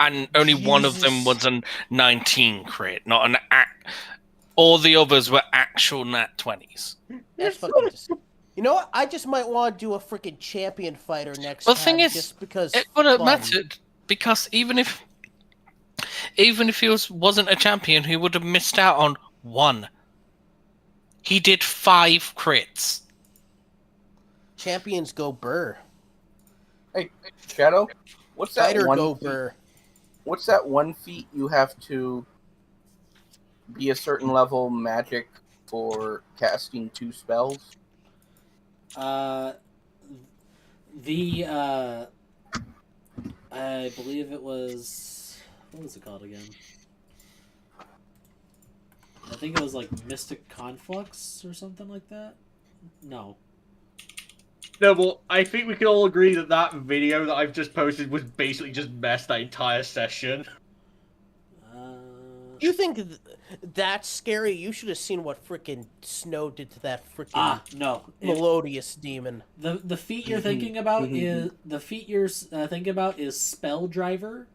And only one of them was a 19 crit, not an all the others were actual nat 20s. That's fucking You know what? I just might want to do a freaking champion fighter next time. The thing is, just because it would have fun. mattered, because even if even if he wasn't a champion, he would have missed out on 1. He did 5 crits. Champions go burr. Hey, Shadow, what's that Fighter one go feat? burr. What's that one feat you have to be a certain level magic for casting 2 spells? I believe it was, what was it called again? I think it was like Mystic Conflux or something like that. No. No, well, I think we can all agree that that video that I've just posted was basically just messed that entire session. You think that's scary? You should have seen what frickin' Snow did to that frickin' No. Melodious demon. The feat you're thinking about is Spell Driver.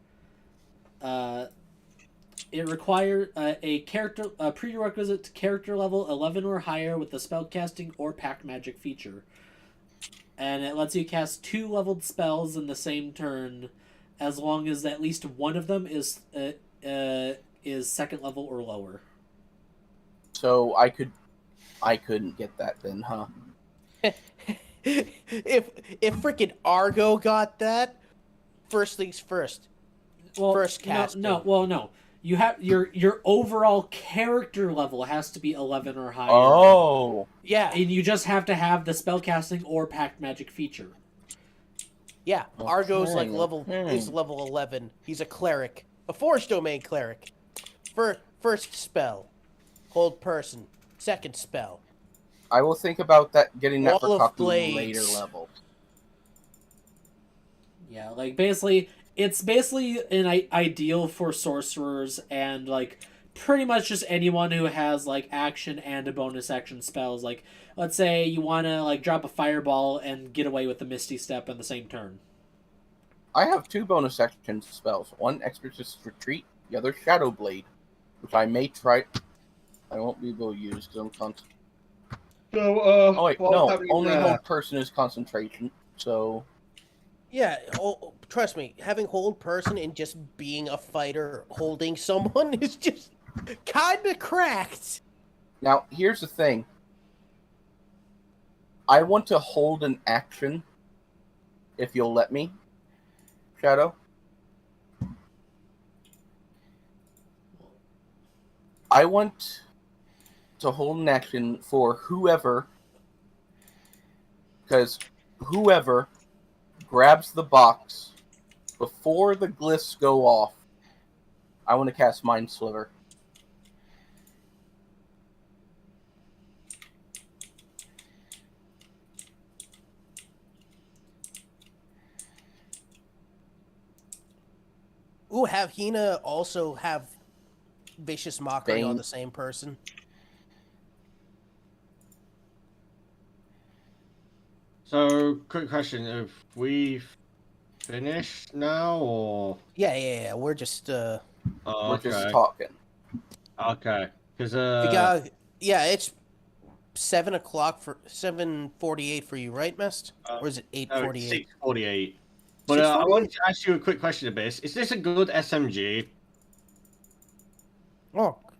It requires a prerequisite to character level 11 or higher with the spellcasting or pack magic feature, and it lets you cast 2 leveled spells in the same turn, as long as at least one of them is 2nd level or lower. So I couldn't get that then, huh? if frickin' Argo got that, first things first. Well, first cast. No. You have your overall character level has to be 11 or higher. Oh. Yeah. And you just have to have the spellcasting or pack magic feature. Yeah. Okay. Argo's like is level 11. He's a cleric. A force domain cleric. First spell. Hold person. Second spell. I will think about that, getting that Wall for of Kaku Blades. later level. Yeah, like basically it's basically an ideal for sorcerers and like pretty much just anyone who has like action and a bonus action spells. Like let's say you want to like drop a fireball and get away with the Misty Step on the same turn. I have 2 bonus action spells. One, Expeditious Retreat. The other, Shadow Blade, which I may try. I won't be able to use because I'm constant. So, Oh wait, no. Only hold person is concentration. So. Yeah, trust me, having hold person and just being a fighter holding someone is just kind of cracked. Now, here's the thing. I want to hold an action, if you'll let me, Shadow. I want to hold an action for whoever, because whoever grabs the box before the glyphs go off, I want to cast Mind Sliver. Ooh, have Hina also have Vicious Mockery Bane. on the same person? So, quick question: have we finished now, or Yeah. We're just We're okay, just talking. okay? Because we got it's 7:48 for you, right, Mest? Or is it 8:48? 6:48. But I 6:48? wanted to ask you a quick question, Abyss. Is this a good SMG?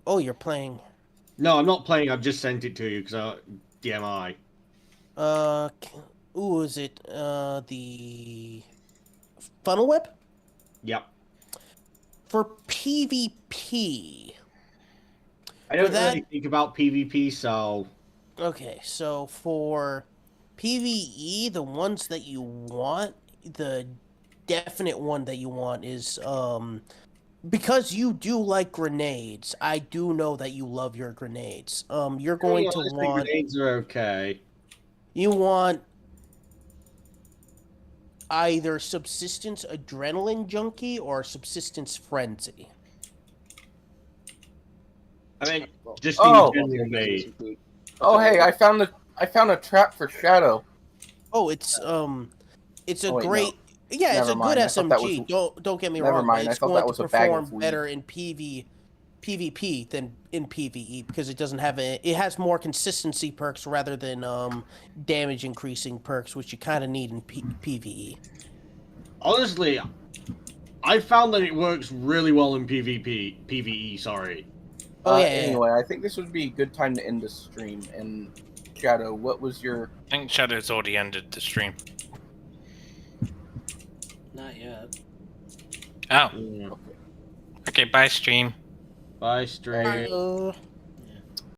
Oh, you're playing. No, I'm not playing. I've just sent it to you because DMI. Is it the Funnel Whip Yep. for PvP? I don't that- really think about PvP, so Okay, so for PvE, the ones that you want, the definite one that you want is because you do like grenades. I do know that you love your grenades. You're going to honestly, want grenades are okay. you want either Subsistence Adrenaline Junkie or Subsistence Frenzy. I mean, just Oh. in general, mate. Oh, hey, I found a trap for Shadow. Oh, it's a Oh, wait, great. no. Yeah, it's Never a mind. good I thought that SMG. was- Don't get me Never wrong. mind. But I it's thought going that to was a bag of perform weed. better in PvP than in PvE because it doesn't have it has more consistency perks rather than damage increasing perks, which you kind of need in PvE. Honestly, I found that it works really well in PvE, sorry. Oh yeah. Anyway, I think this would be a good time to end the stream. And Shadow, what was your? I think Shadow's already ended the stream. Not yet. Oh, Okay. okay. Bye, stream. Bye, stream. Hello.